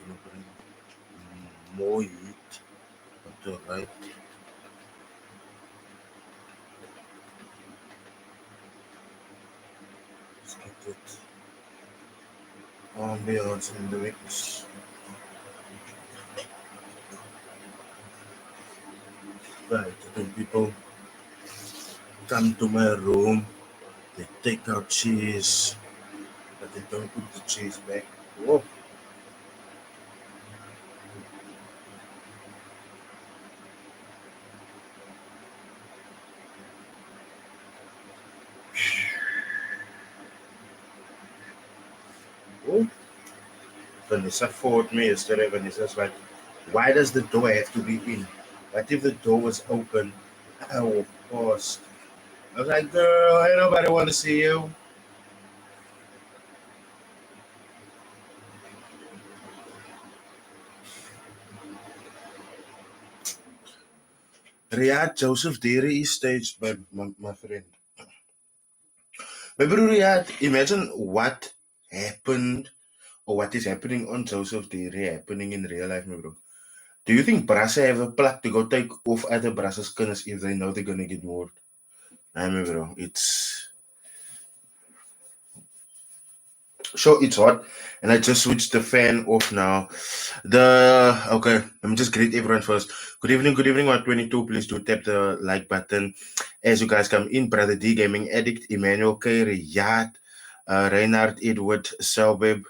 gonna bring more heat to the right. Let's get it. Ambiance in the mix. Right, when people come to my room, they take out cheese, but they don't put the cheese back. Whoa. Whoa. Vanessa fought me yesterday. Vanessa's like, why does the door have to be in? What if the door was open? Oh, of course. I was like, girl, ain't nobody want to see you. Riyadh Joseph Dairy is staged by my friend. Maybe Riyadh, imagine what happened or what is happening on Joseph Dairy happening in real life, my bro. Do you think Brassa have a plot to go take off other Brassa's kinders if they know they're gonna get more? Nah, my bro, it's sure it's hot, and I just switched the fan off now. Okay, let me just greet everyone first. Good evening, 122. Please do tap the like button as you guys come in. Brother D, Gaming Addict, Emmanuel K, Riyadh, Reinhard, Edward, Selbeb,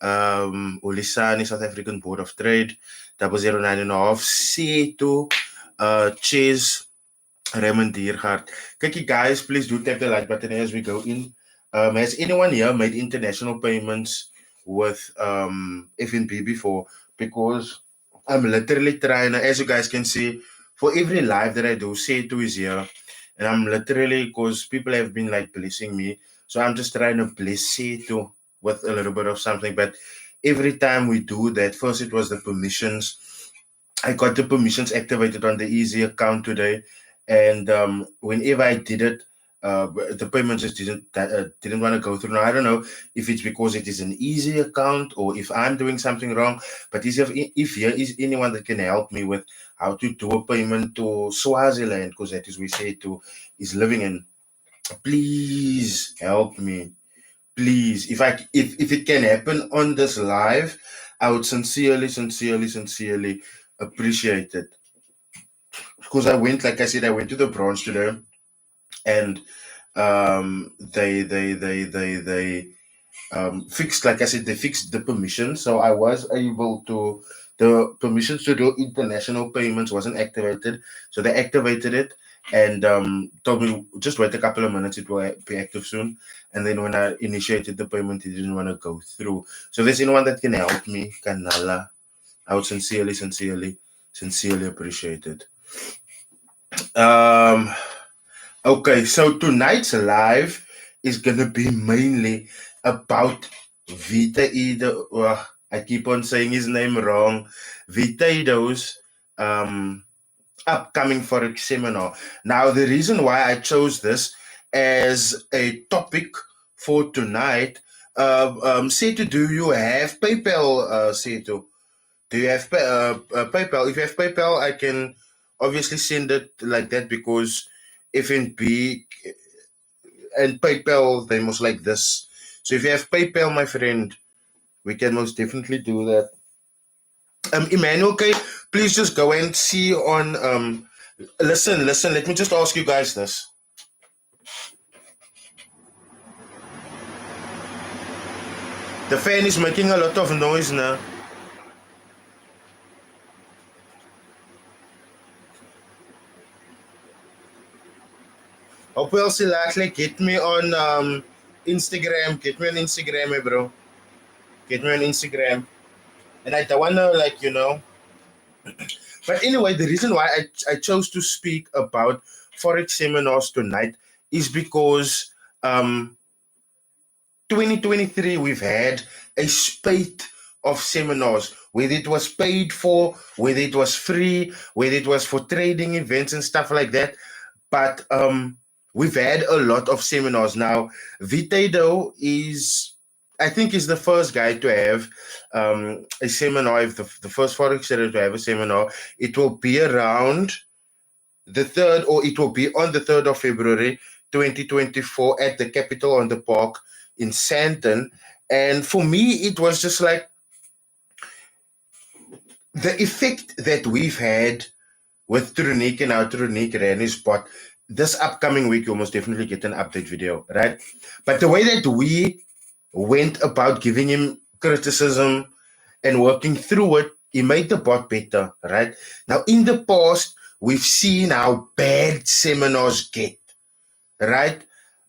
Ulisani, South African Board of Trade, 009.5, C2, Chase, Raymond Diergaard. Kykie guys, please do tap the like button as we go in. Has anyone here made international payments with FNB before? Because I'm literally trying, as you guys can see, for every live that I do, C2 is here. And I'm literally, because people have been like blessing me. So I'm just trying to bless C2 with a little bit of something. But every time we do that, first it was the permissions. I got the permissions activated on the easy account today. And whenever I did it, the payment just didn't want to go through. Now I don't know if it's because it is an easy account or if I'm doing something wrong. But if here is anyone that can help me with how to do a payment to Swaziland, because that is we say to is living in, please help me. Please, if it can happen on this live, I would sincerely appreciate it. Because like I said, I went to the branch today, and they fixed, like I said, they fixed the permission, so I was able to. The permissions to do international payments wasn't activated, so they activated it and told me just wait a couple of minutes, it will be active soon. And then when I initiated the payment, it didn't want to go through. So if there's anyone that can help me, Kanala, I would sincerely appreciate it. Okay, so tonight's live is gonna be mainly about VEETAEDO. I keep on saying his name wrong. VEETAEDO's upcoming Forex seminar. Now, the reason why I chose this as a topic for tonight, Setu, do you have PayPal, Setu? Do you have PayPal? If you have PayPal, I can obviously send it like that because FNB and PayPal, they most like this. So if you have PayPal, my friend, we can most definitely do that. Emmanuel, okay, please just go and see on listen, let me just ask you guys this. The fan is making a lot of noise now. Hope you'll still actually get me on Instagram. Get me on Instagram, bro. Get me on Instagram. And I don't wanna But anyway, the reason why I chose to speak about Forex seminars tonight is because 2023 we've had a spate of seminars, whether it was paid for, whether it was free, whether it was for trading events and stuff like that. But we've had a lot of seminars. Now, VEETAEDO is I think he's the first guy to have a seminar. If the first Forex trader to have a seminar, it will be around the 3rd, or it will be on the 3rd of February 2024 at the Capitol on the Park in Sandton. And for me, it was just like the effect that we've had with Tronique and how Tronique ran his spot. This upcoming week, you'll most definitely get an update video, right? But the way that we went about giving him criticism and working through it, he made the bot better, right? Now, in the past, we've seen how bad seminars get, right?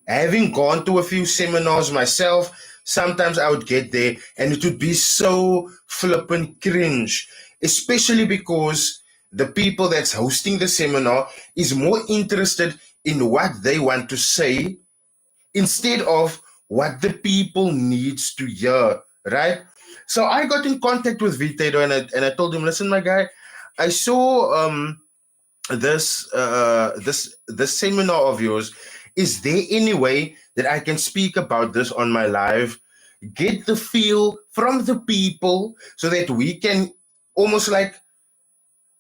Having gone to a few seminars myself, sometimes I would get there and it would be so flippin' cringe, especially because the people that's hosting the seminar is more interested in what they want to say instead of what the people needs to hear, right? So I got in contact with VEETAEDO and I told him, listen, my guy, I saw this seminar of yours. Is there any way that I can speak about this on my live? Get the feel from the people so that we can almost like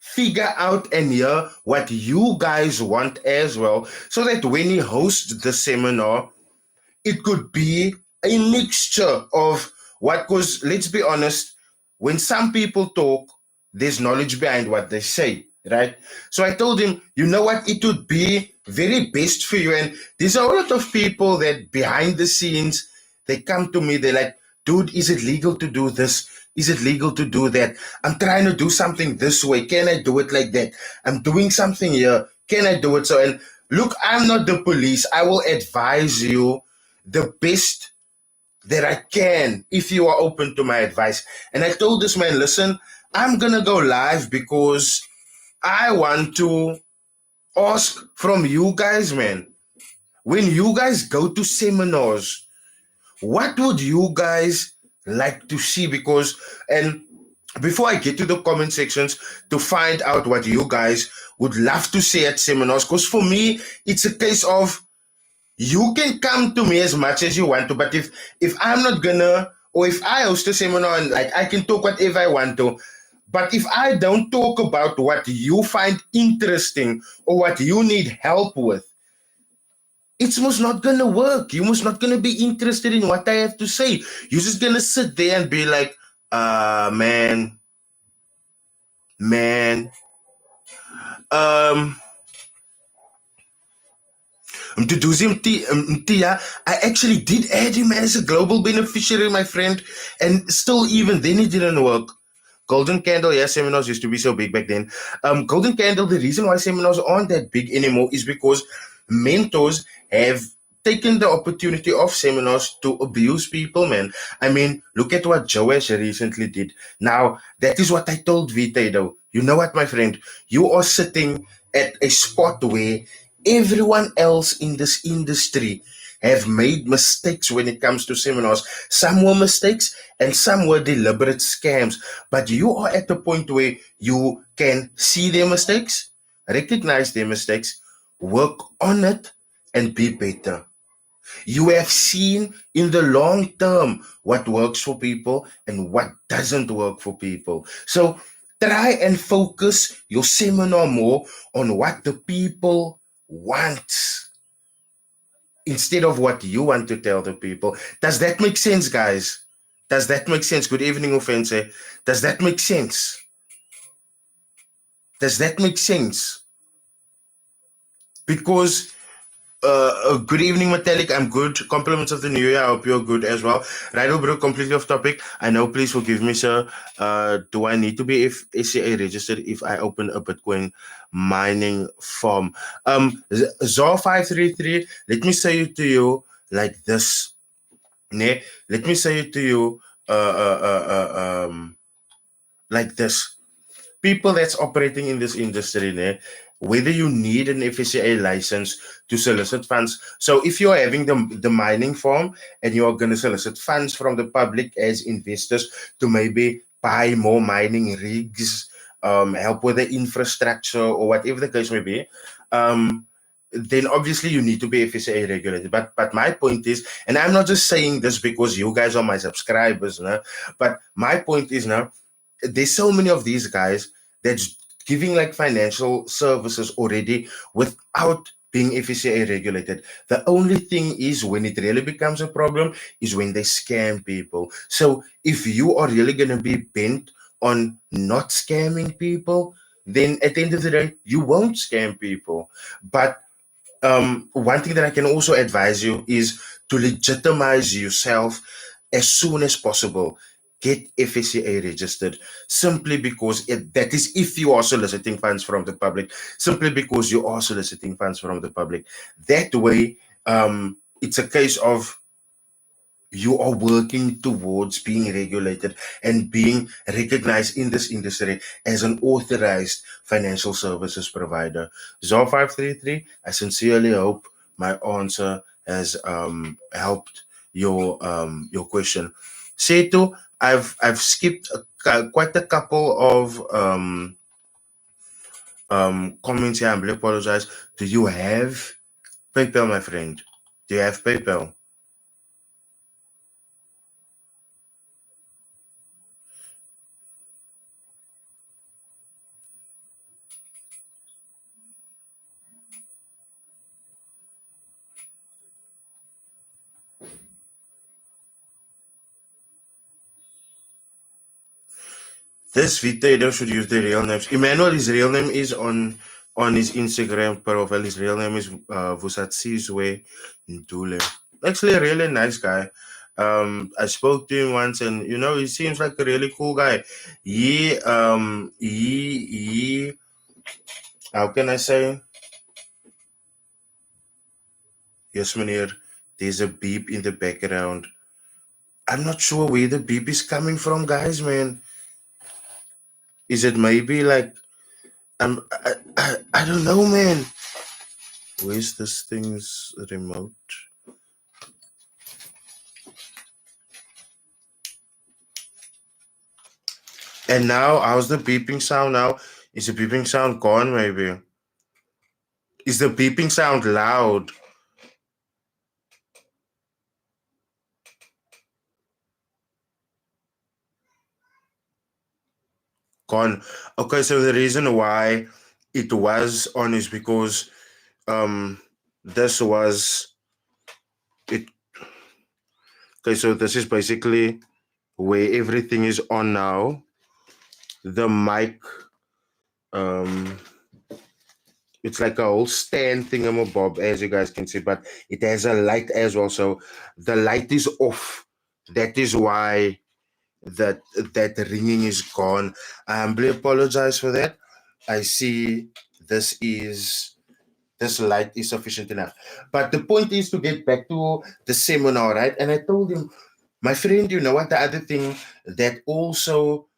figure out and hear what you guys want as well, so that when he hosts the seminar, it could be a mixture of what, because let's be honest, when some people talk, there's knowledge behind what they say, right? So I told him, you know what, it would be very best for you. And there's a lot of people that behind the scenes, they come to me, they're like, dude, is it legal to do this? Is it legal to do that? I'm trying to do something this way. Can I do it like that? I'm doing something here. Can I do it so? And look, I'm not the police. I will advise you the best that I can if you are open to my advice. And I told this man, listen, I'm going to go live because I want to ask from you guys, man. When you guys go to seminars, what would you guys like to see? Because, and before I get to the comment sections to find out what you guys would love to see at seminars, because for me, it's a case of you can come to me as much as you want to, but if I'm not gonna, or if I host a seminar and like I can talk whatever I want to, but if I don't talk about what you find interesting or what you need help with, it's most not gonna work. You're most not gonna be interested in what I have to say. You're just gonna sit there and be like, man, Mtia, I actually did add him as a global beneficiary, my friend, and still even then it didn't work. Golden Candle, yeah, seminars used to be so big back then. Golden Candle, the reason why seminars aren't that big anymore is because mentors have taken the opportunity of seminars to abuse people, man. I mean, look at what Joash recently did. Now, that is what I told VEETAEDO. You know what, my friend? You are sitting at a spot where everyone else in this industry have made mistakes when it comes to seminars. Some were mistakes and some were deliberate scams. But you are at the point where you can see their mistakes, recognize their mistakes, work on it, and be better. You have seen in the long term what works for people and what doesn't work for people. So try and focus your seminar more on what the people want instead of what you want to tell the people. Does that make sense, guys? Does that make sense? Good evening, Offense. Does that make sense? Does that make sense? Because good evening, Metallic. I'm good. Compliments of the new year. I hope you're good as well. Rydall, bro, completely off topic. I know, please forgive me, sir. Do I need to be SCA registered if I open a Bitcoin mining farm? ZAR533, let me say it to you like this. Ne? Let me say it to you like this. People that's operating in this industry, ne? Whether you need an FSCA license to solicit funds. So if you're having the mining farm and you're going to solicit funds from the public as investors to maybe buy more mining rigs, help with the infrastructure or whatever the case may be, then obviously you need to be FSA regulated. But my point is, and I'm not just saying this because you guys are my subscribers, no? But my point is now, there's so many of these guys that's giving like financial services already without being FCA regulated. The only thing is when it really becomes a problem is when they scam people. So if you are really going to be bent on not scamming people, then at the end of the day, you won't scam people. But one thing that I can also advise you is to legitimize yourself as soon as possible. Get FSCA registered simply because that is if you are soliciting funds from the public, simply because you are soliciting funds from the public. That way, it's a case of you are working towards being regulated and being recognized in this industry as an authorized financial services provider. Zor 533, I sincerely hope my answer has helped your question. Setu, I've skipped quite a couple of comments here. I really apologize. Do you have PayPal, my friend? Do you have PayPal? This VEETAEDO should use the real names. Emmanuel, his real name is on his Instagram profile. His real name is Vusatsizwe Ndule. Actually, a really nice guy. I spoke to him once, and he seems like a really cool guy. He how can I say? Yes, meneer. There's a beep in the background. I'm not sure where the beep is coming from, guys, man. Is it maybe like I don't know, man. Where's this thing's remote? And now, how's the beeping sound now? Is the beeping sound gone, maybe? Is the beeping sound loud? Gone. Okay, so the reason why it was on is because this was it. Okay, so this is basically where everything is on now. The mic, it's like a whole stand thingamabob, as you guys can see, but it has a light as well. So the light is off. That is why that ringing is gone. I humbly apologize for that. I see this light is sufficient enough. But the point is to get back to the seminar, right? And I told him, my friend, you know what, the other thing that also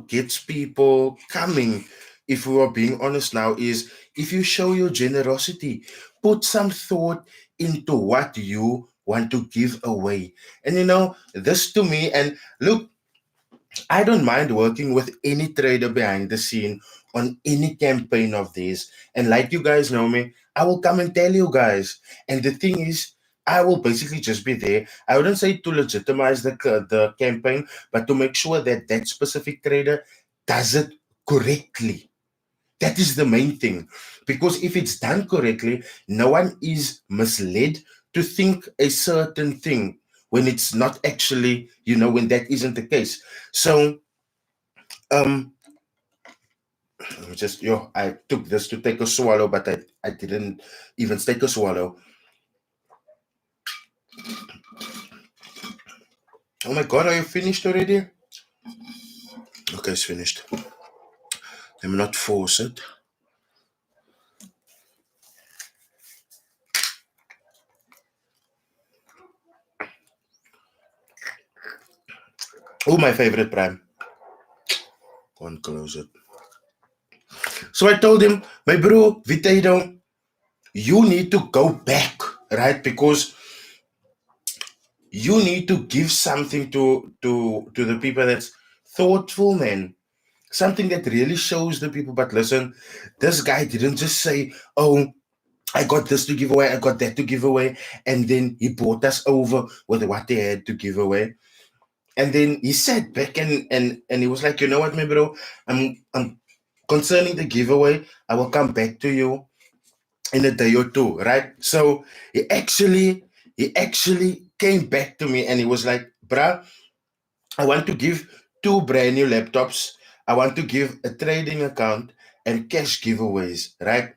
gets people coming, if we are being honest now, is if you show your generosity, put some thought into what you want to give away. And this to me, and look, I don't mind working with any trader behind the scene on any campaign of theirs. And like you guys know me, I will come and tell you guys. And the thing is, I will basically just be there. I wouldn't say to legitimize the campaign, but to make sure that that specific trader does it correctly. That is the main thing. Because if it's done correctly, no one is misled to think a certain thing when it's not actually, when that isn't the case. So, I took this to take a swallow, but I didn't even take a swallow. Oh my God, are you finished already? Okay, it's finished. Let me not force it. Oh, my favorite prime. Can't close it. So I told him, my bro, VEETAEDO, you need to go back, right? Because you need to give something to the people that's thoughtful, man. something that really shows the people. But listen, this guy didn't just say, oh, I got this to give away, I got that to give away, and then he brought us over with what they had to give away. And then he sat back and he was like, you know what, my bro, I'm concerning the giveaway, I will come back to you in a day or two, right? So he actually came back to me and he was like, bruh, I want to give 2 brand new laptops. I want to give a trading account and cash giveaways, right?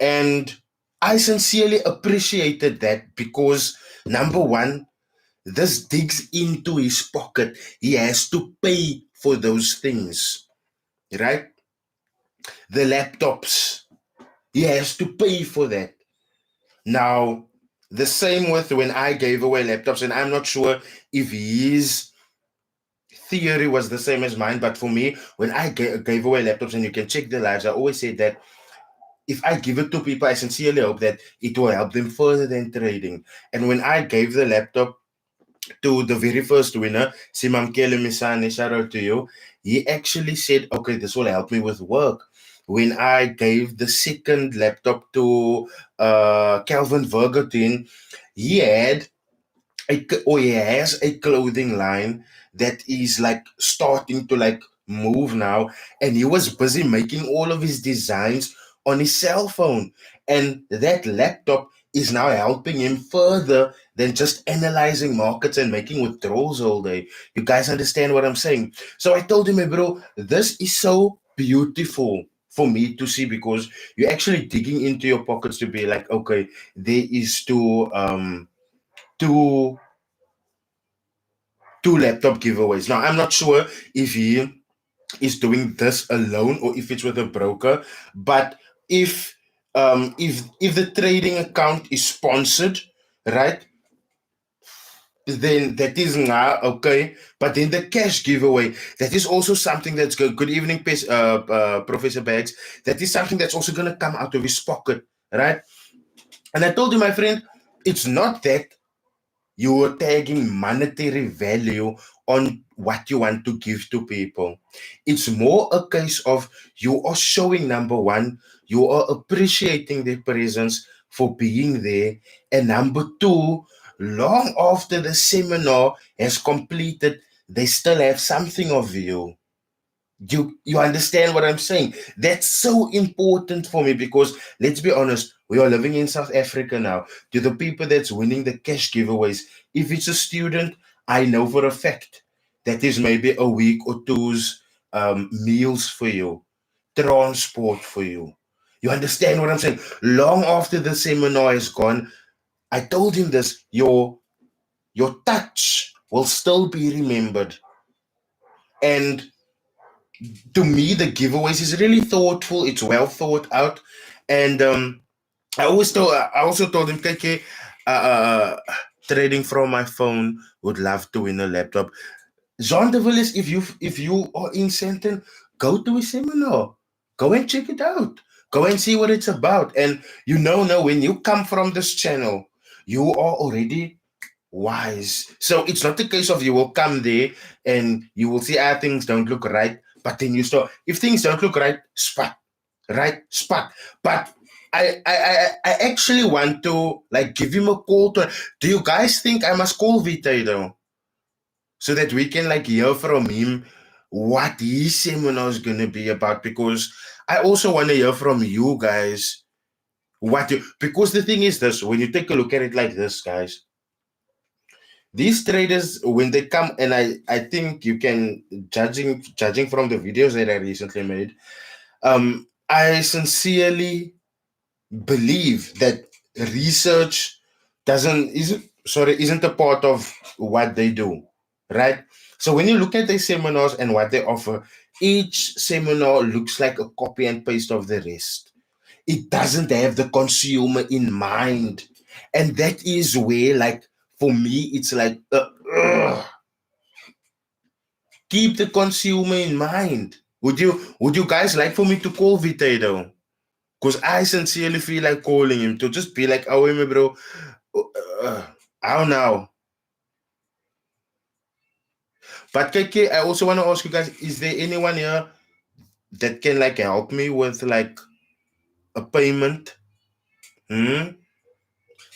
And I sincerely appreciated that because number one, this digs into his pocket. He has to pay for those things, right? The laptops, he has to pay for that. Now, the same with when I gave away laptops, and I'm not sure if his theory was the same as mine, but for me, when I gave away laptops, and you can check the lives, I always said that if I give it to people, I sincerely hope that it will help them further than trading. And when I gave the laptop to the very first winner, Simam Misani, shout out to you, he actually said, okay, this will help me with work. When I gave the second laptop to Calvin Vergotin, he had he has a clothing line that is like starting to like move now, and he was busy making all of his designs on his cell phone, and that laptop is now helping him further than just analyzing markets and making withdrawals all day. You guys understand what I'm saying? So I told him, hey bro, this is so beautiful for me to see because you're actually digging into your pockets to be like, okay, there is two two laptop giveaways. Now, I'm not sure if he is doing this alone or if it's with a broker, but if the trading account is sponsored, right? Then that is now okay, but then the cash giveaway, that is also something that's good. Good evening, Professor Bags. That is something that's also going to come out of his pocket, right? And I told you, my friend, it's not that you are tagging monetary value on what you want to give to people. It's more a case of you are showing number one, you are appreciating their presence for being there. And number two, long after the seminar has completed, they still have something of you. You understand what I'm saying? That's so important for me because let's be honest, we are living in South Africa now. To the people that's winning the cash giveaways, if it's a student, I know for a fact that is maybe a week or two's meals for you, transport for you. You understand what I'm saying? Long after the seminar is gone, I told him this: your touch will still be remembered, and to me, the giveaways is really thoughtful. It's well thought out, and I also told him, KK, trading from my phone, would love to win a laptop. Jean de Villiers, if you are in Sandton, go to a seminar, go and check it out, go and see what it's about, and now when you come from this channel, you are already wise. So it's not the case of you will come there and you will see things don't look right, but then you start. If things don't look right, spot, right, spot. But I actually want to like give him a call to. Do you guys think I must call VEETAEDO so that we can like hear from him what his seminar is gonna be about? Because I also want to hear from you guys what you. Because the thing is this: when you take a look at it like this, guys, these traders when they come, and I think you can judging from the videos that I recently made, I sincerely believe that research isn't a part of what they do, right? So when you look at their seminars and what they offer, each seminar looks like a copy and paste of the rest. It doesn't have the consumer in mind, and that is where like for me it's like keep the consumer in mind. Would you guys like for me to call VEETAEDO? Because I sincerely feel like calling him to just be like, oh, hey, bro, how now? But KK, I also want to ask you guys, is there anyone here that can like help me with like a payment.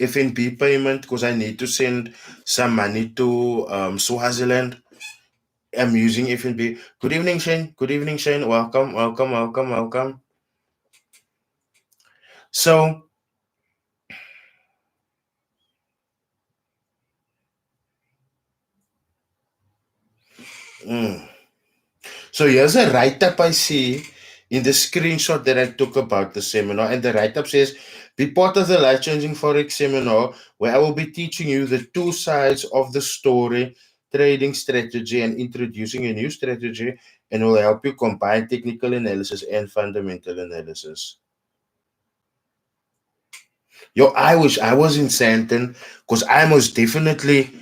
FNB payment, because I need to send some money to Swaziland. I'm using FNB. Good evening, Shane. Good evening, Shane. Welcome, welcome, welcome, welcome. So, mm, so here's a write-up I see in the screenshot that I took about the seminar, and the write-up says, "Be part of the life-changing Forex seminar, where I will be teaching you the two sides of the story, trading strategy, and introducing a new strategy, and will help you combine technical analysis and fundamental analysis." Yo, I wish I was in Santon, because I most definitely,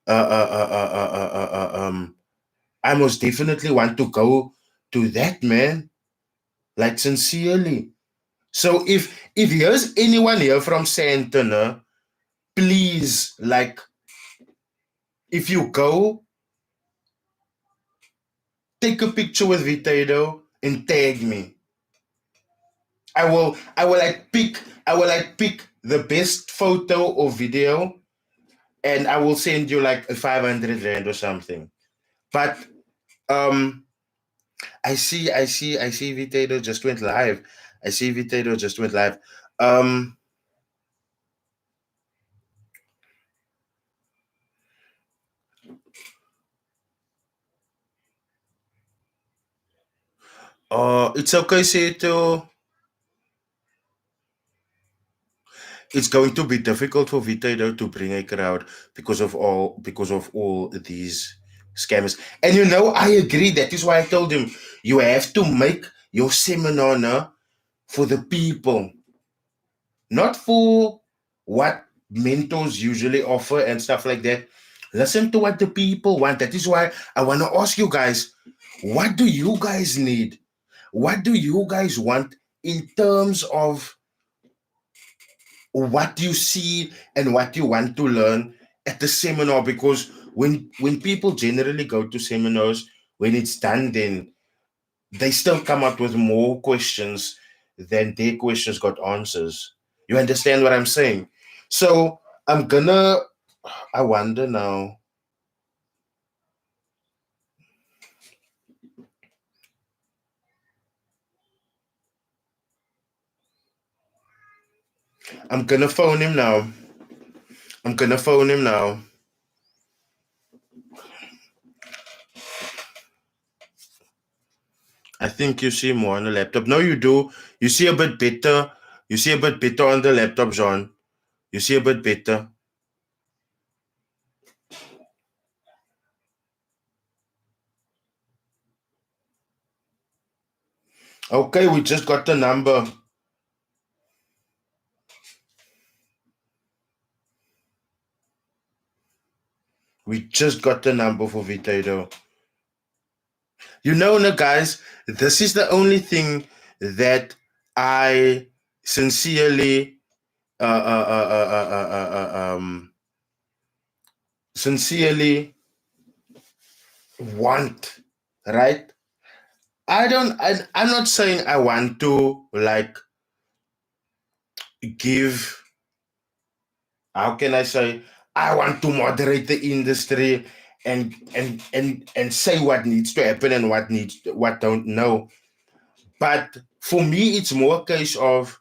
uh, uh, uh, uh, uh, uh, I most definitely want to go to that, man. Like sincerely. So if here's anyone here from Santon, please, like, if you go, take a picture with VEETAEDO and tag me. I will like pick the best photo or video, and I will send you like a 500 rand or something. But um I see VEETAEDO just went live. I see VEETAEDO just went live. Um it's okay, Seto. It's going to be difficult for VEETAEDO to bring a crowd because of all these scammers. And you know, I agree. That is why I told him you have to make your seminar now for the people, not for what mentors usually offer and stuff like that. Listen to what the people want. That is why I want to ask you guys, what do you guys need? What do you guys want in terms of what you see and what you want to learn at the seminar? Because when people generally go to seminars, when it's done, then they still come up with more questions than their questions got answers. You understand what I'm saying? So I'm gonna, I wonder now. I'm gonna phone him now. I'm gonna phone him now. I think you see more on the laptop. No, you do. You see a bit better. You see a bit better on the laptop, John. You see a bit better. Okay, we just got the number. We just got the number for VEETAEDO. You know, no, guys, this is the only thing that I sincerely, uh, uh, uh, uh, uh, sincerely want, right? I'm not saying I want to like give, how can I say, I want to moderate the industry and say what needs to happen and what don't know. But for me, it's more a case of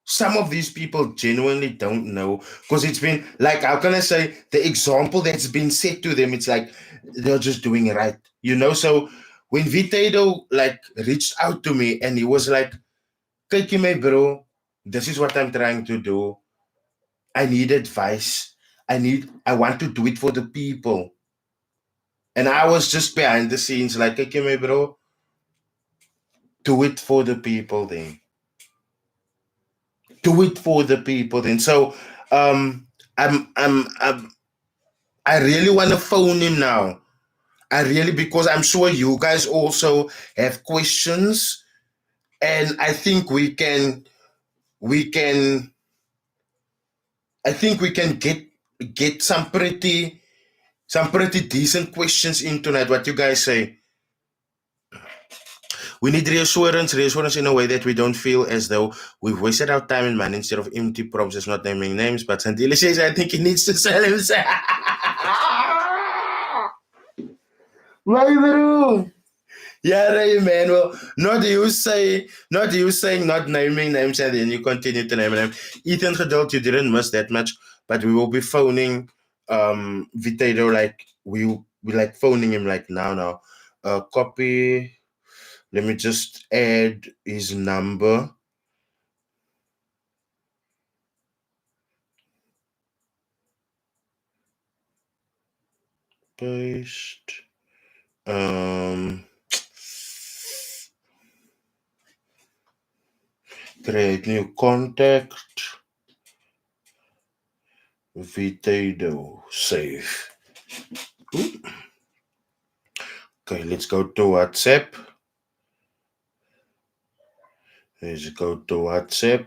some of these people genuinely don't know, because it's been like, how can I say, the example that's been set to them, it's like they're just doing it right, you know. So when VEETAEDO like reached out to me and he was like, "Kyk my bro, this is what I'm trying to do. I need advice. I want to do it for the people." And I was just behind the scenes like, "Kyk my bro, do it for the people then. Do it for the people then." So um I'm I really want to phone him now. I really, because I'm sure you guys also have questions, and we can I think we can get some pretty decent questions in tonight. What you guys say? We need reassurance in a way that we don't feel as though we've wasted our time and money instead of empty promises, not naming names. But Santili says, I think he needs to sell himself. Yeah, right, man. Well, not you saying not naming names and then you continue to name them. Ethan Geduld, you didn't miss that much, but we will be phoning VEETAEDO like we like phoning him like now. Copy. Let me just add his number. Paste. Create new contact. VEETAEDO. Save. Ooh. Okay, let's go to WhatsApp. Let's go to WhatsApp.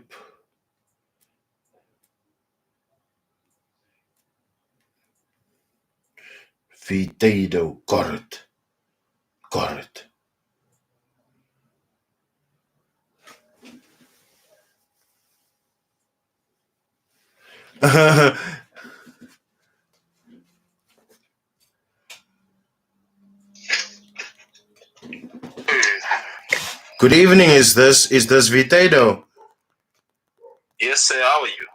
VEETAEDO. Got it. Good evening. Is this VEETAEDO? Yes, sir. How are you?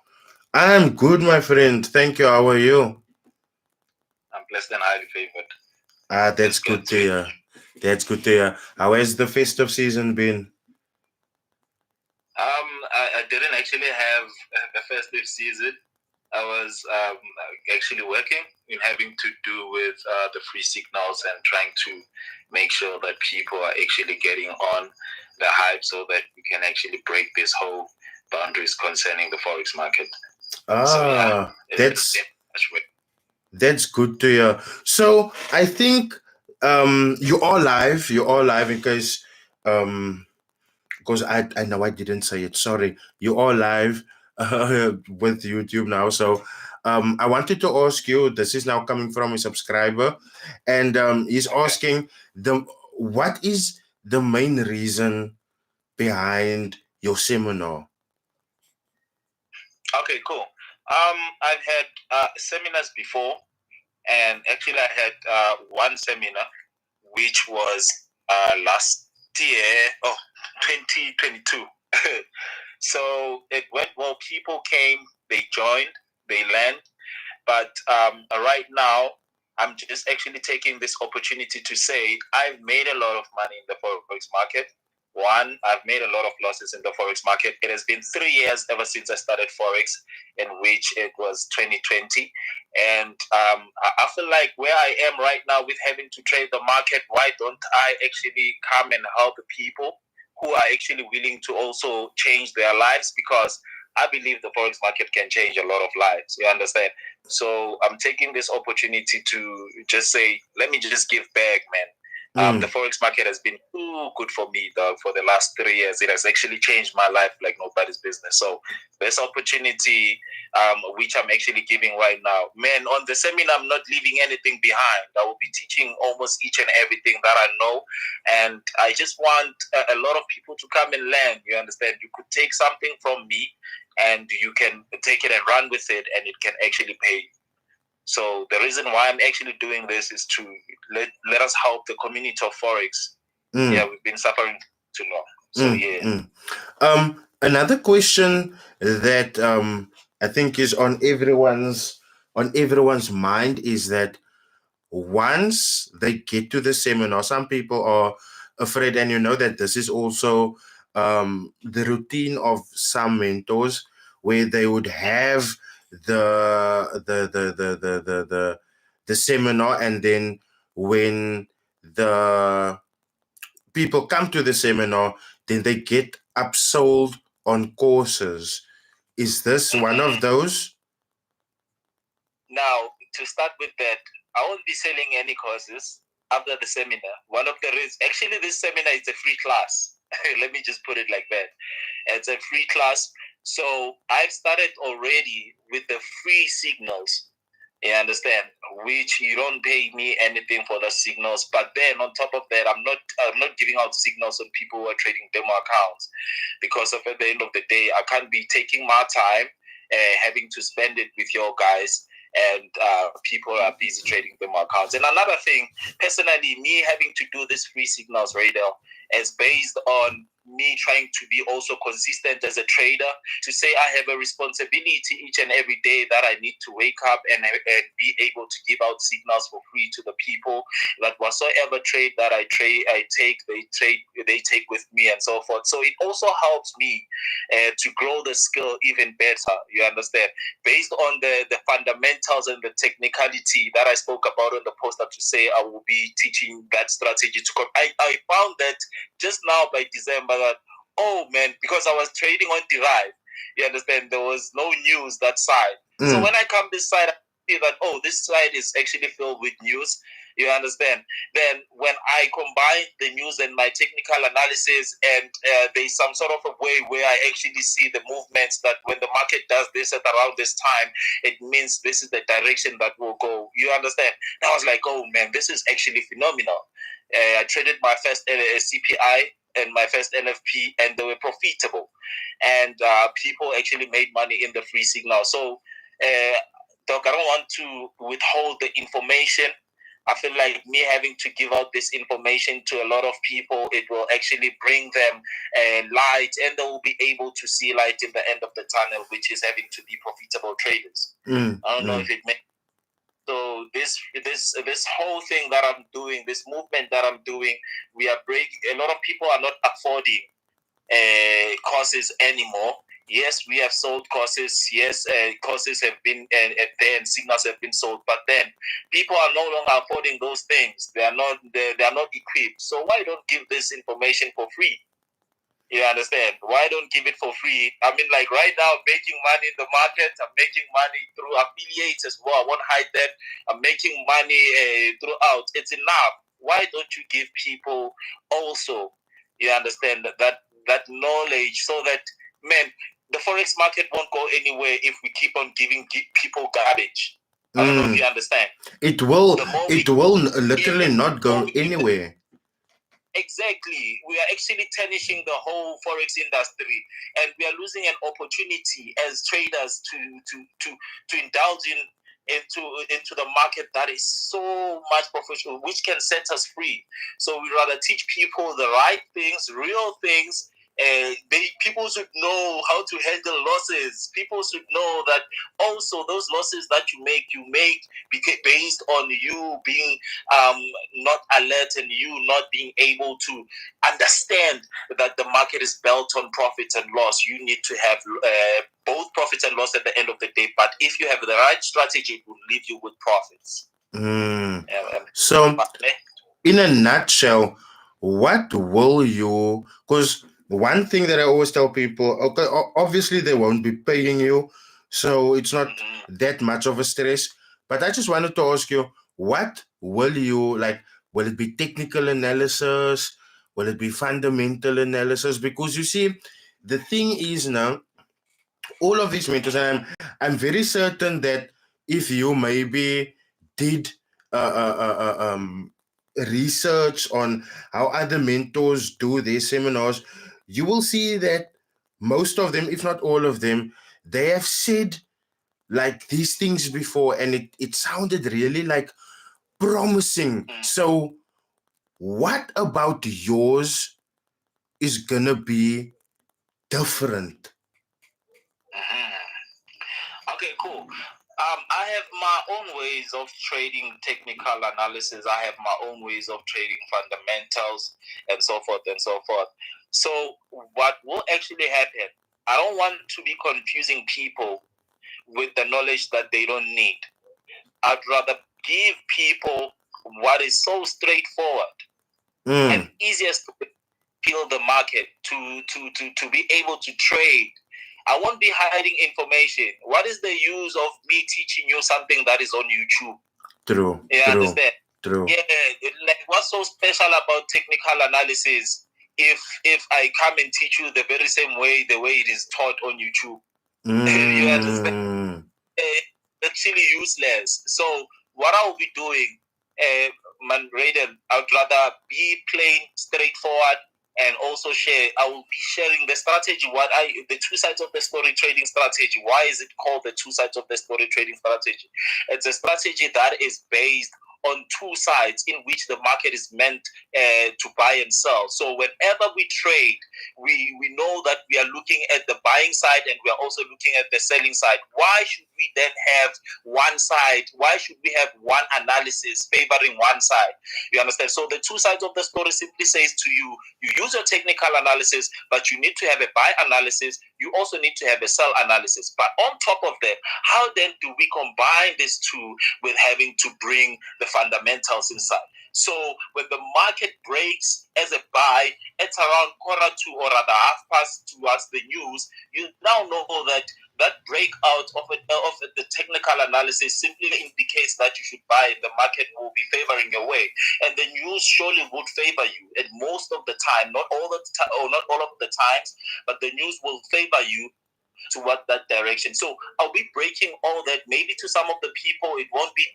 I'm good, my friend. Thank you. How are you? I'm blessed and highly favored. That's good to hear. That's good to hear. How has the festive season been? I didn't actually have a festive season. I was actually working in having to do with the free signals and trying to make sure that people are actually getting on the hype so that we can actually break this whole boundaries concerning the Forex market. That's good to hear. So I think you're all live because I know I didn't say it. Sorry, you're all live with YouTube now. So I wanted to ask you. This is now coming from a subscriber, and he's asking what is the main reason behind your seminar? Okay, cool. I've had seminars before, and actually I had one seminar which was last year, 2022. So it went well. People came, they joined, they learned. But right now, I'm just actually taking this opportunity to say I've made a lot of money in the Forex market. One, I've made a lot of losses in the Forex market. It has been 3 years ever since I started Forex, in which it was 2020. And I feel like where I am right now with having to trade the market, why don't I actually come and help people who are actually willing to also change their lives? Because I believe the Forex market can change a lot of lives. You understand? So I'm taking this opportunity to just say, let me just give back, man. The Forex market has been too good for me, dog, for the last 3 years. It has actually changed my life like nobody's business. So this opportunity, which I'm actually giving right now, man, on the seminar, I'm not leaving anything behind. I will be teaching almost each and everything that I know. And I just want a lot of people to come and learn. You understand? You could take something from me and you can take it and run with it, and it can actually pay you. So the reason why I'm actually doing this is to let us help the community of Forex. Yeah, we've been suffering too long. So another question that I think is on everyone's mind is that once they get to the seminar, some people are afraid, and you know that this is also the routine of some mentors, where they would have the seminar, and then when the people come to the seminar, then they get upsold on courses. Is this one of those? Now, to start with that, I won't be selling any courses after the seminar. One of the reasons, actually, this seminar is a free class. Let me just put it like that. It's a free class. So I've started already with the free signals. You understand? Which you don't pay me anything for the signals, but then on top of that, I'm not giving out signals on people who are trading demo accounts, because at the end of the day, I can't be taking my time, having to spend it with your guys, and people are busy trading demo accounts. And another thing, personally, me having to do this free signals, Rydall, is based on me trying to be also consistent as a trader, to say I have a responsibility each and every day that I need to wake up and be able to give out signals for free to the people, that whatsoever trade that I take, they take with me and so forth. So it also helps me to grow the skill even better, you understand, based on the fundamentals and the technicality that I spoke about on the poster, to say I will be teaching that strategy to come. I found that just now by December that, oh man, because I was trading on Derive, you understand, there was no news that side. So when I come this side, I see that, oh, this side is actually filled with news, you understand. Then when I combine the news and my technical analysis, and there's some sort of a way where I actually see the movements, that when the market does this at around this time, it means this is the direction that will go, you understand. And I was like, oh man, this is actually phenomenal. I traded my first CPI and my first NFP, and they were profitable, and people actually made money in the free signal. So Doc, I don't want to withhold the information. I feel like me having to give out this information to a lot of people, it will actually bring them light, and they will be able to see light in the end of the tunnel, which is having to be profitable traders. I don't know if it makes. So this whole thing that I'm doing, this movement that I'm doing, we are breaking. A lot of people are not affording courses anymore. Yes, we have sold courses. Yes, courses have been there, and signals have been sold. But then people are no longer affording those things. They are not equipped. So why don't give this information for free? You understand? Why don't give it for free? I mean, like right now, I'm making money in the market. I'm making money through affiliates as well. I won't hide that. I'm making money throughout. It's enough. Why don't you give people also, you understand, that knowledge, so that, man, the Forex market won't go anywhere if we keep on giving people garbage. I don't know if you understand. It will literally not go anywhere. Exactly. We are actually tarnishing the whole Forex industry, and we are losing an opportunity as traders to indulge into the market that is so much professional, which can set us free. So we rather teach people the right things, real things. People should know how to handle losses. People should know that also those losses that you make based on you being not alert, and you not being able to understand that the market is built on profits and loss. You need to have both profits and loss at the end of the day. But if you have the right strategy, it will leave you with profits. So, in a nutshell, what will you, because one thing that I always tell people, okay, obviously they won't be paying you, so it's not that much of a stress. But I just wanted to ask you, what will you, like, will it be technical analysis? Will it be fundamental analysis? Because you see, the thing is now, all of these mentors, and I'm very certain that if you maybe did research on how other mentors do their seminars, you will see that most of them, if not all of them, they have said like these things before, and it sounded really like promising. So what about yours is gonna be different? Okay, cool. I have my own ways of trading technical analysis. I have my own ways of trading fundamentals, and so forth and so forth. So what will actually happen, I don't want to be confusing people with the knowledge that they don't need. I'd rather give people what is so straightforward and easiest to feel the market, to be able to trade. I won't be hiding information. What is the use of me teaching you something that is on YouTube? True. You understand? True. Yeah, like what's so special about technical analysis if I come and teach you the very same way, the way it is taught on YouTube? You understand? The actually useless. So what I'll be doing, Rydall, I'd rather be plain, straightforward, and also share. I will be sharing the strategy, the two sides of the story trading strategy. Why is it called the two sides of the story trading strategy? It's a strategy that is based on two sides in which the market is meant to buy and sell. So whenever we trade, we know that we are looking at the buying side and we are also looking at the selling side. Why should we then have one side? Why should we have one analysis favoring one side? You understand? So the two sides of the story simply says to you, you use your technical analysis, but you need to have a buy analysis. You also need to have a sell analysis. But on top of that, how then do we combine these two with having to bring the fundamentals inside? So when the market breaks as a buy at around 1:45 or rather 2:30 towards the news, you now know that breakout of the technical analysis simply indicates that you should buy. The market will be favoring your way, and the news surely would favor you. And most of the time, not all of the times, but the news will favor you toward that direction. So I'll be breaking all that. Maybe to some of the people it won't be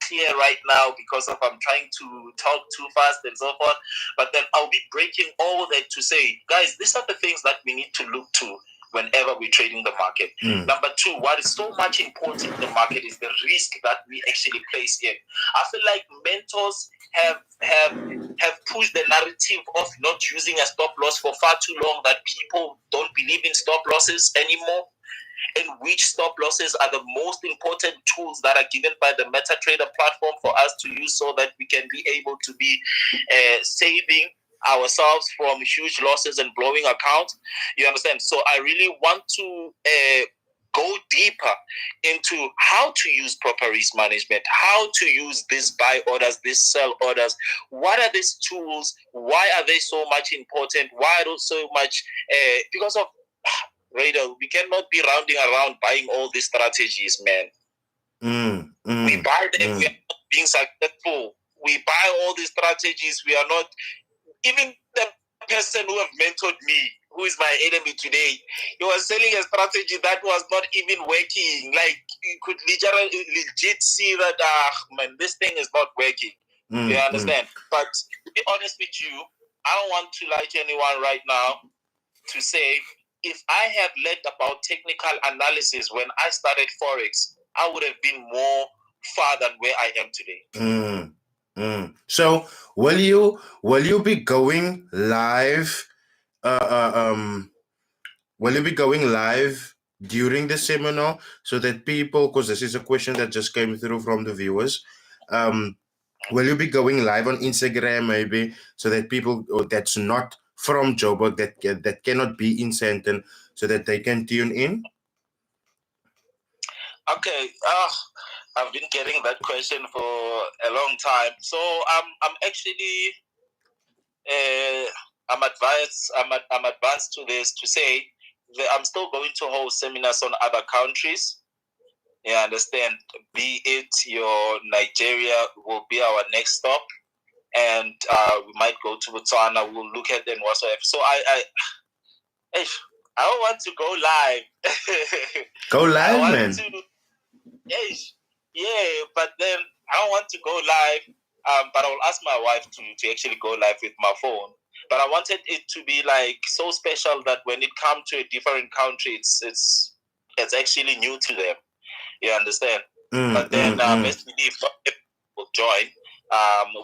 clear right now because of I'm trying to talk too fast and so forth. But then I'll be breaking all that to say, guys, these are the things that we need to look to whenever we're trading the market. Number two, what is so much important in the market is the risk that we actually place in. I feel like mentors have pushed the narrative of not using a stop loss for far too long that people don't believe in stop losses anymore. And which stop losses are the most important tools that are given by the MetaTrader platform for us to use so that we can be able to be saving ourselves from huge losses and blowing accounts. You understand? So I really want to go deeper into how to use proper risk management, how to use these buy orders, these sell orders. What are these tools? Why are they so much important? Why are they so much? Because of Rydall, we cannot be rounding around buying all these strategies, man. We buy them, we are not being successful. We buy all these strategies, we are not. Even the person who have mentored me, who is my enemy today, he was selling a strategy that was not even working. Like, you could legit see that, man, this thing is not working. You understand? But to be honest with you, I don't want to lie to anyone right now to say, if I have learned about technical analysis when I started Forex, I would have been more far than where I am today. So will you be going live? Will you be going live during the seminar so that people, because this is a question that just came through from the viewers, will you be going live on Instagram maybe so that people that's not from Joburg that cannot be in Sandton so that they can tune in? Okay. I've been getting that question for a long time. So I'm actually I'm advanced to this to say that I'm still going to hold seminars on other countries. You understand? Be it your Nigeria will be our next stop, and we might go to Botswana. We'll look at them whatsoever. So I don't want to go live. Go live, man. Yeah, but then I don't want to go live. But I'll ask my wife to actually go live with my phone. But I wanted it to be like so special that when it comes to a different country, it's actually new to them. You understand? But then best believe people will join.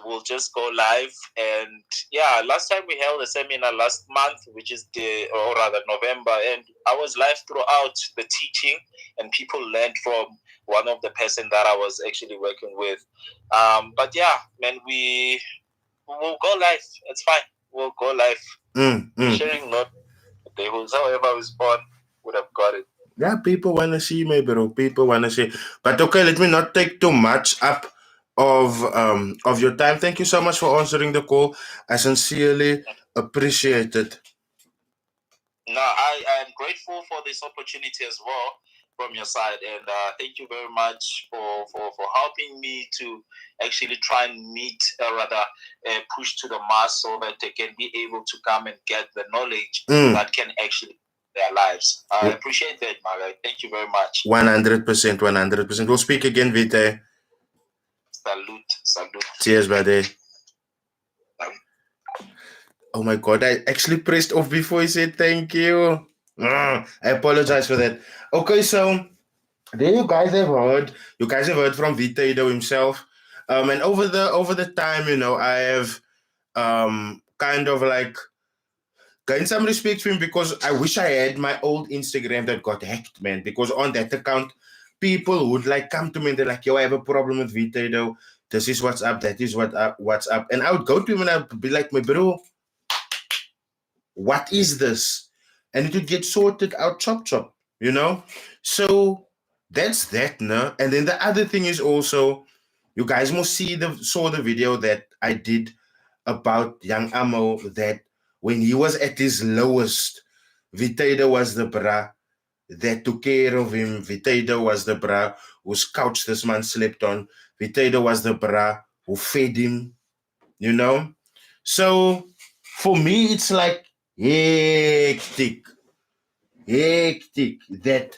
We'll just go live, and yeah, last time we held a seminar last month, which is November, and I was live throughout the teaching, and people learned from one of the person that I was actually working with. But yeah, man, we'll go live. It's fine. We'll go live. Sharing not however was born would have got it. Yeah, people want to see me, bro. People want to see. But okay, let me not take too much up of your time. Thank you so much for answering the call. I sincerely appreciate it. No, I am grateful for this opportunity as well from your side, and thank you very much for helping me to actually try and meet push to the mass so that they can be able to come and get the knowledge that can actually their lives. I appreciate that, Maga. Thank you very much. 100%, 100%. We'll speak again, Vite. Salute. Cheers, buddy. Oh my God, I actually pressed off before he said thank you. I apologize for that. Okay, so there you guys have heard. You guys have heard from VEETAEDO himself. And over the time, I have kind of like gained some respect for him because I wish I had my old Instagram that got hacked, man. Because on that account, people would like come to me and they're like, yo, I have a problem with VEETAEDO. This is what's up, that is what's up. And I would go to him and I'd be like, my bro, what is this? And it would get sorted out, chop. So that's that, no? And then the other thing is also, you guys must saw the video that I did about young Amo, that when he was at his lowest, VEETAEDO was the bra that took care of him. VEETAEDO was the bra whose couch this man slept on. VEETAEDO was the bra who fed him, So for me, it's like hectic that.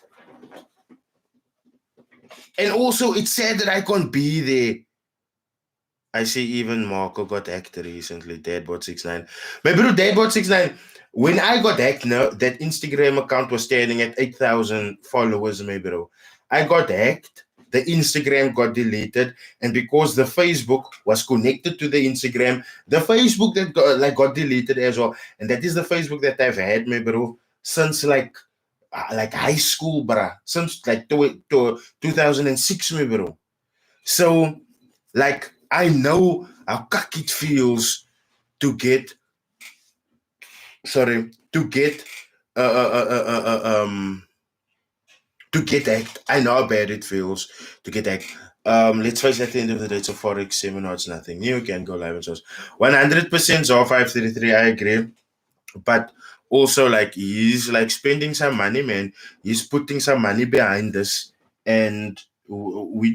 And also, it's sad that I can't be there. I see even Marco got hacked recently, Dadbot69. My bro, Dadbot69, when I got hacked, that Instagram account was standing at 8,000 followers, my bro. I got hacked, the Instagram got deleted, and because the Facebook was connected to the Instagram, the Facebook that got deleted as well. And that is the Facebook that I've had, my bro, since like high school, bruh. Since like 2006, my bro. So, like, I know how cock it feels to get hacked. I know how bad it feels to get hacked. Let's face it, at the end of the day, it's a Forex seminar, it's nothing new. You can go live and so 100% ZAR 533, I agree. But also, like, he's like spending some money, man. He's putting some money behind this, and we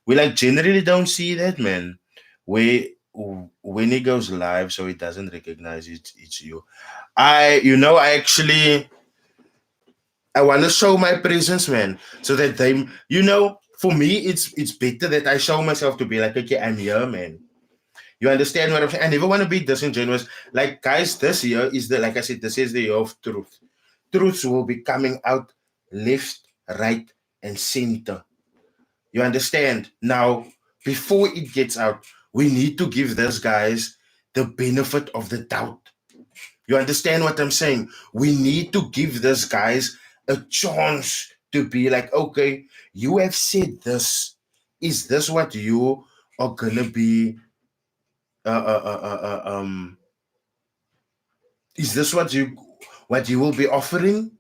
like generally don't see that, man. When he goes live, so he doesn't recognize it's you. I want to show my presence, man, so that they, for me, it's better that I show myself to be like, okay, I'm here, man. You understand what I'm saying? I never want to be disingenuous. Like, guys, this year is like I said, this is the year of truth. Truths will be coming out left, right, and center. You understand? Now, before it gets out, we need to give these guys the benefit of the doubt. You understand what I'm saying? We need to give these guys a chance to be like, okay, you have said this. Is this what you are going to be? Is this what you will be offering?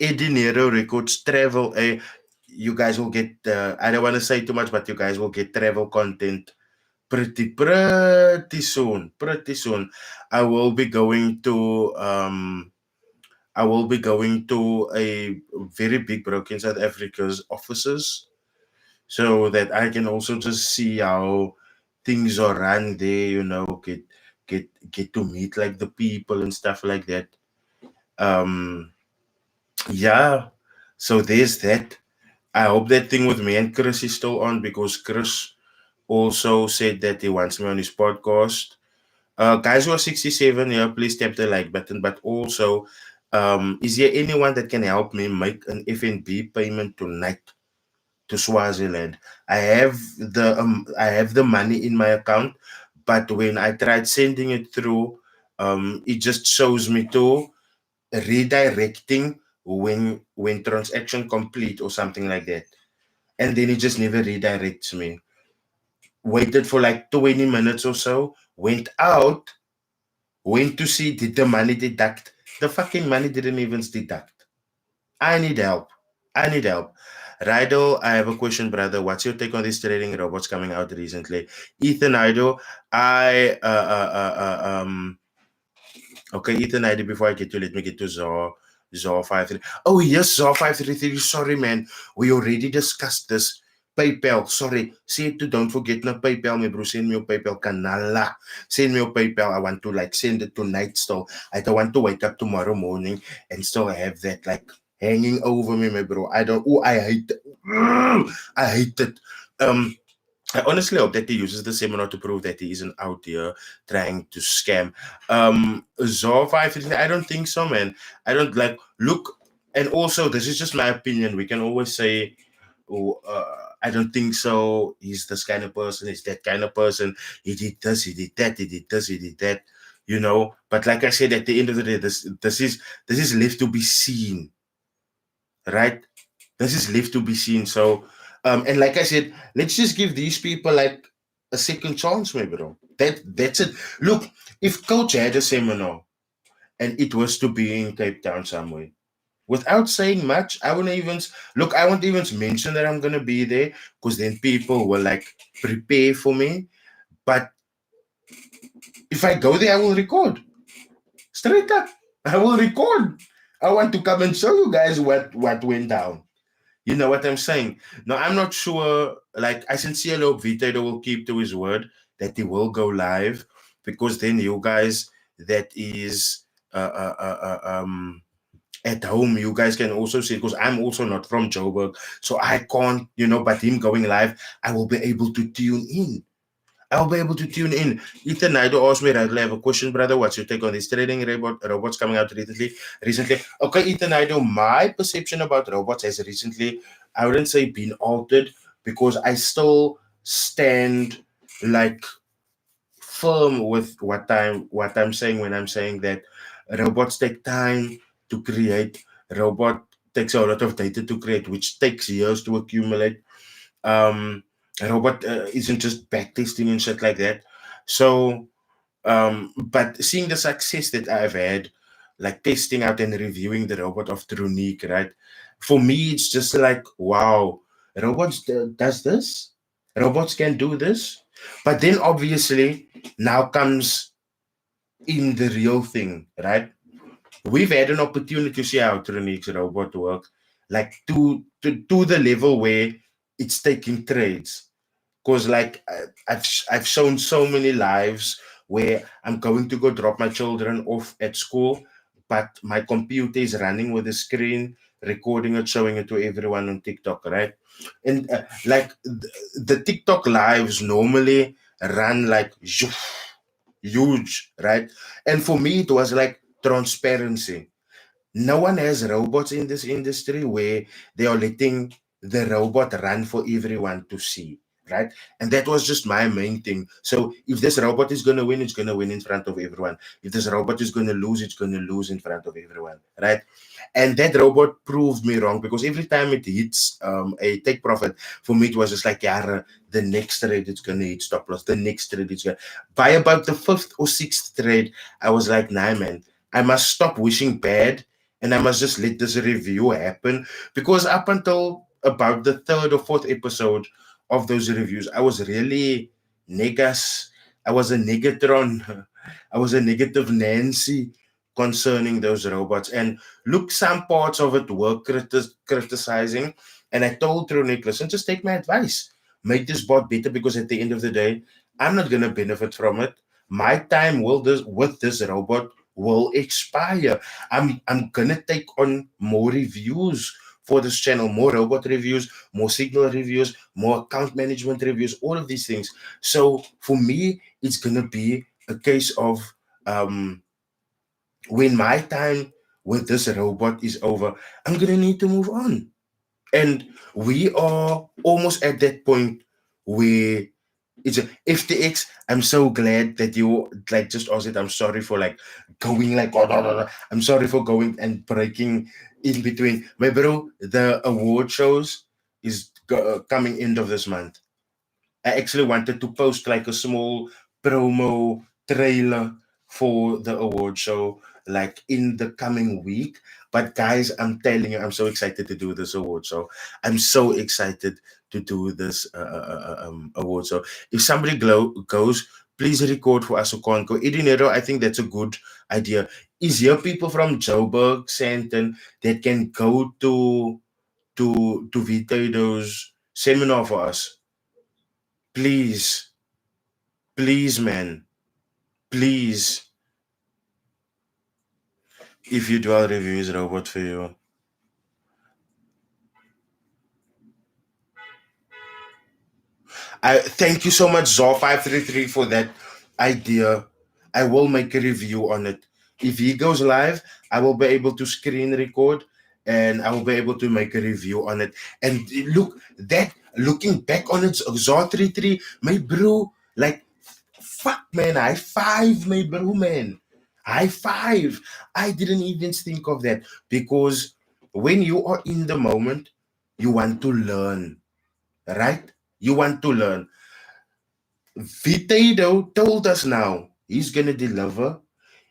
Edinero Records travel. You guys will get. I don't want to say too much, but you guys will get travel content pretty soon. Pretty soon. I will be going to. I will be going to a very big broker in South Africa's offices, so that I can also just see how things are run there. Get to meet like the people and stuff like that. Yeah. So there's that. I hope that thing with me and Chris is still on, because Chris also said that he wants me on his podcast. Guys who are 67 here, please tap the like button. But also, is there anyone that can help me make an FNB payment tonight to Swaziland? I have the money in my account, but when I tried sending it through, it just shows me to redirecting when transaction complete or something like that, and then it just never redirects me. Waited for like 20 minutes or so, went out, went to see, did the money deduct? The fucking money didn't even deduct. I need help. Rydall, I have a question, brother. What's your take on these trading robots coming out recently? Ethan Ido, okay, Ethan ID, before I get to, let me get to ZAR 533. Oh, yes, ZAR 533. Sorry, man. We already discussed this. PayPal, sorry, say to don't forget na PayPal, my bro, send me your PayPal kanala. Send me your PayPal. I want to like send it tonight still. I don't want to wake up tomorrow morning and still have that like hanging over me, my bro. I hate it. I hate it. I honestly hope that he uses the seminar to prove that he isn't out here trying to scam. Zofa, I don't think so, man. I don't like look, and also this is just my opinion. We can always say, oh, I don't think so. He's this kind of person. He's that kind of person. He did this. He did that. He did this. He did that. You know. But like I said, at the end of the day, this is left to be seen, right? This is left to be seen. So, and like I said, let's just give these people like a second chance, maybe. Bro. That's it. Look, if Coach had a seminar and it was to be in Cape Town somewhere, without saying much, I wouldn't even look. I won't even mention that I'm gonna be there because then people will like prepare for me. But if I go there, I will record straight up. I will record. I want to come and show you guys what went down. You know what I'm saying? Now, I'm not sure, like, I sincerely hope VEETAEDO will keep to his word that he will go live because then you guys that is at home, you guys can also see because I'm also not from Joburg, so I can't, but him going live, I will be able to tune in. I'll be able to tune in. Ethan Naido asked me, I have a question, brother. What's your take on these trading robots coming out recently? Okay, Ethan Naido, my perception about robots has recently, I wouldn't say been altered because I still stand like firm with what I'm saying when I'm saying that robots take time to create. Robot takes a lot of data to create, which takes years to accumulate. um Robot isn't just backtesting and shit like that. So but seeing the success that I've had, like testing out and reviewing the robot of Trunique, right? For me, it's just like, wow, robots does this? Robots can do this? But then obviously now comes in the real thing, right? We've had an opportunity to see how Tronique's robot work, like to the level where it's taking trades. Because like I've shown so many lives where I'm going to go drop my children off at school, but my computer is running with the screen, recording it, showing it to everyone on TikTok, right? And like the TikTok lives normally run like huge, right? And for me, it was like transparency. No one has robots in this industry where they are letting the robot run for everyone to see, right? And that was just my main thing. So if this robot is going to win, it's going to win in front of everyone. If this robot is going to lose, it's going to lose in front of everyone, right? And that robot proved me wrong because every time it hits a take profit, for me, it was just like, yeah, the next trade it's going to hit stop loss. The next trade it's going to. By about the fifth or sixth trade, I was like, nah, man, I must stop wishing bad and I must just let this review happen because up until about the third or fourth episode of those reviews, I was really negas. I was a negatron. I was a negative Nancy concerning those robots. And look, some parts of it were criticizing. And I told Tronic, listen, just take my advice. Make this bot better because at the end of the day, I'm not going to benefit from it. My time with this robot will expire. I'm gonna take on more reviews for this channel, more robot reviews, more signal reviews, more account management reviews, all of these things. So for me, it's gonna be a case of um, when my time with this robot is over, I'm gonna need to move on. And we are almost at that point where it's a FTX. I'm so glad that you like just asked it. I'm sorry for like going like oh, no, no, no. I'm sorry for going and breaking in between. My bro, the award shows is coming end of this month. I actually wanted to post like a small promo trailer for the award show like in the coming week. But guys, I'm telling you, I'm so excited to do this award show. I'm so excited to do this award show. If somebody goes, please record for us who can't go. Edinero, I think that's a good idea. Is here people from Joburg, Sandton that can go to VEETAEDO's seminar for us. Please, man, please. If you do our reviews, robot for you. I thank you so much, Zor533, for that idea. I will make a review on it. If he goes live, I will be able to screen record and I will be able to make a review on it. And look, that looking back on it, Zor33, my bro, like, fuck, man, high five, my bro, man. High five. I didn't even think of that because when you are in the moment, you want to learn, right? You want to learn. VEETAEDO told us now he's going to deliver.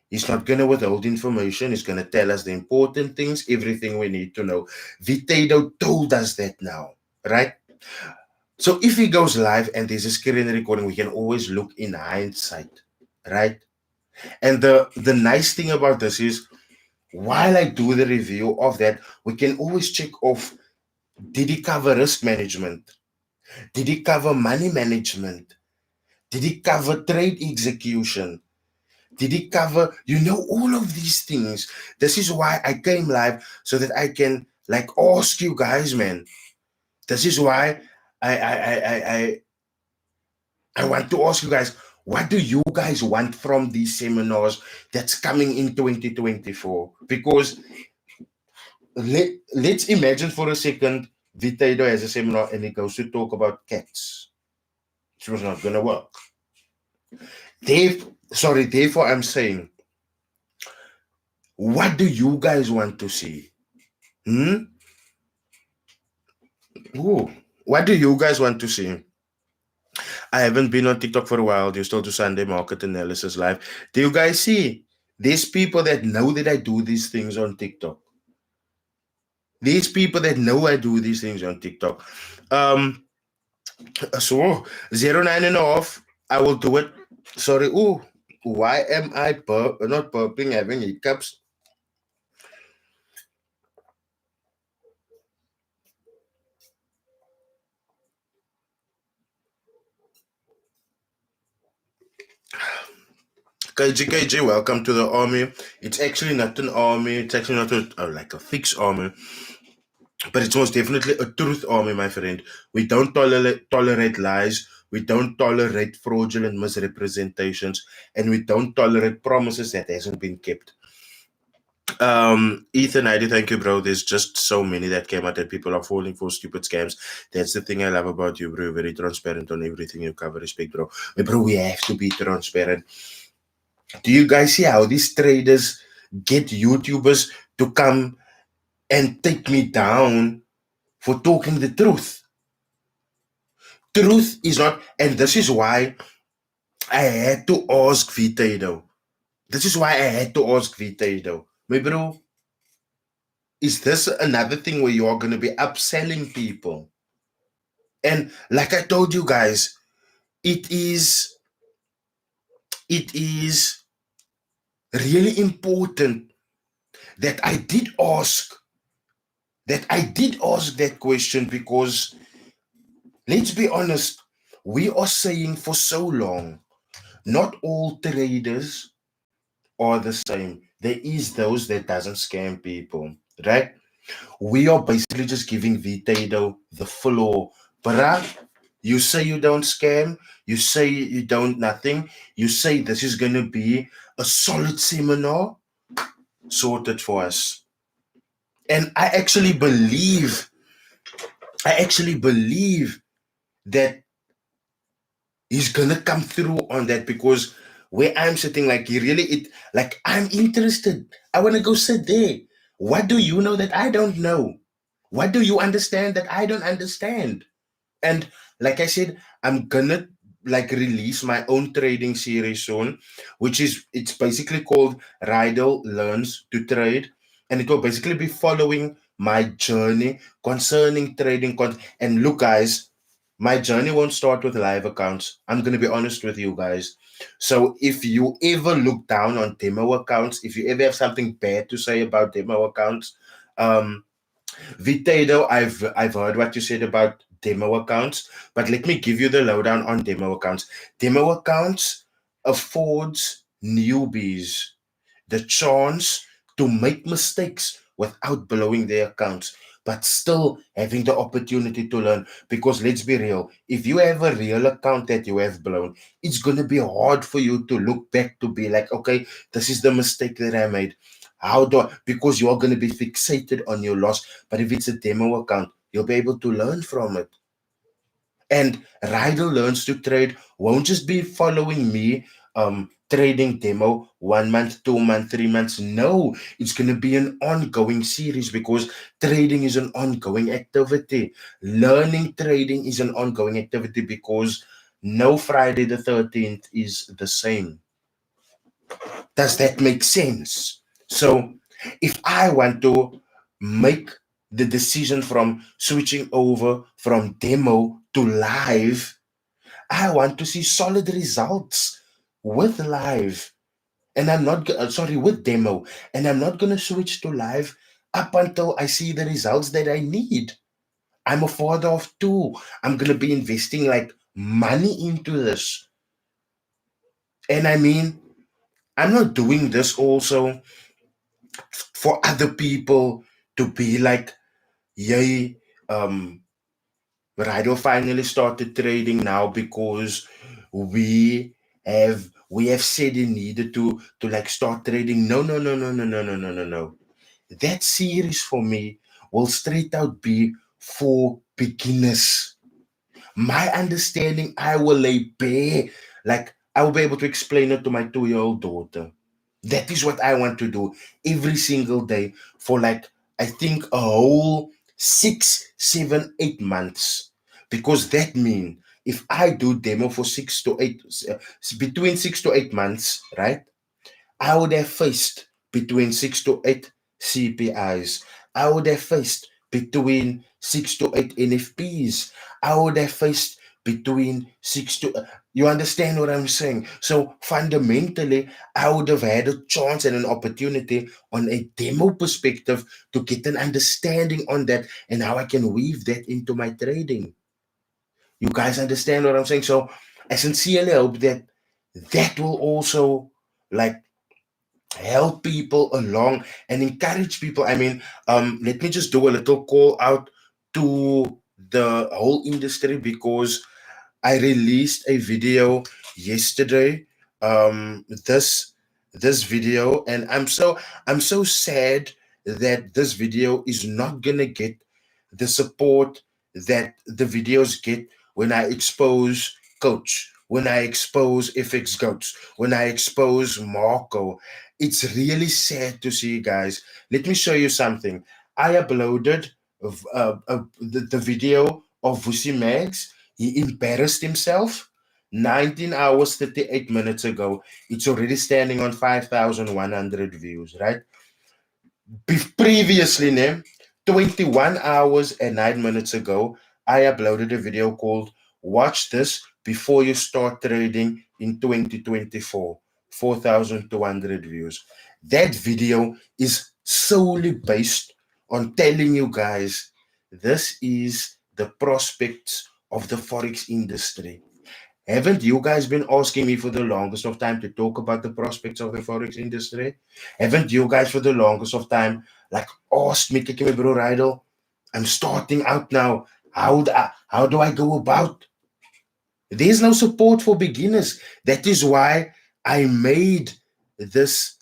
He's not going to withhold information. He's going to tell us the important things, everything we need to know. VEETAEDO told us that now, right? So if he goes live and there's a screen recording, we can always look in hindsight, right? And the nice thing about this is, while I do the review of that, we can always check off, did he cover risk management? Did he cover money management? Did he cover trade execution? Did he cover, all of these things? This is why I came live, so that I can ask you guys, man. This is why I want to ask you guys, what do you guys want from these seminars that's coming in 2024? Because let's imagine for a second, VEETAEDO has a seminar and he goes to talk about cats. It was not going to work. Therefore, I'm saying, what do you guys want to see? Ooh, what do you guys want to see? I haven't been on TikTok for a while. Do you still do Sunday market analysis live? Do you guys see? There's people that know that I do these things on TikTok. These people that know I do these things on TikTok. So 09.5, I will do it. Sorry. Ooh, why am I not burping, having hiccups? KG, welcome to the army. It's actually not an army. It's actually not like a Ficks army. But it's most definitely a truth army, my friend. We don't tolerate lies. We don't tolerate fraudulent misrepresentations. And we don't tolerate promises that hasn't been kept. Ethan, I do thank you, bro. There's just so many that came out that people are falling for stupid scams. That's the thing I love about you, bro. Very transparent on everything you cover. Respect, bro. But bro, we have to be transparent. Do you guys see how these traders get YouTubers to come and take me down for talking the truth? Truth is not, and this is why I had to ask VEETAEDO. This is why I had to ask VEETAEDO. My bro, is this another thing where you are going to be upselling people? And like I told you guys, it is really important that I did ask that question, because let's be honest, we are saying for so long, not all traders are the same. There is those that doesn't scam people, right? We are basically just giving VEETAEDO the floor. But you say you don't scam, you say you don't nothing, you say this is going to be a solid seminar, sorted for us. And I actually believe that he's going to come through on that, because where I'm sitting, I'm interested. I want to go sit there. What do you know that I don't know? What do you understand that I don't understand? And like I said, I'm gonna release my own trading series soon, it's basically called Rydall Learns to Trade, and it will basically be following my journey concerning trading. And look, guys, my journey won't start with live accounts. I'm gonna be honest with you guys. So if you ever look down on demo accounts, if you ever have something bad to say about demo accounts, VEETAEDO, I've heard what you said about demo accounts, but let me give you the lowdown on demo accounts. Demo accounts affords newbies the chance to make mistakes without blowing their accounts, but still having the opportunity to learn. Because let's be real, if you have a real account that you have blown, it's going to be hard for you to look back to be like, okay, this is the mistake that I made. How do I? Because you are going to be fixated on your loss. But if it's a demo account, you'll be able to learn from it. And Rydall Learns to Trade won't just be following me trading demo 1 month, 2 months, 3 months. No, it's going to be an ongoing series because trading is an ongoing activity. Learning trading is an ongoing activity because no Friday the 13th is the same. Does that make sense? So if I want to make the decision from switching over from demo to live, I want to see solid results with live. And I'm not, sorry, with demo. And I'm not going to switch to live up until I see the results that I need. I'm a father of two. I'm going to be investing like money into this. And I mean, I'm not doing this also for other people to be like, yay, Rydall finally started trading now because we have said he needed to like start trading. No, no, no, no, no, no, no, no, no, no. That series for me will straight out be for beginners. My understanding, I will lay bare, like I will be able to explain it to my 2-year-old daughter. That is what I want to do every single day for like, I think a whole 6, 7, 8 months. Because that means if I do demo for 6 to 8, between 6 to 8 months, right? I would have faced between 6 to 8 CPIs. I would have faced between 6 to 8 NFPs. I would have faced between you understand what I'm saying? So fundamentally, I would have had a chance and an opportunity on a demo perspective to get an understanding on that and how I can weave that into my trading. You guys understand what I'm saying? So I sincerely hope that that will also like help people along and encourage people. I mean, let me just do a little call out to the whole industry because I released a video yesterday. This video, and I'm so sad that this video is not gonna get the support that the videos get when I expose Coach, when I expose FX Goats, when I expose Marco. It's really sad to see, guys. Let me show you something. I uploaded the video of Vusi Max. He embarrassed himself 19 hours, 38 minutes ago. It's already standing on 5,100 views, right? Previously, 21 hours and 9 minutes ago, I uploaded a video called Watch This Before You Start Trading in 2024. 4,200 views. That video is solely based on telling you guys this is the prospects of the Forex industry. Haven't you guys been asking me for the longest of time to talk about the prospects of the Forex industry? Haven't you guys for the longest of time like asked me, "Kijk, my bro Rydall, I'm starting out now. How do I go about?" There's no support for beginners. That is why I made this.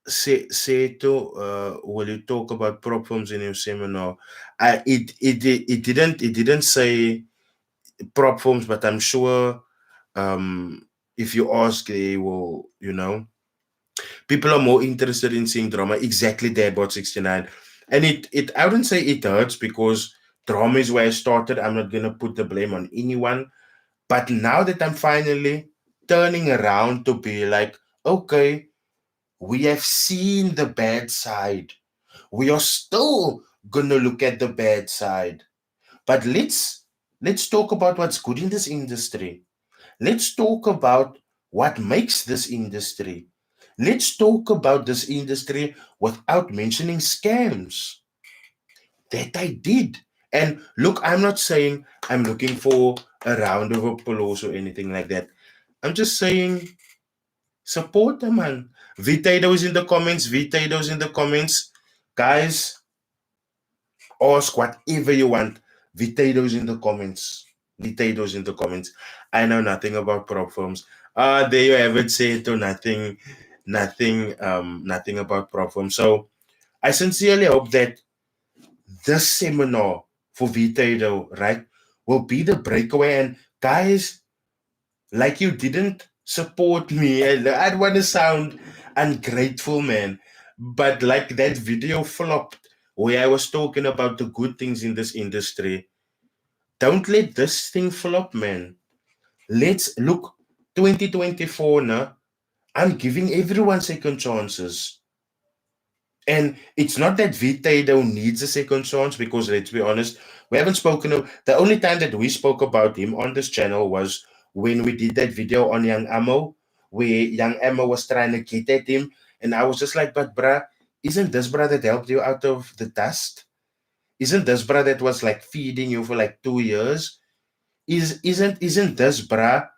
Will you talk about prop firms in your seminar? It didn't say prop firms, but I'm sure if you ask, they will, people are more interested in seeing drama. Exactly there, about 69. And I wouldn't say it hurts because drama is where I started. I'm not going to put the blame on anyone. But now that I'm finally turning around to be like, okay, we have seen the bad side. We are still going to look at the bad side. But let's talk about what's good in this industry. Let's talk about what makes this industry. Let's talk about this industry without mentioning scams. That I did. And look, I'm not saying I'm looking for a round of applause or anything like that. I'm just saying support them, man. VEETAEDO is in the comments. VEETAEDO is in the comments. Guys, ask whatever you want. VEETAEDO is in the comments. VEETAEDO is in the comments. I know nothing about prop firms. There you have it. Say to nothing about prop firms. So I sincerely hope that this seminar for VEETAEDO, right, will be the breakaway. And guys, like you didn't support me. I don't want to sound ungrateful, man. But like that video flopped where I was talking about the good things in this industry. Don't let this thing flop, man. Let's look 2024 now. I'm giving everyone second chances. And it's not that VEETAEDO needs a second chance because let's be honest, we haven't spoken of the only time that we spoke about him on this channel was when we did that video on Young Ammo, where Young Ammo was trying to get at him. And I was just like, but bruh, isn't this bruh that helped you out of the dust? Isn't this bruh that was like feeding you for like 2 years? Isn't this bruh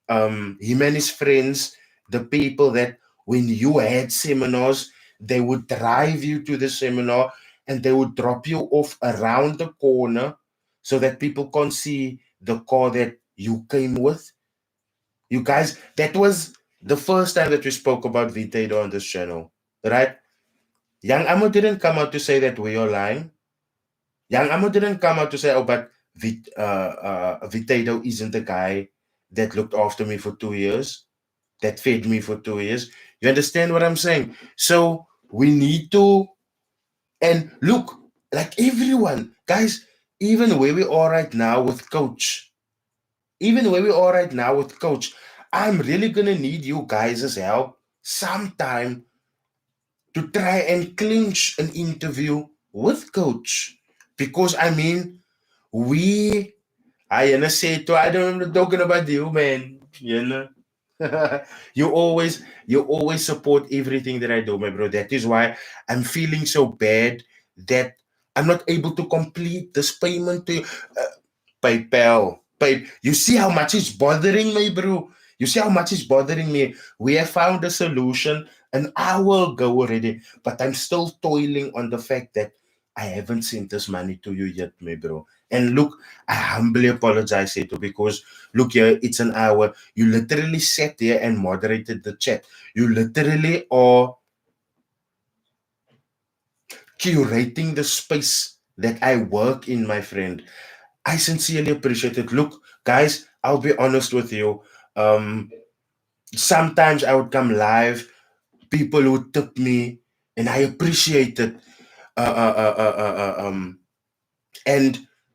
him and his friends, the people that when you had seminars, they would drive you to the seminar and they would drop you off around the corner so that people can't see the car that you came with. You guys, that was the first time that we spoke about VEETAEDO on this channel, right? Young Amo didn't come out to say that we are lying. Young Amo didn't come out to say, oh, but VEETAEDO isn't the guy that looked after me for 2 years, that fed me for 2 years. You understand what I'm saying? So we need to, and look, like everyone, guys, even where we are right now with coach, I'm really gonna need you guys' help sometime to try and clinch an interview with coach. Because I mean, we I say to I don't know talking about you, man. You know. you always support everything that I do, my bro. That is why I'm feeling so bad that I'm not able to complete this payment to you. PayPal. You see how much it's bothering me, bro. You see how much it's bothering me. We have found a solution an hour ago already, but I'm still toiling on the fact that I haven't sent this money to you yet, my bro. And look, I humbly apologize, Seto, because look here, it's an hour. You literally sat there and moderated the chat. You literally are curating the space that I work in, my friend. I sincerely appreciate it. Look, guys, I'll be honest with you. Sometimes I would come live, people would tip me, and I appreciate it. And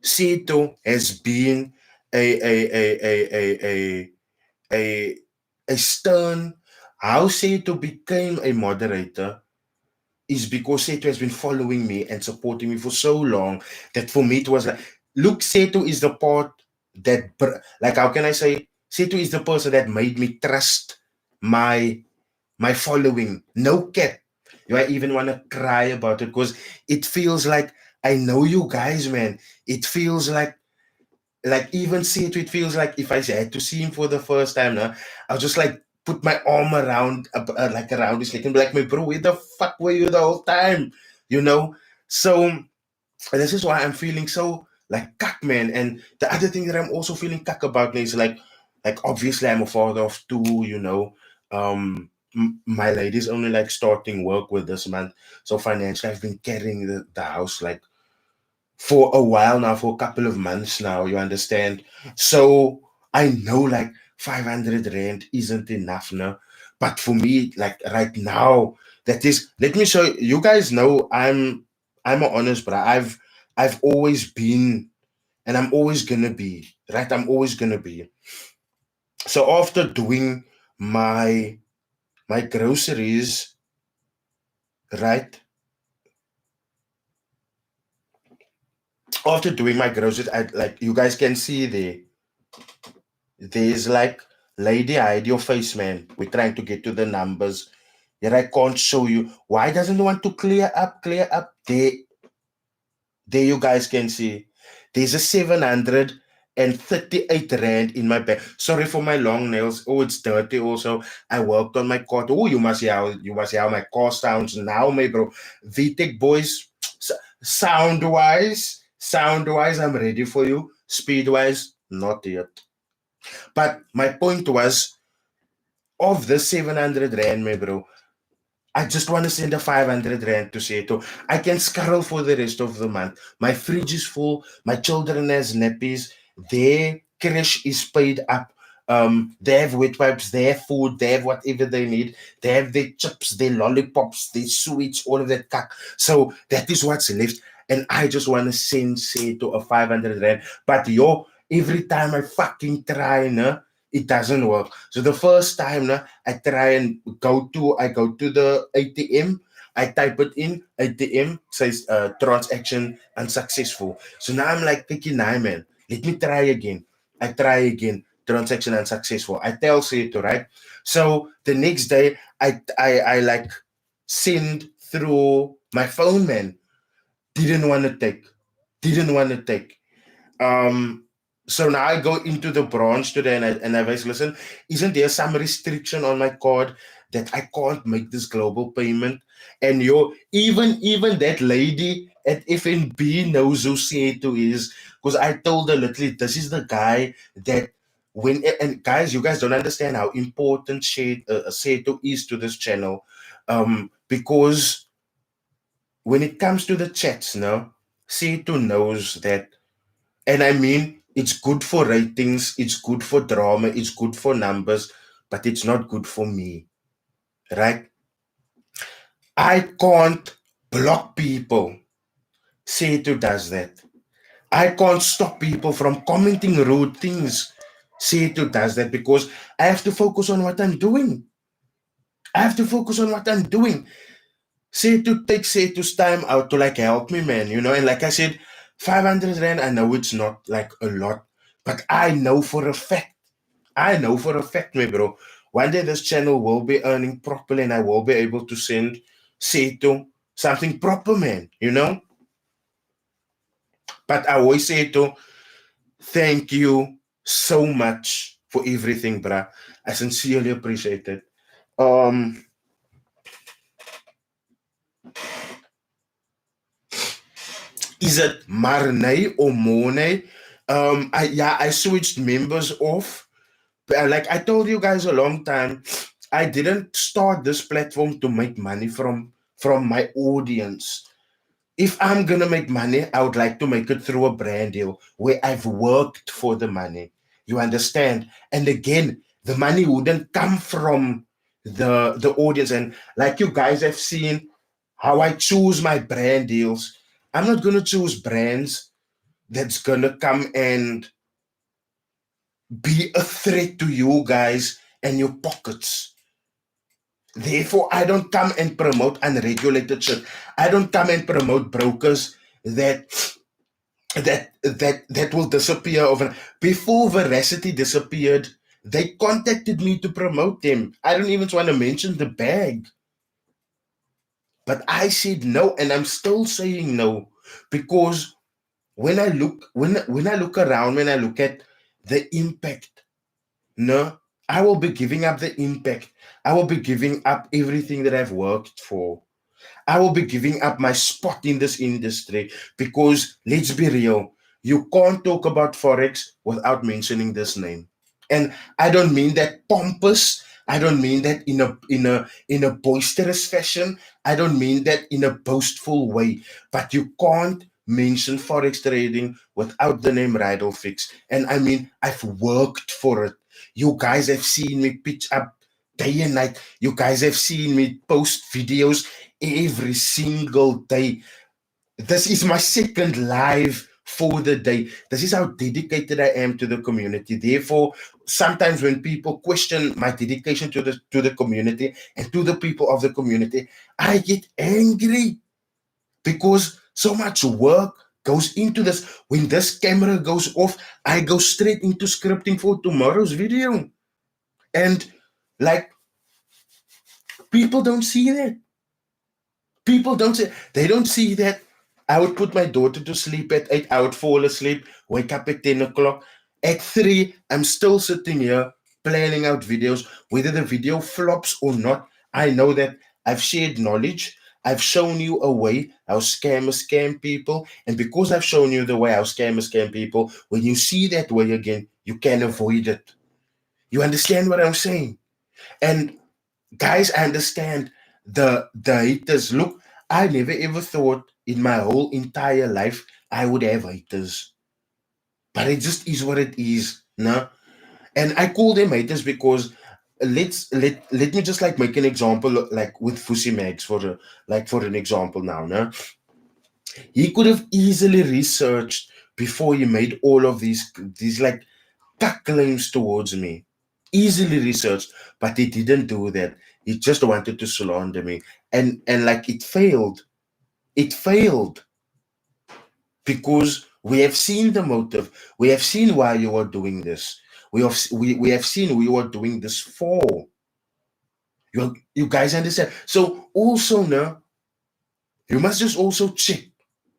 Seto has been a a a stern. How Seto became a moderator is because Seto has been following me and supporting me for so long that for me it was like, look, Seto is the part that, like, how can I say, Seto is the person that made me trust my following. No cap. I even want to cry about it because it feels like I know you guys, man. It feels like even Seto, it feels like if I had to see him for the first time now, I'll just like put my arm around like around his neck and be like, my bro, where the fuck were you the whole time? You know? So this is why I'm feeling so like cuck, man. And the other thing that I'm also feeling cuck about is like obviously I'm a father of two, you know. My lady's only like starting work with this month. So financially I've been carrying the house like for a while now, for a couple of months now, you understand? So I know like 500 rand isn't enough now. But for me, like right now, that is, let me show you, you guys know I'm an honest, but I've always been and I'm always gonna be, right? I'm always gonna be. So after doing my groceries, right? After doing my groceries, I like you guys can see there's like lady hide your face, man. We're trying to get to the numbers. Yet I can't show you. Why doesn't it want to clear up? There you guys can see. There's a 738 rand in my bag. Sorry for my long nails. Oh, it's dirty also. I worked on my car. Oh, you must hear how my car sounds now, my bro. VTech boys, sound-wise, I'm ready for you. Speed-wise, not yet. But my point was, of the 700 rand, my bro, I just want to send a 500 rand to Seto. I can scuttle for the rest of the month. My fridge is full. My children has nappies. Their crash is paid up. They have wet wipes. They have food. They have whatever they need. They have their chips, their lollipops, their sweets, all of that cuck. So that is what's left. And I just want to send Seto a 500 rand. But every time I fucking try, it doesn't work. So the first time I try and go to the ATM, I type it in, ATM says transaction unsuccessful. So now I'm like thinking, nah man, let me try again. I try again, transaction unsuccessful. I tell Seto, right? So the next day I like send through my phone, man. Didn't want to take. So now I go into the branch today and I was listen, isn't there some restriction on my card that I can't make this global payment? And even that lady at FNB knows who Seto is, because I told her literally, this is the guy that and guys, you guys don't understand how important Seto is to this channel, because when it comes to the chats, Seto knows that. And I mean, it's good for ratings, it's good for drama, it's good for numbers, but it's not good for me, right? I can't block people. Seto does that. I can't stop people from commenting rude things. Seto does that because I have to focus on what I'm doing. Seto takes Seto's time out to like help me, man, and like I said, 500 rand, I know it's not like a lot, but I know for a fact, my bro, one day this channel will be earning properly and I will be able to send Seto something proper, man, But I always say thank you so much for everything, bruh. I sincerely appreciate it. Is it Marnay or Monay? I switched members off. Like I told you guys a long time, I didn't start this platform to make money from my audience. If I'm gonna make money, I would like to make it through a brand deal where I've worked for the money. You understand? And again, the money wouldn't come from the audience. And like you guys have seen how I choose my brand deals, I'm not gonna choose brands that's gonna come and be a threat to you guys and your pockets. Therefore, I don't come and promote unregulated shit. I don't come and promote brokers that will disappear over. Before Veracity disappeared, they contacted me to promote them. I don't even want to mention the bag. But I said no, and I'm still saying no, because when I look around, when I look at the impact, no, I will be giving up the impact. I will be giving up everything that I've worked for. I will be giving up my spot in this industry because let's be real, you can't talk about Forex without mentioning this name. And I don't mean that pompous. I don't mean that in a boisterous fashion. I don't mean that in a boastful way. But you can't mention Forex trading without the name Rydall Ficks. And I mean, I've worked for it. You guys have seen me pitch up day and night. You guys have seen me post videos every single day. This is my second live for the day. This is how dedicated I am to the community. Therefore, sometimes when people question my dedication to the community and to the people of the community, I get angry because so much work goes into this. When this camera goes off, I go straight into scripting for tomorrow's video. And like, people don't see that. They don't see that I would put my daughter to sleep at 8. I would fall asleep, wake up at 10 o'clock. At 3, I'm still sitting here planning out videos. Whether the video flops or not, I know that I've shared knowledge. I've shown you a way how scammers scam people. And because I've shown you the way how scammers scam people, when you see that way again, you can avoid it. You understand what I'm saying? And guys, I understand the haters. Look, I never ever thought in my whole entire life I would have haters. But it just is what it is, no? And I call them haters because let me just like make an example like with Fussy Mags for an example now, no? He could have easily researched before he made all of these like cut claims towards me. Easily researched, but he didn't do that. He just wanted to slander me. And like it failed. It failed because we have seen the motive. We have seen why you are doing this. We have seen who you are doing this for. You guys understand? So also now you must just also check.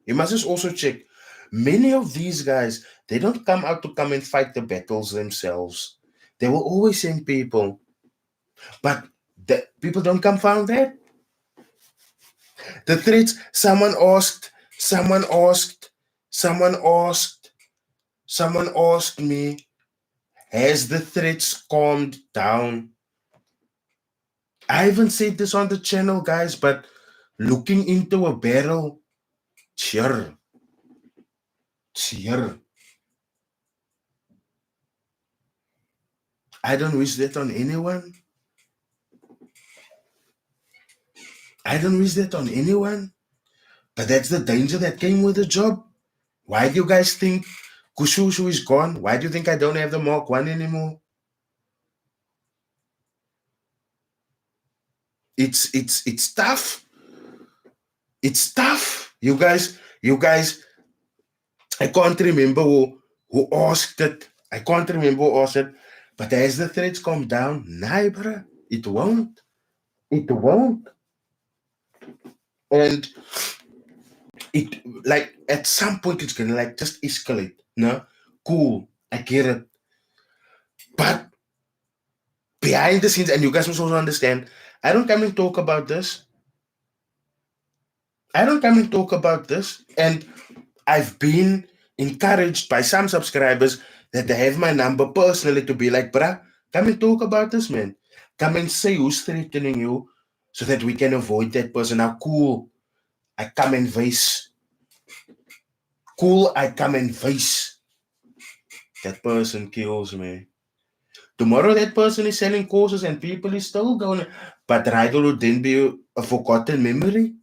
You must just also check. Many of these guys, they don't come out to come and fight the battles themselves. They will always send people, but the people don't come found that. The threats, someone asked me, has the threats calmed down? I haven't said this on the channel, guys, but looking into a barrel, cheer. I don't wish that on anyone. I don't wish that on anyone. But that's the danger that came with the job. Why do you guys think Kushushu is gone? Why do you think I don't have the Mark 1 anymore? It's tough. It's tough. You guys, I can't remember who asked it. I can't remember who asked it. But as the threats come down, nah, bruh, it won't. It won't. And it like at some point it's gonna like just escalate. No? Cool. I get it. But behind the scenes, and you guys must also understand, I don't come and talk about this. And I've been encouraged by some subscribers that they have my number personally to be like, bruh, come and talk about this, man. Come and say who's threatening you so that we can avoid that person. Now, cool, I come and face. That person kills me. Tomorrow, that person is selling courses and people is still going. But Rydall would then be a forgotten memory.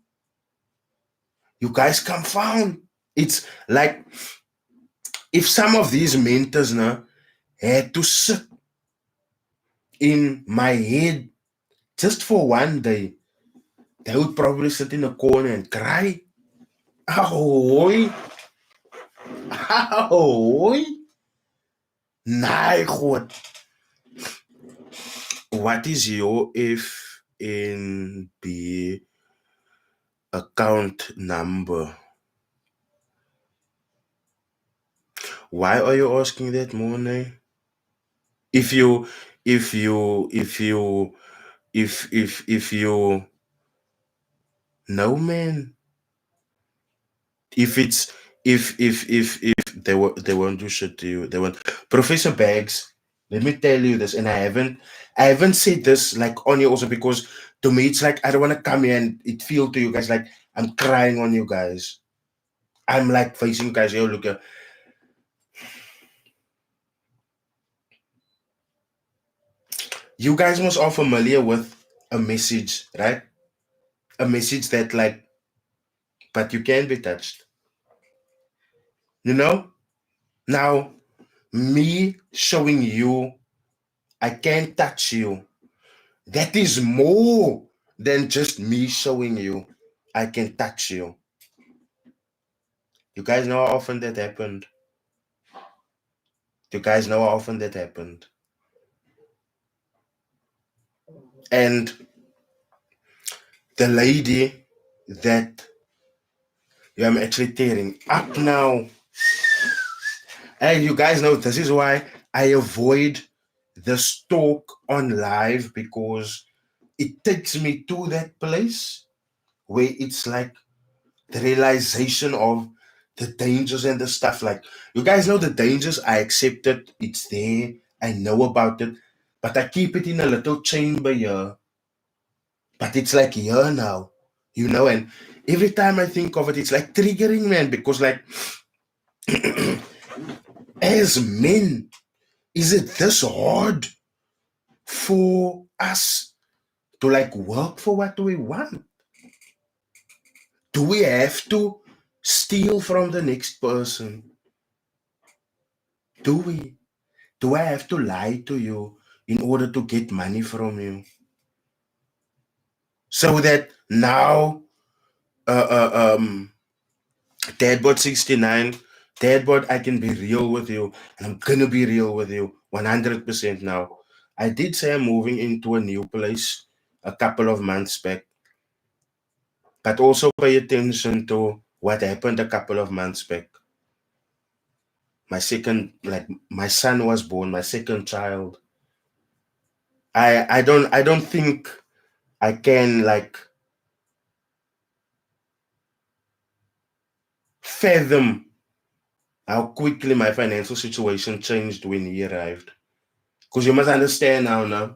You guys confound. It's like if some of these mentors now had to sit in my head just for one day, they would probably sit in a corner and cry. Ahoy! Ahoy! Nee, God. What is your FNB account number? Why are you asking that, Monet? If you no, man. If it's if they won't do shit to you, they won't. Professor Bags, let me tell you this, and I haven't said this like on you also because to me it's like I don't want to come here and it feel to you guys like I'm crying on you guys. I'm like facing you guys here. Look, you guys must are familiar with a message, right? A message that like, but you can be touched. You know? Now, me showing you I can't touch you. That is more than just me showing you I can touch you. You guys know how often that happened? You guys know how often that happened? And the lady that Yeah, I'm actually tearing up now. Hey, you guys know this is why I avoid this talk on live, because it takes me to that place where it's like the realization of the dangers and the stuff. Like, you guys know the dangers. I accept it. It's there. I know about it. But I keep it in a little chamber here. But it's like here now, and every time I think of it, it's like triggering, man, because like as men, is it this hard for us to like work for what we want? Do we have to steal from the next person? Do we? Do I have to lie to you in order to get money from you? So that now, Dadbot 69, Dadbot, I can be real with you, and I'm gonna be real with you 100% now. I did say I'm moving into a new place a couple of months back, but also pay attention to what happened a couple of months back. My son was born, my second child. I don't think I can like fathom how quickly my financial situation changed when he arrived. Because you must understand now.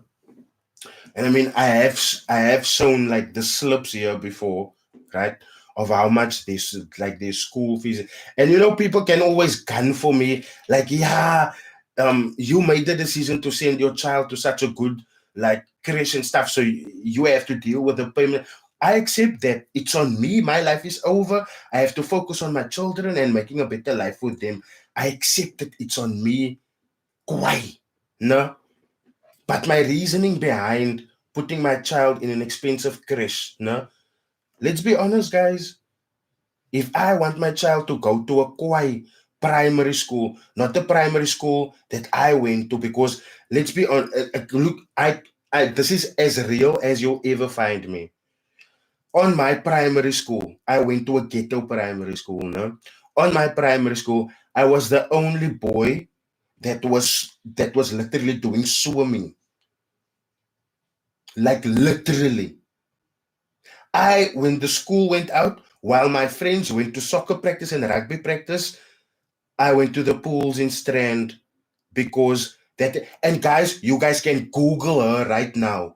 And I mean, I have shown like the slips here before, right? Of how much their school fees. And people can always gun for me, like, yeah, you made the decision to send your child to such a good like creche and stuff, so you have to deal with the payment. I accept that. It's on me. My life is over. I have to focus on my children and making a better life with them. I accept that it's on me. Why? No. But my reasoning behind putting my child in an expensive creche, no? Let's be honest, guys. If I want my child to go to a Kwai primary school, not the primary school that I went to, because let's be honest, look, this is as real as you'll ever find me. On my primary school, I went to a ghetto primary school, no? On my primary school, I was the only boy that was literally doing swimming. Like literally. When the school went out, while my friends went to soccer practice and rugby practice, I went to the pools in Strand, because that. And guys, you guys can Google her right now.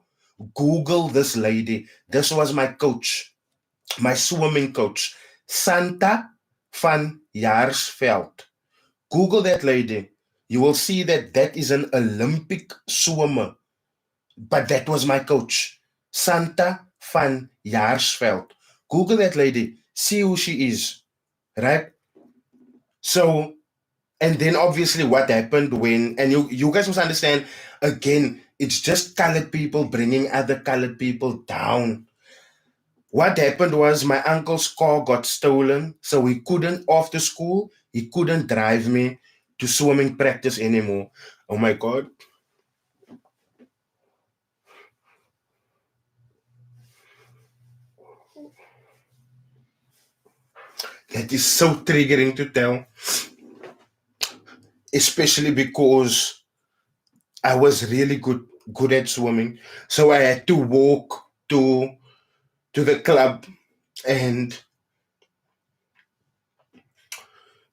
Google this lady. This was my coach, my swimming coach, Santa van Jaarsveld. Google that lady. You will see that is an Olympic swimmer. But that was my coach, Santa van Jaarsveld. Google that lady, see who she is, right? So, and then obviously what happened and you guys must understand, again, it's just colored people bringing other colored people down. What happened was my uncle's car got stolen, so after school, he couldn't drive me to swimming practice anymore. Oh my God. That is so triggering to tell, especially because I was really good at swimming. So I had to walk to the club, and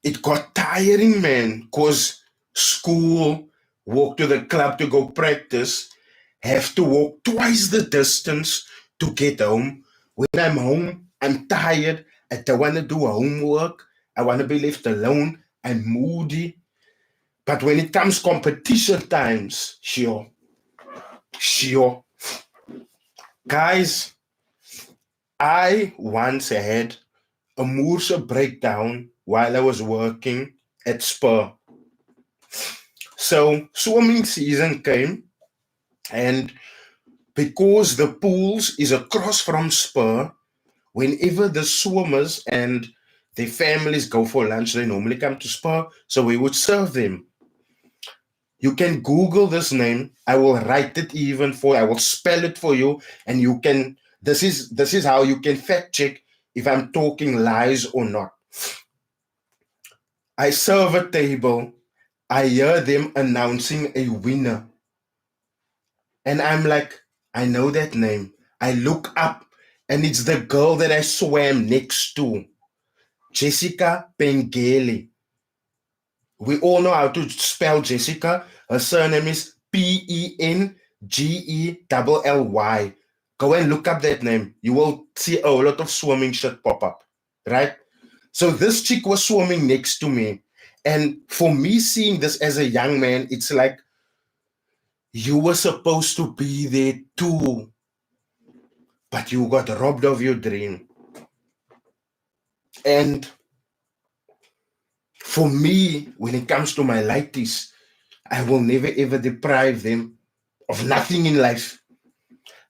it got tiring, man, because school, walk to the club to go practice, have to walk twice the distance to get home. When I'm home, I'm tired. I don't want to do homework. I want to be left alone. I'm moody. But when it comes competition times, sure. Guys, I once had a Moorse breakdown while I was working at Spur. So swimming season came, and because the pools is across from Spur, whenever the swimmers and their families go for lunch, they normally come to Spur, so we would serve them. You can Google this name. I will write it I will spell it for you, and you can. This is how you can fact check if I'm talking lies or not. I serve a table. I hear them announcing a winner. And I'm like, I know that name. I look up and it's the girl that I swam next to, Jessica Pengeli. We all know how to spell Jessica. Her surname is Pengely. Go and look up that name. You will see a lot of swimming shit pop up, right? So this chick was swimming next to me. And for me seeing this as a young man, it's like, you were supposed to be there too, but you got robbed of your dream. And for me, when it comes to my lighties, I will never ever deprive them of nothing in life.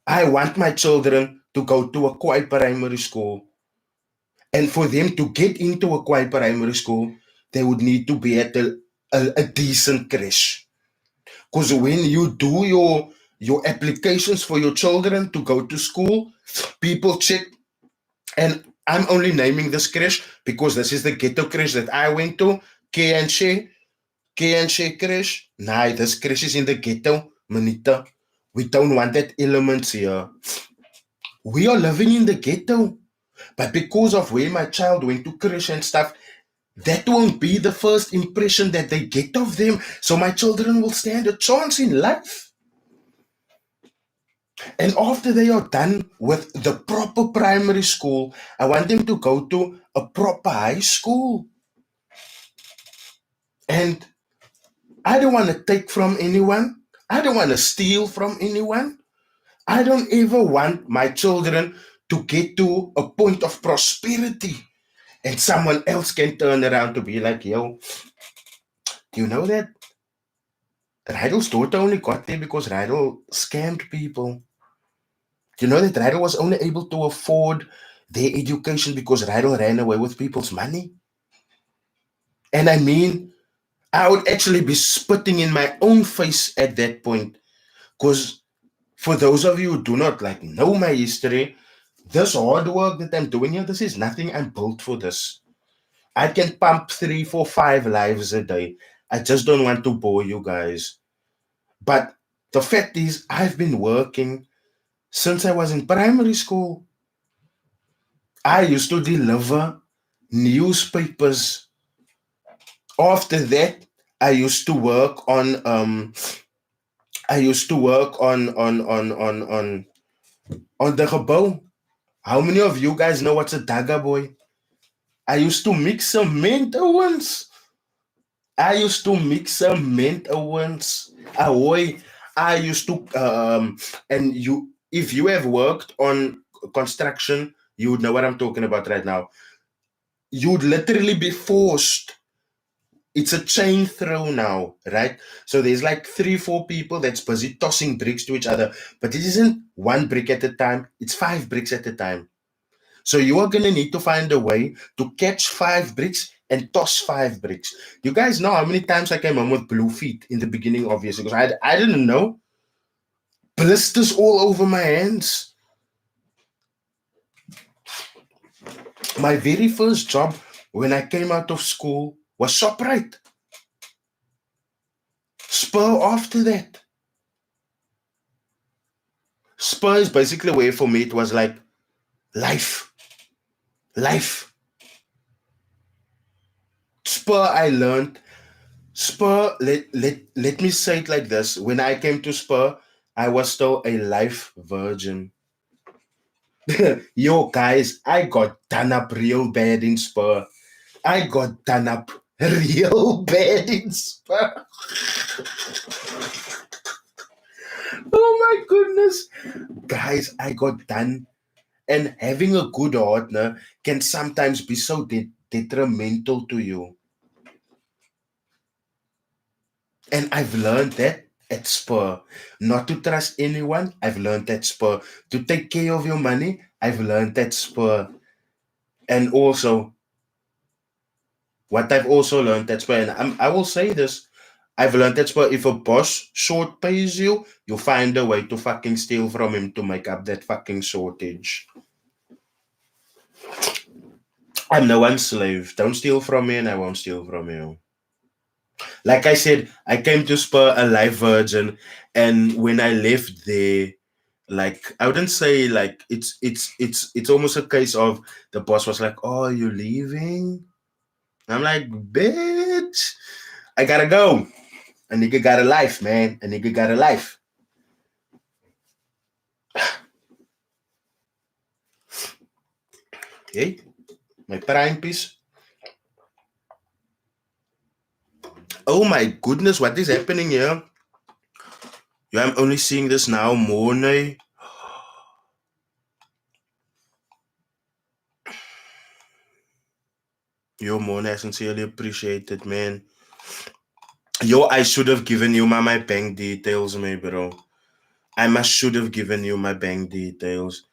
I want my children to go to a quiet primary school. And for them to get into a quiet primary school, they would need to be at a decent creche. Because when you do your applications for your children to go to school, people check, and I'm only naming this creche because this is the ghetto creche that I went to, K&She creche. Nah, this creche is in the ghetto, Manita. We don't want that elements here. We are living in the ghetto. But because of where my child went to creche and stuff, that won't be the first impression that they get of them. So my children will stand a chance in life. And after they are done with the proper primary school, I want them to go to a proper high school. And I don't want to take from anyone. I don't want to steal from anyone. I don't ever want my children to get to a point of prosperity and someone else can turn around to be like, yo, do you know that Rydall's daughter only got there because Rydall scammed people? Do you know that Rydall was only able to afford their education because Rydall ran away with people's money? And I mean, I would actually be spitting in my own face at that point, because for those of you who do not like know my history, this hard work that I'm doing here, this is nothing. I'm built for this. I can pump 3, 4, 5 lives a day. I just don't want to bore you guys. But the fact is, I've been working since I was in primary school. I used to deliver newspapers. After that, I used to work on the gebouw. How many of you guys know what's a dagger boy? I used to mix cement once. Ahoy. I used to and you, if you have worked on construction, you would know what I'm talking about right now. You'd literally be forced. It's a chain throw now, right? So there's like 3, 4 people that's busy tossing bricks to each other, but it isn't 1 brick at a time, it's 5 bricks at a time. So you are going to need to find a way to catch 5 bricks and toss 5 bricks. You guys know how many times I came home with blue feet in the beginning, obviously, because I didn't know. Blisters all over my hands. My very first job when I came out of school was ShopRite. Spur after that. Spur is basically where for me it was like life. Spur, I learned. Spur, let me say it like this. When I came to Spur, I was still a life virgin. Yo, guys, I got done up real bad in Spur. I got done up real bad in Spur. Oh my goodness. Guys, I got done. And having a good heart can sometimes be so detrimental to you. And I've learned that at Spur. Not to trust anyone, I've learned at Spur. To take care of your money, I've learned at Spur. And also, what I've also learned at Spur, and I will say this, I've learned at Spur, if a boss short pays you, you find a way to fucking steal from him to make up that fucking shortage. I'm no one's slave. Don't steal from me and I won't steal from you. Like I said, I came to Spur a live virgin, and when I left there, like I wouldn't say like it's almost a case of the boss was like, "Oh, you leaving?" I'm like, "Bitch, I gotta go. A nigga got a life, man. A nigga got a life." Hey, my prime piece. Oh my goodness, what is happening here? Yeah, I'm only seeing this now, Mornay. Yo, Mona, I sincerely appreciate it, man. Yo, I should have given you my bank details, man, bro. I should have given you my bank details.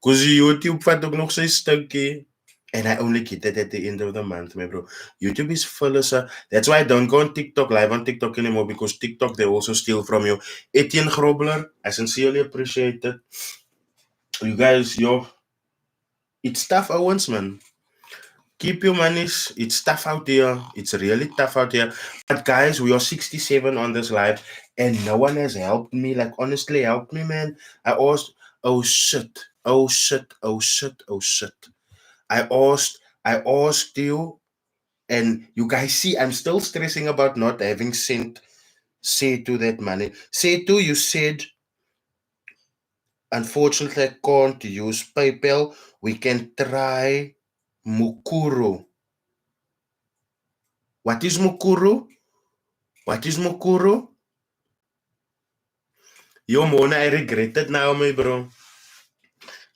Because YouTube vat ook nog zijn stukje. And I only get it at the end of the month, man, bro. YouTube is full of stuff. That's why I don't go on TikTok, live on TikTok anymore, because TikTok, they also steal from you. Etienne Grobler, I sincerely appreciate it. You guys, yo, it's tough, Owens, man. Keep your monies. It's tough out here. It's really tough out here. But guys, we are 67 on this live, and no one has helped me. Like, honestly, help me, man. I asked, oh shit, oh shit, oh shit, oh shit. I asked you, and you guys see, I'm still stressing about not having sent Setu that money. Setu, you said, unfortunately, I can't use PayPal. We can try Mukuru. What is Mukuru? What is Mukuru? Yo, Mona, I regret it now, my bro.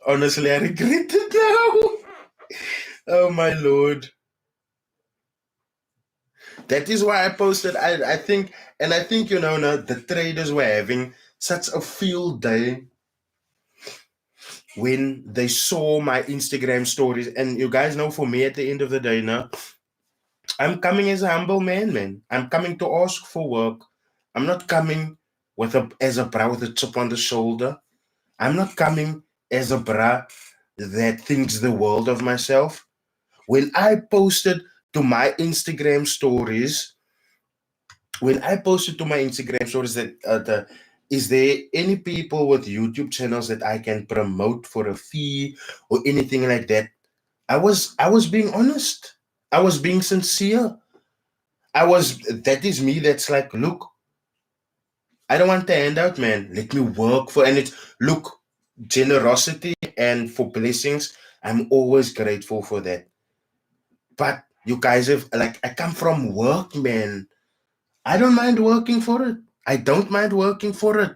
Honestly, I regret it now. Oh, my Lord. That is why I posted. I think, and I think, you know, now the traders were having such a field day when they saw my Instagram stories. And you guys know, for me, at the end of the day, now, I'm coming as a humble man. I'm coming to ask for work. I'm not coming as a bra with a chip on the shoulder. I'm not coming as a bra that thinks the world of myself. When I posted to my Instagram stories, that is there any people with YouTube channels that I can promote for a fee or anything like that? I was being honest. I was being sincere. That is me. That's like, look, I don't want the handout, man. Let me work for, and it's, look, generosity and for blessings. I'm always grateful for that. But you guys have, like, I come from work, man. I don't mind working for it. I don't mind working for it.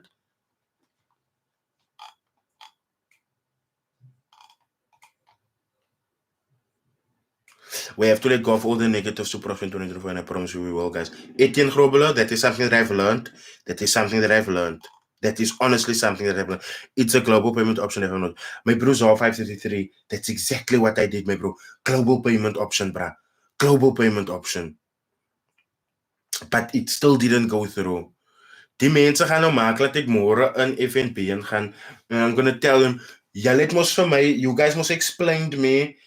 We have to let go of all the negatives to profit 2024, and I promise you we will, guys. Etienne Grobler, that is something that I've learned. That is honestly something that I've learned. It's a global payment option. Everyone knows. My bro's all 533. That's exactly what I did, my bro. Global payment option, bruh. Global payment option. But it still didn't go through. Die mense gaan nou maak dat ek môre in FNB gaan, and I'm gonna tell them, let mos vir my, you guys must explain to me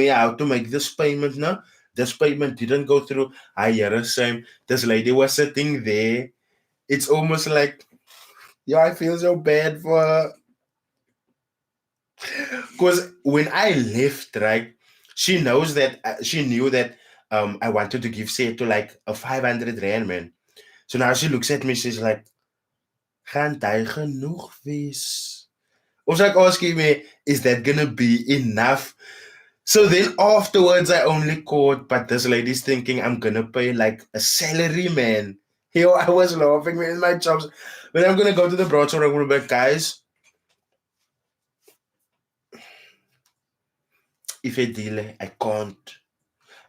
how to make this payment. No, this payment didn't go through. I hear the same. This lady was sitting there. It's almost like, yeah, I feel so bad for her. Because when I left, right, she knew that I wanted to give say to like a 500 rand, man. So now she looks at me, she's like, gaan jy genoeg wees? I was like asking me, is that gonna be enough? So then afterwards, I only caught, but this lady's thinking I'm gonna pay like a salary, man. Here I was laughing in my jobs. When I'm gonna go to the broadsword, I'm gonna be like, guys, if I delay, I can't.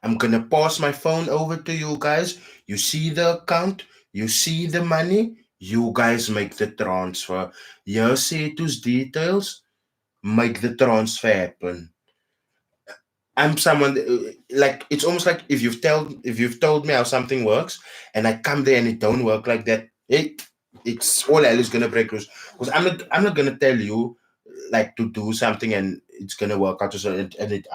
I'm gonna pass my phone over to you guys. You see the account, you see the money, you guys make the transfer. You see those details, make the transfer happen. I'm someone like, it's almost like if you've told me how something works and I come there and it don't work like that, it's all hell is gonna break loose. Because I'm not gonna tell you like to do something and it's gonna work out. So and it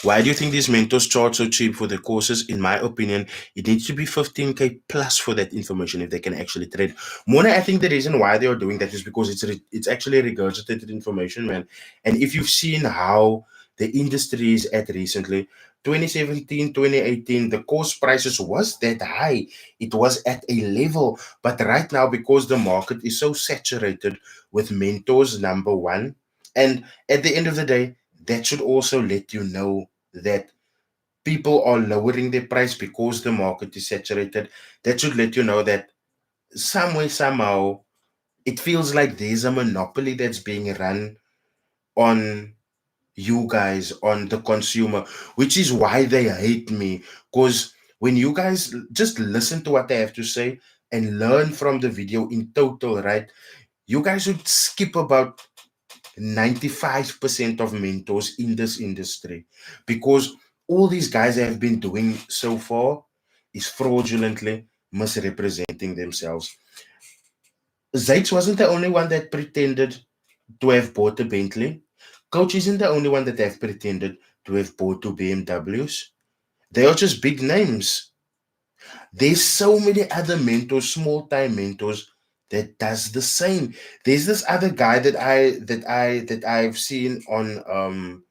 Why do you think these mentors charge so cheap for their courses? In my opinion, it needs to be 15K plus for that information if they can actually trade. Mona, I think the reason why they are doing that is because it's actually regurgitated information, man. And if you've seen how the industry is at recently, 2017, 2018, the course prices was that high. It was at a level. But right now, because the market is so saturated with mentors, number one, and at the end of the day, that should also let you know that people are lowering their price because the market is saturated. That should let you know that some way, somehow, it feels like there's a monopoly that's being run on you guys, on the consumer, which is why they hate me. Because when you guys just listen to what I have to say and learn from the video in total, right? You guys would skip about 95% of mentors in this industry, because all these guys have been doing so far is fraudulently misrepresenting themselves. Zaitz wasn't the only one that pretended to have bought a Bentley. Coach isn't the only one that have pretended to have bought two BMWs. They are just big names. There's so many other mentors, small time mentors, that does the same. There's this other guy that I've seen on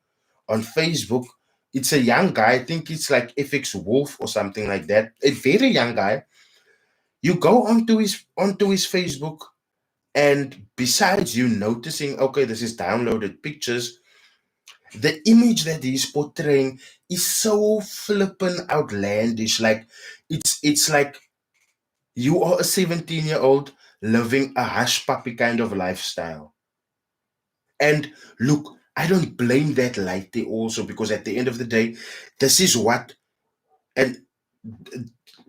Facebook. It's a young guy. I think it's like FX Wolf or something like that. A very young guy. You go onto his Facebook, and besides you noticing, okay, this is downloaded pictures, the image that he's portraying is so flippin' outlandish. Like it's like you are a 17-year-old living a hush puppy kind of lifestyle. And look, I don't blame that lightly also, because at the end of the day, this is what, and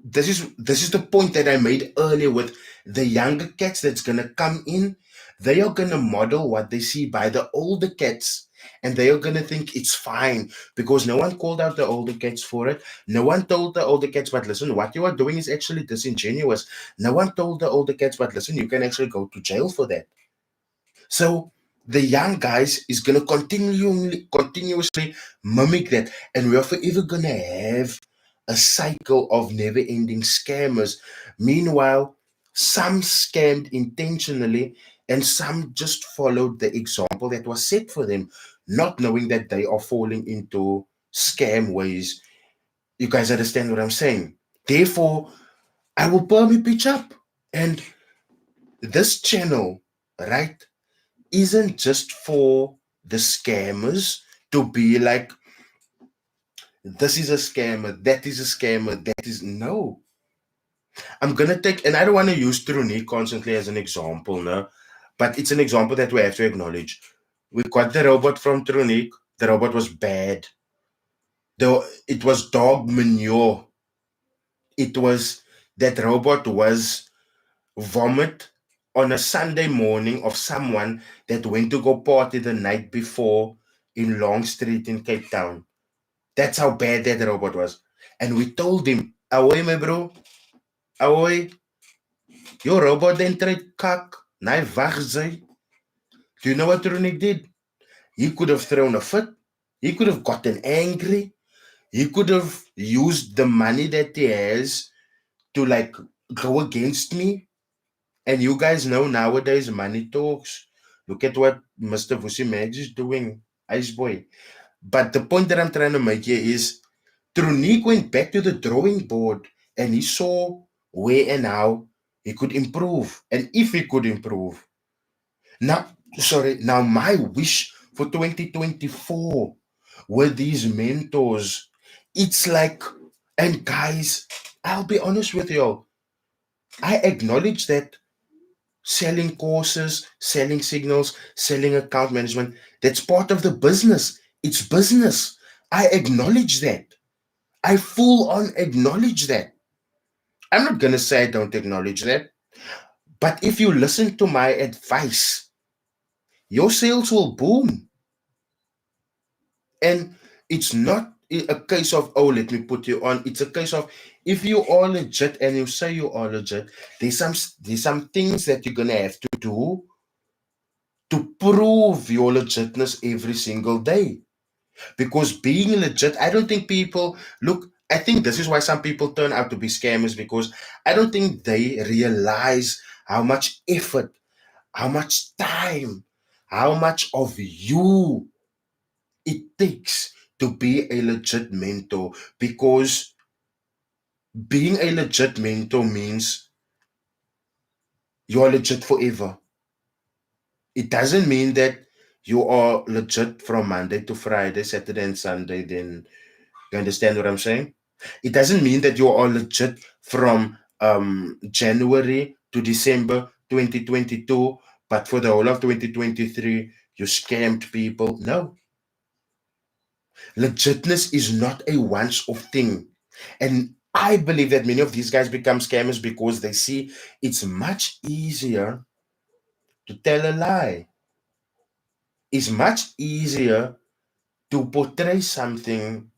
this is the point that I made earlier with the younger cats that's gonna come in. They are gonna model what they see by the older cats, and they are gonna think it's fine because no one called out the older cats for it. No one told the older cats, but listen, what you are doing is actually disingenuous. No one told the older cats, but listen, you can actually go to jail for that. So the young guys is gonna continuously mimic that, and we're forever gonna have a cycle of never-ending scammers. Meanwhile, some scammed intentionally, and some just followed the example that was set for them, not knowing that they are falling into scam ways. You guys understand what I'm saying? Therefore, I will perm a pitch up, and this channel, right, isn't just for the scammers to be like, this is a scammer, that is a scammer, that is no. I'm gonna take, and I don't want to use Tronique constantly as an example, no, but it's an example that we have to acknowledge. We got the robot from Tronique. The robot was bad. Though it was dog manure. It was that robot was vomit on a Sunday morning of someone that went to go party the night before in Long Street in Cape Town. That's how bad that robot was. And we told him, away, my bro, away, your robot then tried kak, nai wagzij. Do you know what Ronick did? He could have thrown a fit. He could have gotten angry. He could have used the money that he has to like go against me. And you guys know nowadays money talks. Look at what Mr. Vusi Mags is doing, Ice Boy. But the point that I'm trying to make here is Tronique went back to the drawing board and he saw where and how he could improve. And if he could improve. Now my wish for 2024 with these mentors, it's like, and guys, I'll be honest with y'all. I acknowledge that selling courses, selling signals, selling account management, that's part of the business. It's business. I acknowledge that. I full on acknowledge that. I'm not going to say I don't acknowledge that. But if you listen to my advice, your sales will boom. And it's not a case of, oh, let me put you on. It's a case of, if you are legit and you say you are legit, there's some things that you're gonna have to do to prove your legitness every single day. Because being legit, I don't think people look. I think this is why some people turn out to be scammers, because I don't think they realize how much effort, how much time, how much of you it takes to be a legit mentor. Because being a legit mentor means you are legit forever. It doesn't mean that you are legit from Monday to Friday, Saturday and Sunday. Then you understand what I'm saying? It doesn't mean that you are legit from January to December 2022, but for the whole of 2023, you scammed people. No. Legitness is not a once-off thing. And I believe that many of these guys become scammers because they see it's much easier to tell a lie. It's much easier to portray something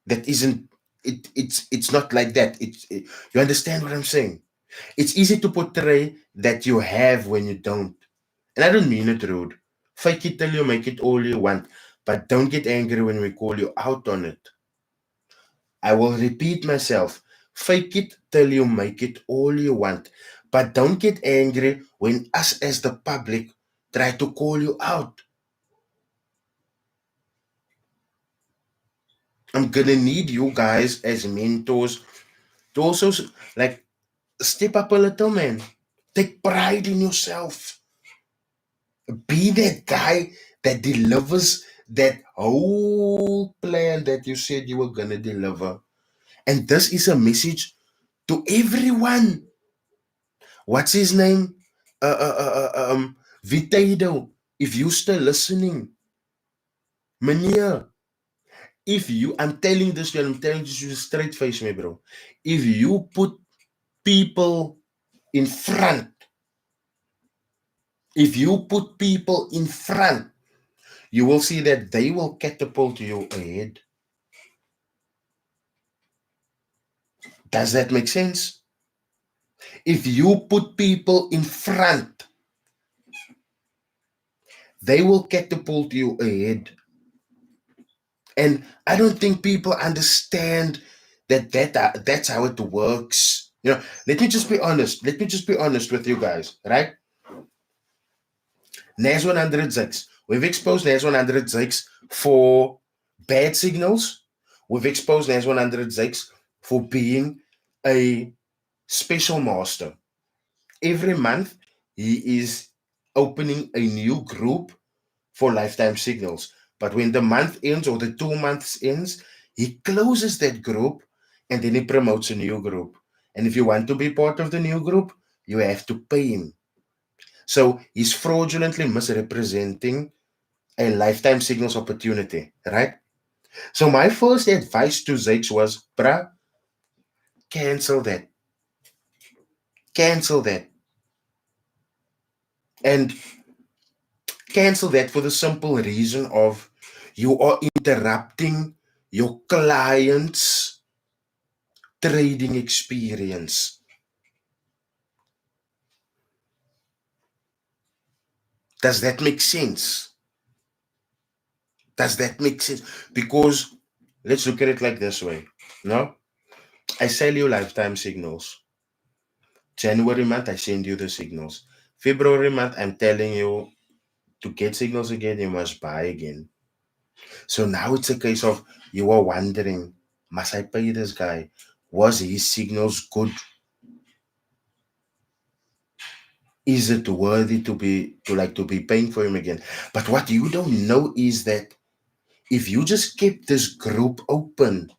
that isn't. It's not like that. You understand what I'm saying? It's easy to portray that you have when you don't. And I don't mean it rude. Fake it till you make it all you want, but don't get angry when we call you out on it. I will repeat myself. Fake it till you make it all you want, but don't get angry when us as the public try to call you out. I'm gonna need you guys as mentors to also like step up a little, man. Take pride in yourself. Be that guy that delivers that whole plan that you said you were gonna deliver. And this is a message to everyone. What's his name? VEETAEDO. If you still listening, meneer, I'm telling this to you, I'm telling this to you straight face, me bro. If you put people in front, if you put people in front, you will see that they will catapult you ahead. Does that make sense? If you put people in front, they will catapult you ahead. And I don't think people understand that's how it works. Let me just be honest. Let me just be honest with you guys, right? NAS 106. We've exposed NAS 106 for bad signals. We've exposed NAS 106 for being a special master. Every month, he is opening a new group for lifetime signals. But when the month ends or the 2 months ends, he closes that group and then he promotes a new group. And if you want to be part of the new group, you have to pay him. So he's fraudulently misrepresenting a lifetime signals opportunity, right? So my first advice to Zakes was, bruh, cancel that. Cancel that. And cancel that for the simple reason of you are interrupting your client's trading experience. Does that make sense? Does that make sense? Because let's look at it like this way. No? I sell you lifetime signals. January month, I send you the signals. February month, I'm telling you to get signals again, you must buy again. So now it's a case of you are wondering, must I pay this guy? Was his signals good? Is it worthy to be paying for him again? But what you don't know is that if you just keep this group open,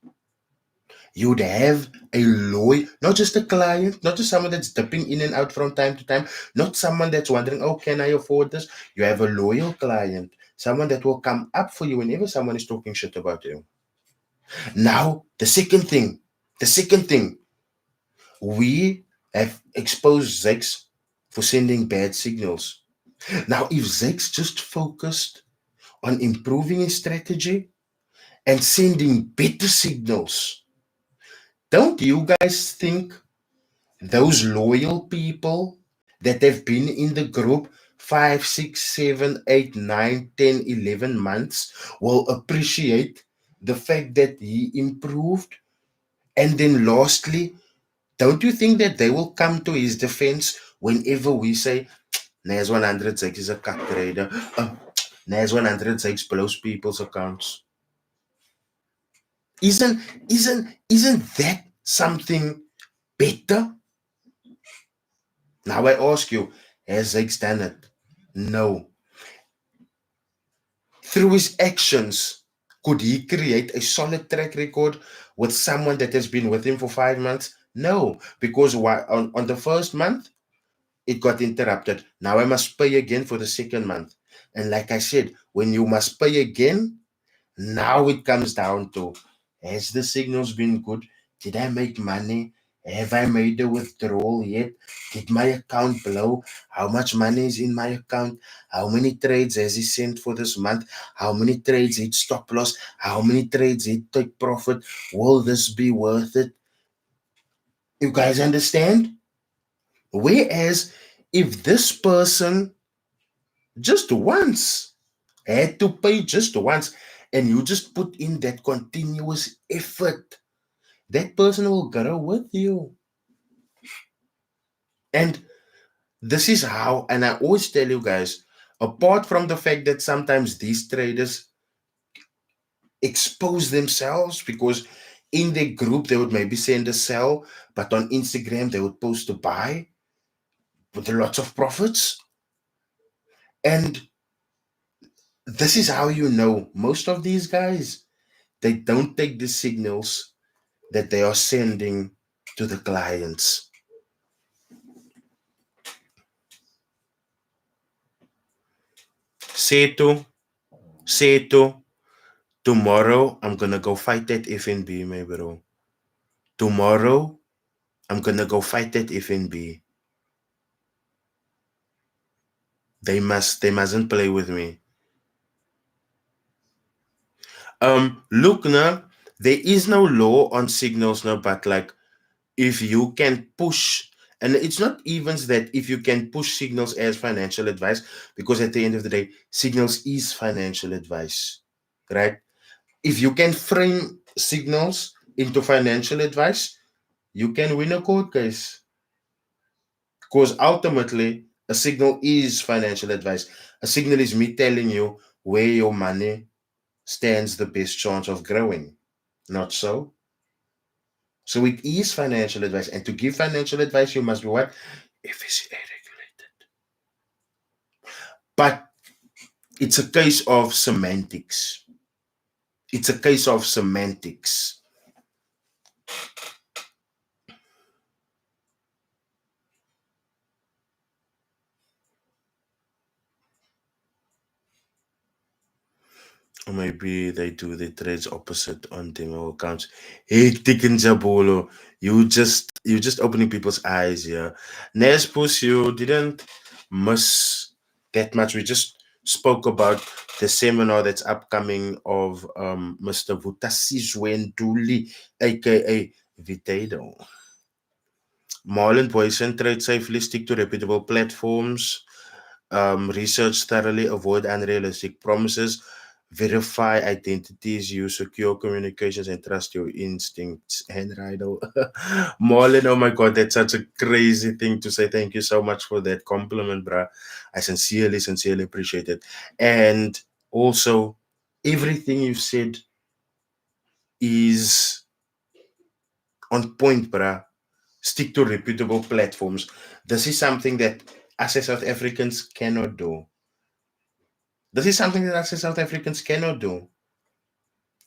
you'd have a loyal, not just a client, not just someone that's dipping in and out from time to time, not someone that's wondering, oh, can I afford this? You have a loyal client, someone that will come up for you whenever someone is talking shit about you. Now, the second thing, we have exposed Zakes for sending bad signals. Now, if Zakes just focused on improving his strategy and sending better signals. Don't you guys think those loyal people that have been in the group 5, 6, 7, 8, 9, 10, 11 months will appreciate the fact that he improved? And then lastly, don't you think that they will come to his defense whenever we say, Nas 106 is a cut trader, Nas 106 blows people's accounts? Isn't that something better? Now I ask you, has Zeke done it? No. Through his actions, could he create a solid track record with someone that has been with him for 5 months? No, because on the first month, it got interrupted. Now I must pay again for the second month. And like I said, when you must pay again, now it comes down to, has the signals been good? Did I make money? Have I made a withdrawal yet? Did my account blow? How much money is in my account? How many trades has he sent for this month? How many trades hit stop loss? How many trades hit take profit? Will this be worth it? You guys understand? Whereas if this person just once had to pay just once, and you just put in that continuous effort, that person will grow with you. And this is how, and I always tell you guys, apart from the fact that sometimes these traders expose themselves because in their group they would maybe send a sell, but on Instagram they would post to buy with lots of profits. And this is how you know most of these guys, they don't take the signals that they are sending to the clients. Seto, tomorrow I'm gonna go fight that FNB, my bro. Tomorrow I'm gonna go fight that FNB. They mustn't play with me. Look now, there is no law on signals now, but like if you can push, and it's not even that if you can push signals as financial advice, because at the end of the day, signals is financial advice, right? If you can frame signals into financial advice, you can win a court case. Because ultimately, a signal is financial advice. A signal is me telling you where your money stands the best chance of growing. Not so? So it is financial advice. And to give financial advice, you must be what? FSCA regulated. But it's a case of semantics. It's a case of semantics. Or maybe they do the trades opposite on demo accounts. Hectic in Jabolo. You just opening people's eyes here. Nespus, you didn't miss that much. We just spoke about the seminar that's upcoming of Mr. Vutasizwenduli, aka VEETAEDO. Marlon Boyson, trade safely, stick to reputable platforms, research thoroughly, avoid unrealistic promises, verify identities, use secure communications, and trust your instincts. And Rydall. Marlon, oh my God, that's such a crazy thing to say. Thank you so much for that compliment, bruh. I sincerely appreciate it. And also, everything you've said is on point, bruh. Stick to reputable platforms. This is something that us as South Africans cannot do. This is something that us as South Africans cannot do.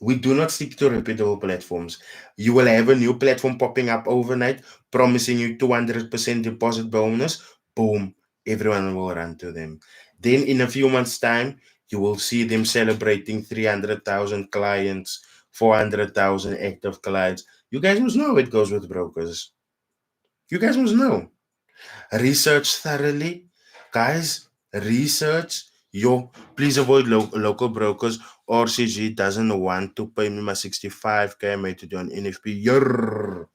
We do not stick to reputable platforms. You will have a new platform popping up overnight, promising you 200% deposit bonus. Boom, everyone will run to them. Then in a few months' time, you will see them celebrating 300,000 clients, 400,000 active clients. You guys must know how it goes with brokers. You guys must know. Research thoroughly. Guys, research. Please avoid local brokers. RCG doesn't want to pay me my 65k I made today on NFP. Yerr.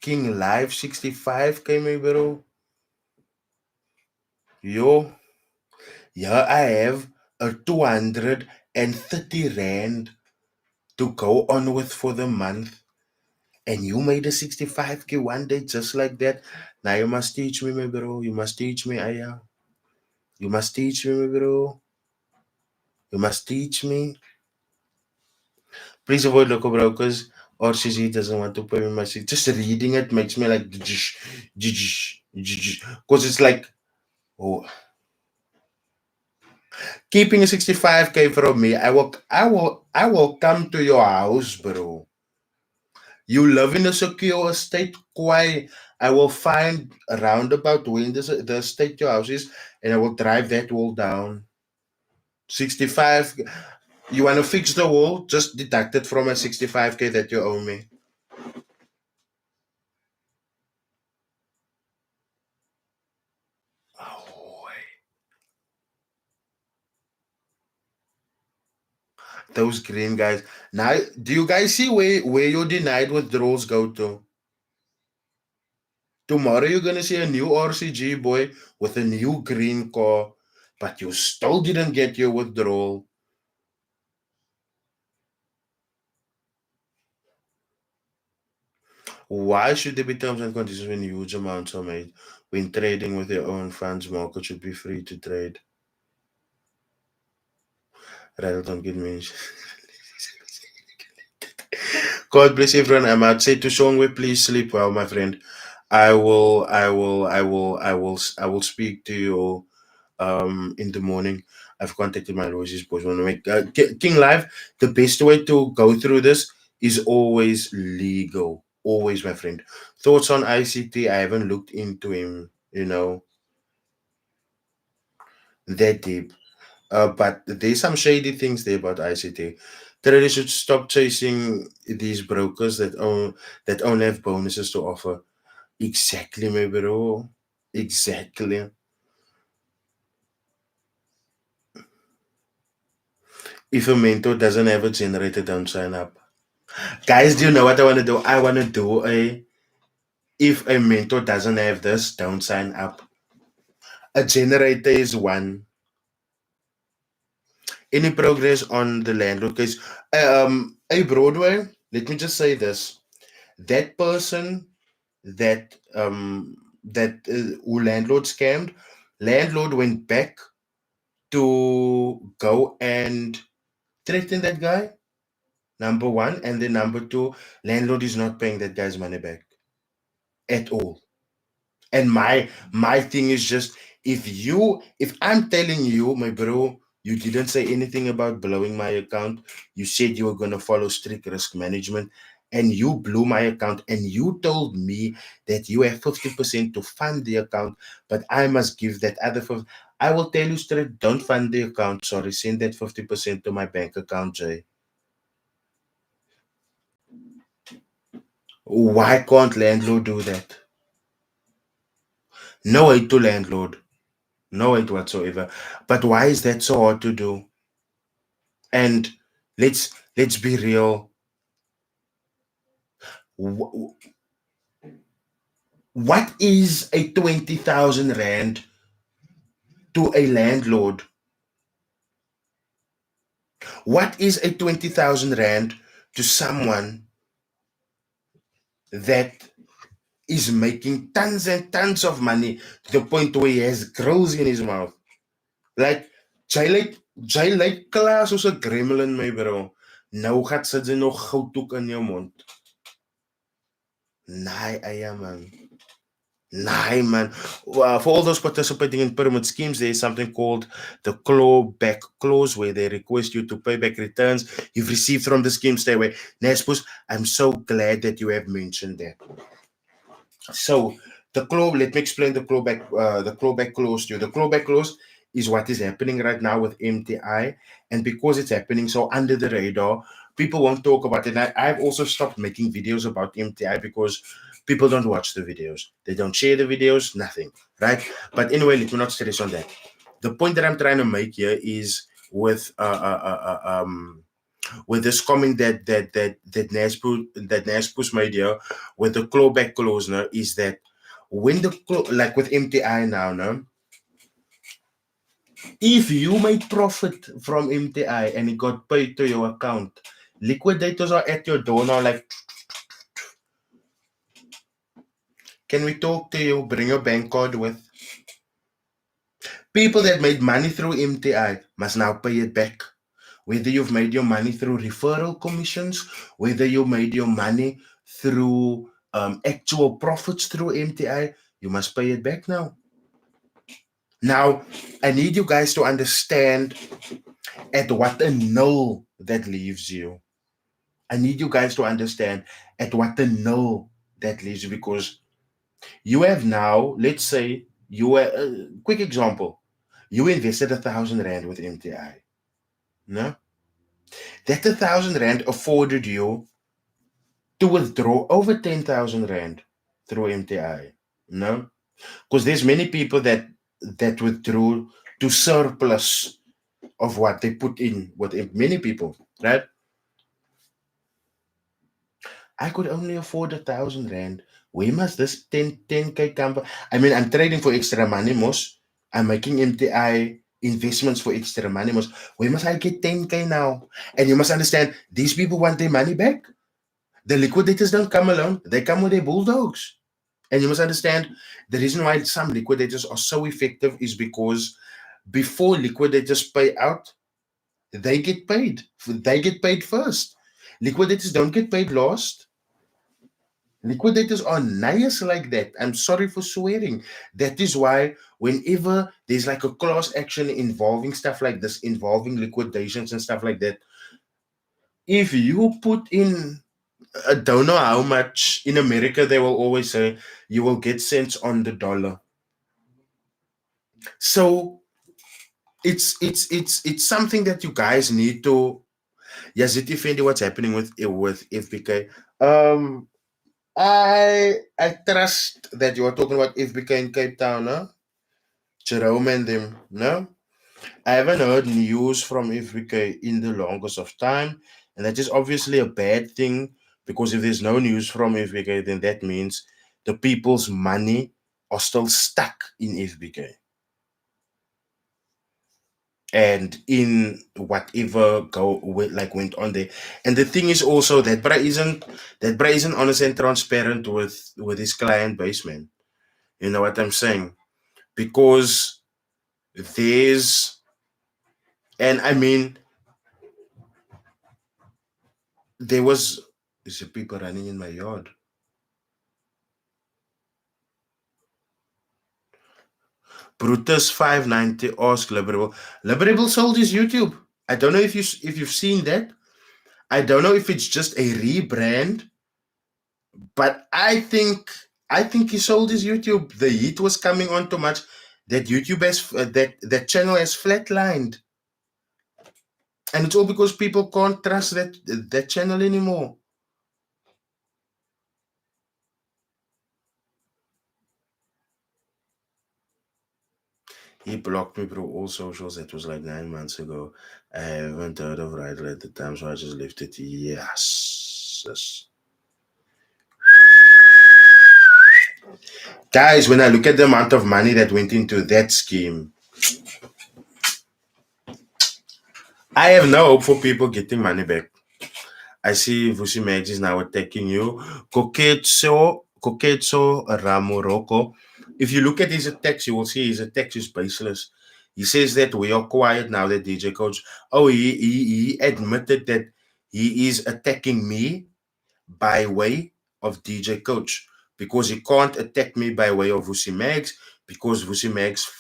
King Live 65k, my bro. Yo, yeah, I have a 230 rand to go on with for the month. And you made a 65k one day just like that. Now you must teach me, my bro. You must teach me, Aya. You must teach me, my bro. You must teach me. Please avoid local brokers or CZ doesn't want to pay me my shit. Just reading it makes me like because it's like, oh, keeping a 65k from me. I will come to your house, bro. You live in a secure estate, Kwai. I will find a roundabout when the estate your house is, and I will drive that wall down. 65. You want to fix the wall? Just deduct it from a 65k that you owe me. Oh, those green guys. Now, do you guys see where your denied withdrawals go to? Tomorrow you're gonna see a new RCG boy with a new green car, but you still didn't get your withdrawal. Why should there be terms and conditions when huge amounts are made? When trading with your own funds, market should be free to trade. Rydall, don't get me. God bless everyone. I'm outside to Songwe. Please sleep well, my friend. I will speak to you in the morning. I've contacted my lawyers, boys. Want to make King Live. The best way to go through this is always legal. Always, my friend. Thoughts on ICT? I haven't looked into him. That deep. But there's some shady things there about ICT. Traders should stop chasing these brokers that only have bonuses to offer. Exactly, my bro. Exactly. If a mentor doesn't have a generator, don't sign up. Guys, do you know what I want to do? I want to do if a mentor doesn't have this, don't sign up. A generator is one. Any progress on the landlord case? A Broadway, let me just say this. That person that who landlord scammed, landlord went back to go and threaten that guy, number one, and then number two, landlord is not paying that guy's money back at all. And my thing is just, if I'm telling you, my bro, you didn't say anything about blowing my account. You said you were gonna follow strict risk management, and you blew my account, and you told me that you have 50% to fund the account, but I must give that other 50. I will tell you straight, don't fund the account. Sorry, send that 50% to my bank account, Jay. Why can't landlord do that? No hate to landlord. No hate whatsoever. But why is that so hard to do? And let's be real. What is a 20,000 rand to a landlord? What is a 20,000 rand to someone that is making tons and tons of money to the point where he has grills in his mouth? Like, jy lyk klaar soos 'n gremlin, my bro. Nou gaan sit jy nog goudhoek in jou mond. Nee, eie man. Nah, man. For all those participating in pyramid schemes, there is something called the clawback clause, where they request you to pay back returns you've received from the scheme. Stay away. Nespus, I'm so glad that you have mentioned that. So, let me explain the clawback clause to you. The clawback clause is what is happening right now with MTI. And because it's happening so under the radar, people won't talk about it. And I've also stopped making videos about MTI because people don't watch the videos. They don't share the videos, nothing, right? But anyway, let me not stress on that. The point that I'm trying to make here is with this comment that Naspers made here with the clawback clause now is that when the like with MTI now, no, if you made profit from MTI and it got paid to your account, liquidators are at your door now like, can we talk to you? Bring your bank card with. People that made money through MTI must now pay it back. Whether you've made your money through referral commissions, whether you made your money through actual profits through MTI, you must pay it back now. Now, I need you guys to understand at what a null that leaves you. I need you guys to understand at what a null that leaves you, because you have now, let's say, quick example, you invested 1,000 Rand with MTI. No? That 1,000 Rand afforded you to withdraw over 10,000 Rand through MTI. No? Because there's many people that withdrew to surplus of what they put in with many people, right? I could only afford 1,000 Rand. Where must this 10K come from? I mean, I'm trading for extra money, most. I'm making MTI investments for extra money, most. Where must I get 10K now? And you must understand, these people want their money back. The liquidators don't come alone. They come with their bulldogs. And you must understand, the reason why some liquidators are so effective is because before liquidators pay out, they get paid. They get paid first. Liquidators don't get paid last. Liquidators are nice like that. I'm sorry for swearing. That is why whenever there's like a class action involving stuff like this, involving liquidations and stuff like that, if you put in, I don't know how much, in America they will always say you will get cents on the dollar. So it's something that you guys need to. Yes, it defend what's happening with FBK. I trust that you are talking about FBK in Cape Town, no? Jerome and them, no? I haven't heard news from FBK in the longest of time, and that is obviously a bad thing, because if there's no news from FBK, then that means the people's money are still stuck in FBK and in whatever went on there. And the thing is also that Bra isn't honest and transparent with his client base, man. You know what I'm saying? Because there's, and I mean, there was people running in my yard. Brutus 590 ask Liberable. Liberable sold his YouTube. I don't know if you've seen that. I don't know if it's just a rebrand, but I think he sold his YouTube. The heat was coming on too much. That YouTube has that channel has flatlined, and it's all because people can't trust that channel anymore. He blocked me through all socials. That was like 9 months ago. I haven't heard of Rydall at the time, so I just left it. Yes. Guys, when I look at the amount of money that went into that scheme, I have no hope for people getting money back. I see Vusi Mags is now attacking you. Koketso Ramoroko. If you look at his attacks, you will see his attacks is baseless. He says that we are quiet now, that DJ Coach. Oh, he admitted that he is attacking me by way of DJ Coach, because he can't attack me by way of Vusi Mags, because Vusi Mags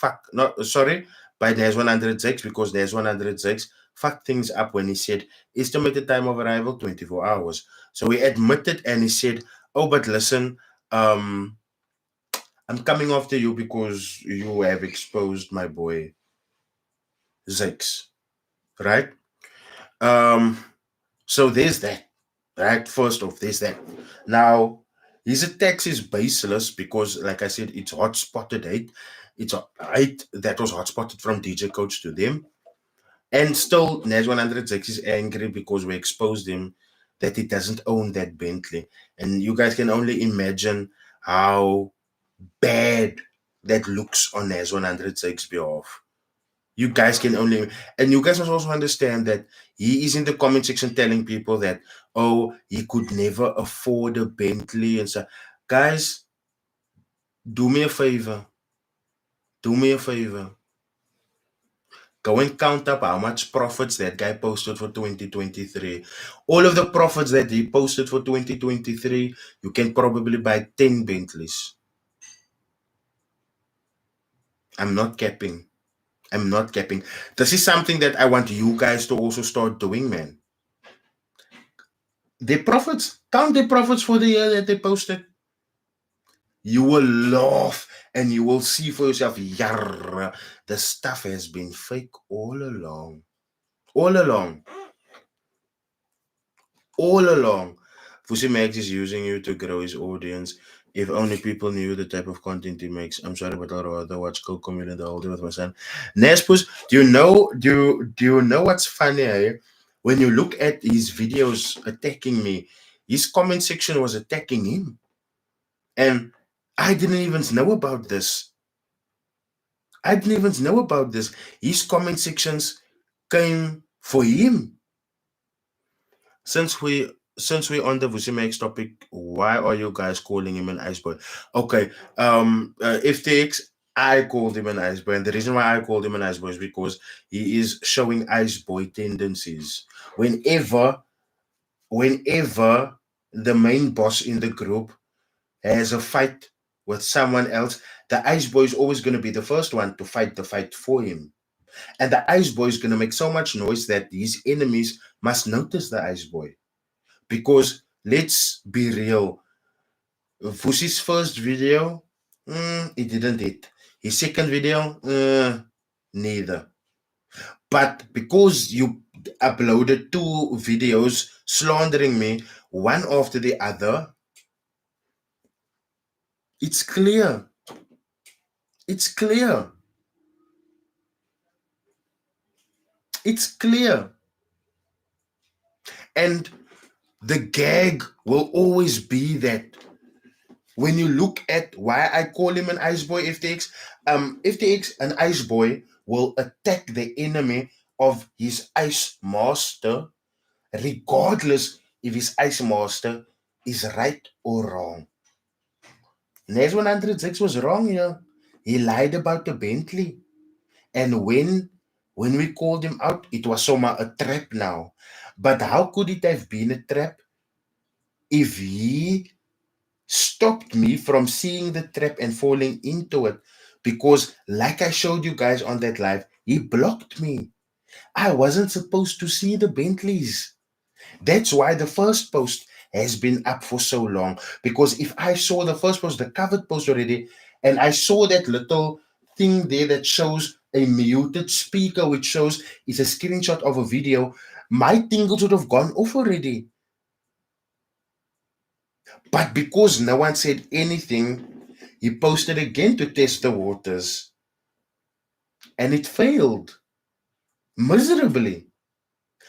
by Nas 106, because Nas 106 fucked things up when he said estimated time of arrival 24 hours. So he admitted and he said, oh, but listen, I'm coming after you because you have exposed my boy Zakes, right? So there's that, right? First off, there's that. Now, his attacks is baseless because, like I said, it's hot spotted hate. It's a hate that was hot spotted from DJ Coach to them. And still, Nas 106 is angry because we exposed him that he doesn't own that Bentley. And you guys can only imagine how bad that looks on Nas 106's behalf. You guys can only, and you guys must also understand that he is in the comment section telling people that, oh, he could never afford a Bentley and so. Guys, do me a favor. Do me a favor. Go and count up how much profits that guy posted for 2023. All of the profits that he posted for 2023, you can probably buy 10 Bentleys. I'm not capping. I'm not capping. This is something that I want you guys to also start doing, man. Their profits, count their profits for the year that they posted. You will laugh and you will see for yourself, yarr, the stuff has been fake all along. All along. All along. Fusi Max is using you to grow his audience. If only people knew the type of content he makes. I'm sorry, but I'd rather watch Coco Million the whole day with my son. Nespus, do you know what's funny? Eh? When you look at his videos attacking me, his comment section was attacking him. And I didn't even know about this. I didn't even know about this. His comment sections came for him. Since we're on the Vusimex topic, why are you guys calling him an ice boy? Okay, FTX, I called him an ice boy, and the reason why I called him an ice boy is because he is showing ice boy tendencies. Whenever the main boss in the group has a fight with someone else, the ice boy is always going to be the first one to fight the fight for him. And the ice boy is going to make so much noise that his enemies must notice the ice boy. Because let's be real, Vusi's first video, he didn't hit. His second video, neither. But because you uploaded 2 videos slandering me, one after the other, it's clear. It's clear. It's clear. And the gag will always be that when you look at why I call him an ice boy, FTX, an ice boy will attack the enemy of his ice master, regardless if his ice master is right or wrong. Nes 106 was wrong here. He lied about the Bentley. And when we called him out, it was somehow a trap now. But how could it have been a trap if he stopped me from seeing the trap and falling into it? Because like I showed you guys on that live, he blocked me. I wasn't supposed to see the Bentleys. That's why the first post has been up for so long. Because if I saw the first post, the covered post already, and I saw that little thing there that shows a muted speaker, which shows it's a screenshot of a video, my tingles would have gone off already. But because no one said anything, he posted again to test the waters. And it failed miserably.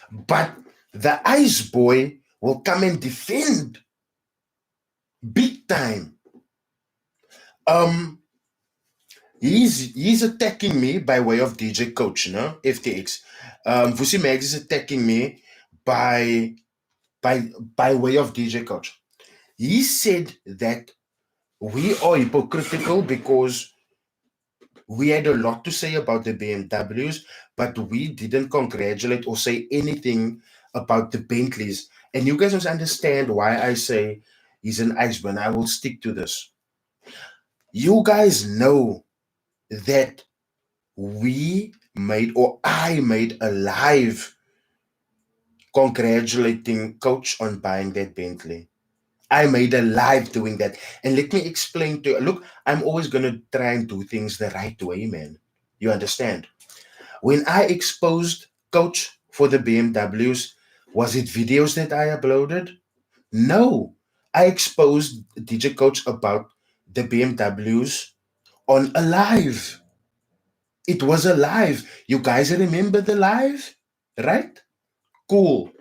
But the ice boy will come and defend big time. He's attacking me by way of DJ Coach, no? FTX. Vusi Mags is attacking me by way of DJ Coach. He said that we are hypocritical because we had a lot to say about the BMWs, but we didn't congratulate or say anything about the Bentleys. And you guys must understand why I say he's an iceberg. I will stick to this. You guys know that I made a live congratulating Coach on buying that Bentley. I made a live doing that. And let me explain to you. Look, I'm always going to try and do things the right way, man. You understand? When I exposed Coach for the BMWs, was it videos that I uploaded? No. I exposed DJ Coach about the BMWs on a live. It was a live. You guys remember the live? Right? Cool.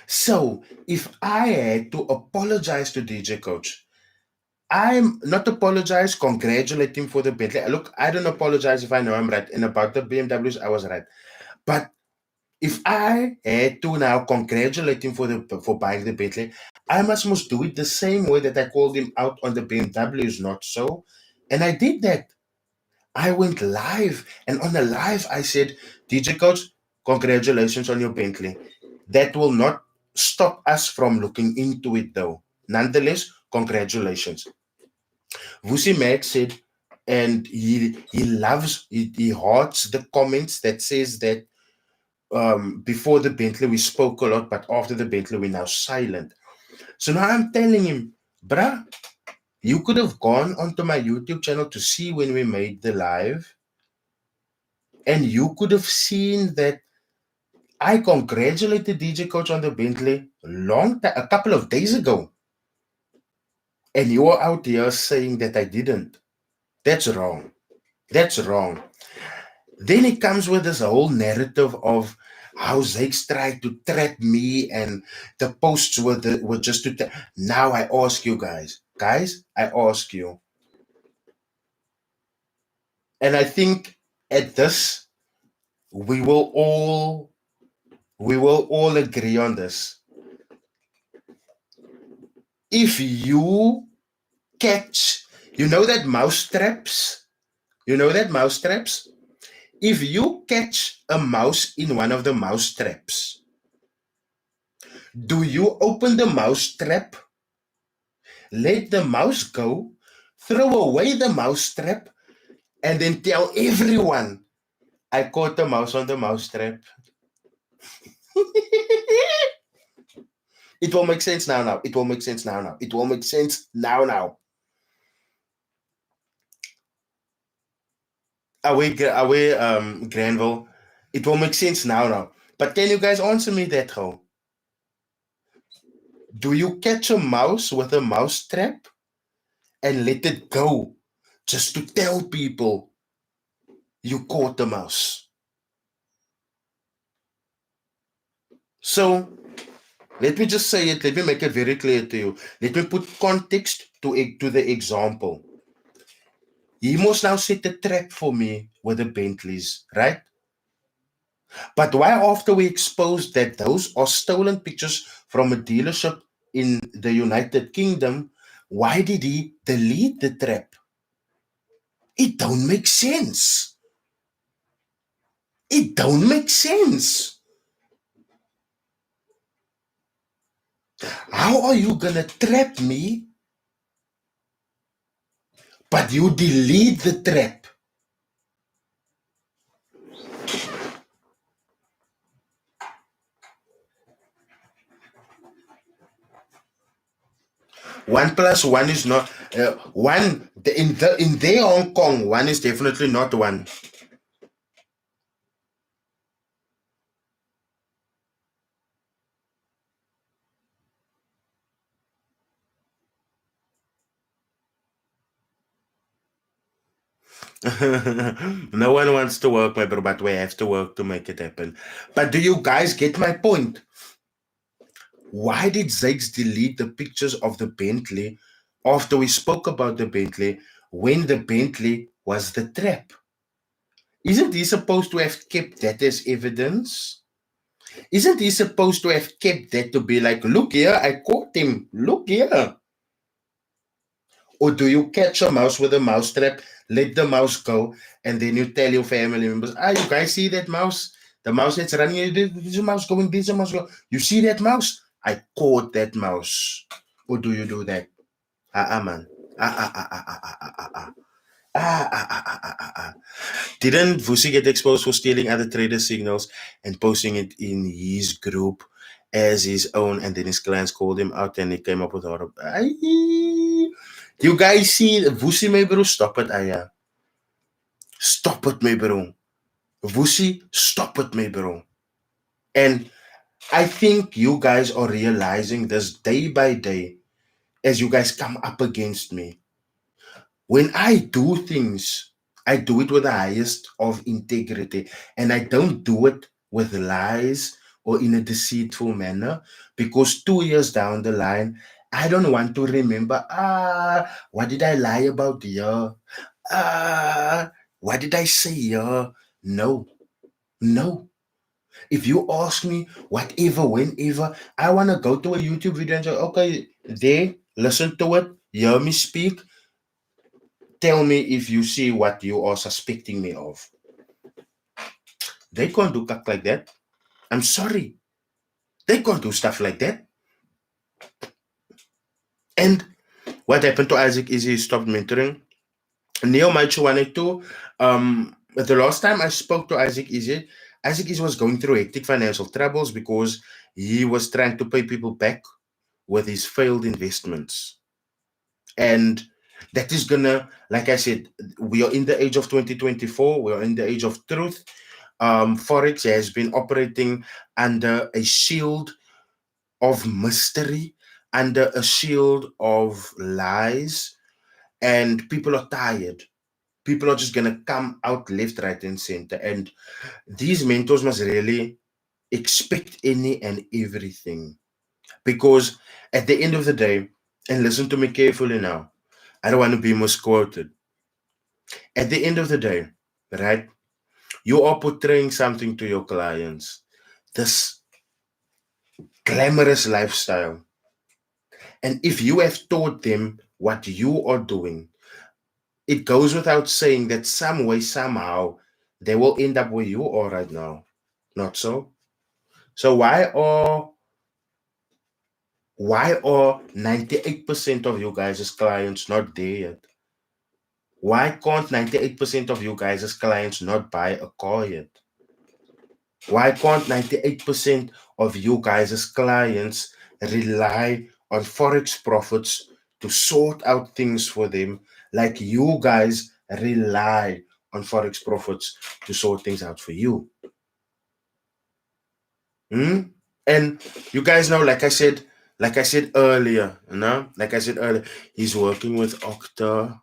So, if I had to apologize to DJ Coach, I'm not apologize, congratulate him for the Bentley. Look, I don't apologize if I know I'm right. And about the BMWs, I was right. But if I had to now congratulate him for buying the Bentley, I must do it the same way that I called him out on the BMWs, not so. And I did that. I went live, and on the live, I said, DJ Coach, congratulations on your Bentley. That will not stop us from looking into it, though. Nonetheless, congratulations. Vusi Matt said, and he loves, he hearts the comments that says that before the Bentley we spoke a lot, but after the Bentley we're now silent. So now I'm telling him, bruh, you could have gone onto my YouTube channel to see when we made the live, and you could have seen that I congratulated DJ Coach on the Bentley a couple of days ago. And you are out here saying that I didn't. That's wrong. That's wrong. Then it comes with this whole narrative of how Zakes tried to trap me and the posts were just to... Now I ask you guys, I ask you. And I think at this, we will all agree on this. If you catch, you know that mouse traps? If you catch a mouse in one of the mouse traps, do you open the mouse trap, let the mouse go, throw away the mouse trap, and then tell everyone, I caught the mouse on the mouse trap? It will make sense now. It will make sense now. It will make sense now. Away, Granville. It will make sense now. But can you guys answer me that, how? Do you catch a mouse with a mouse trap and let it go just to tell people you caught the mouse? So, let me just say it. Let me make it very clear to you. Let me put context to the example. He must now set a trap for me with the Bentleys, right? But why after we exposed that those are stolen pictures from a dealership in the United Kingdom, why did he delete the trap? It don't make sense. It don't make sense. How are you gonna trap me, but you delete the trap? One plus one is not one. In their Hong Kong, one is definitely not one. No one wants to work, my bro, but we have to work to make it happen. But do you guys get my point? Why did Zakes delete the pictures of the Bentley after we spoke about the Bentley when the Bentley was the trap? Isn't he supposed to have kept that as evidence? Isn't he supposed to have kept that to be like, look here, I caught him, look here? Or do you catch a mouse with a mouse trap, let the mouse go, and then you tell your family members, you guys see that mouse? The mouse that's running, there's a mouse going, there's a mouse going. You see that mouse? I caught that mouse. Or do you do that? Man. Didn't Vusi get exposed for stealing other trader signals and posting it in his group as his own, and then his clients called him out and he came up with horror? You guys see Vusi, my bro? Stop it, Aya. Stop it, my bro. Vusi, stop it, my bro. And I think you guys are realizing this day by day as you guys come up against me. When I do things, I do it with the highest of integrity, and I don't do it with lies or in a deceitful manner, because 2 years down the line, I don't want to remember, what did I lie about here? What did I say here? No, no. If you ask me whatever, whenever, I want to go to a YouTube video and say, okay, there, listen to it, hear me speak, tell me if you see what you are suspecting me of. They can't do stuff like that. I'm sorry. They can't do stuff like that. And what happened to Isaac is he stopped mentoring. Neo Maichu wanted to. The last time I spoke to Isaac Izzy was going through hectic financial troubles because he was trying to pay people back with his failed investments. And that is gonna, like I said, we are in the age of 2024, we are in the age of truth. Forex has been operating under a shield of mystery, under a shield of lies, and people are tired. People are just gonna come out left, right, and center. And these mentors must really expect any and everything. Because at the end of the day, and listen to me carefully now, I don't want to be misquoted. At the end of the day, right, you are portraying something to your clients, this glamorous lifestyle. And if you have taught them what you are doing, it goes without saying that some way, somehow, they will end up where you are right now. Not so? So why are 98% of you guys' clients not there yet? Why can't 98% of you guys' clients not buy a car yet? Why can't 98% of you guys' clients rely on Forex profits to sort out things for them, like you guys rely on Forex profits to sort things out for you? And you guys know, like I said earlier, he's working with Okta.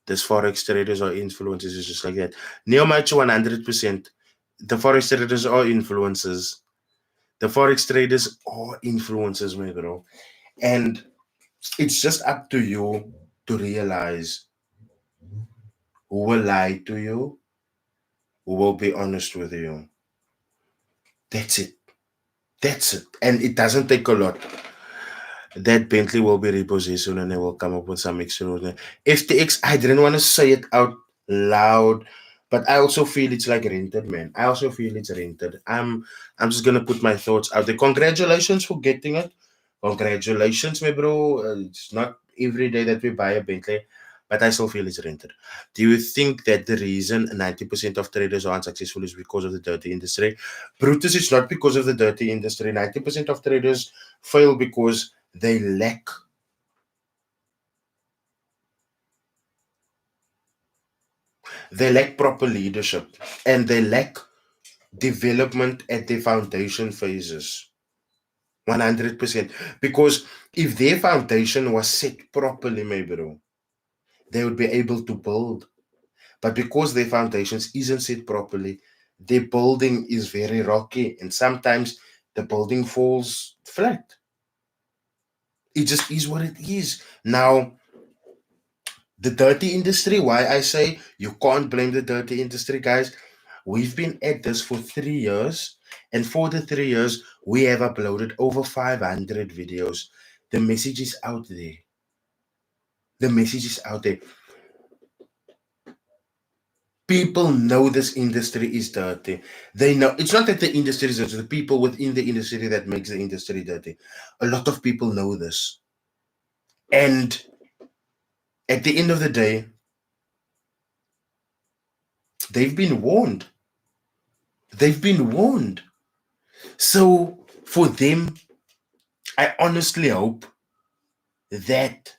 This Forex traders or influencers is just like that. Neo Macho 100%. The Forex traders are influencers. The Forex traders are influencers, my bro. And it's just up to you to realize who will lie to you, who will be honest with you. That's it. That's it. And it doesn't take a lot. That Bentley will be repossessed soon and they will come up with some extraordinary. FTX, I didn't want to say it out loud, but I also feel it's like rented, man. I also feel it's rented. I'm just gonna put my thoughts out there. Congratulations for getting it. Congratulations, my bro. It's not every day that we buy a Bentley, but I still feel it's rented. Do you think that the reason 90% of traders are unsuccessful is because of the dirty industry? Brutus, it's not because of the dirty industry. 90% of traders fail because they lack proper leadership, and they lack development at their foundation phases. 100%. Because if their foundation was set properly, my bro, they would be able to build. But because their foundations isn't set properly, their building is very rocky, and sometimes the building falls flat. It just is what it is. Now, the dirty industry, why I say you can't blame the dirty industry, guys. We've been at this for 3 years, and for the 3 years, we have uploaded over 500 videos. The message is out there. The message is out there. People know this industry is dirty. They know it's not that the industry is dirty, the people within the industry that makes the industry dirty. A lot of people know this. And at the end of the day, they've been warned. They've been warned. So for them, I honestly hope that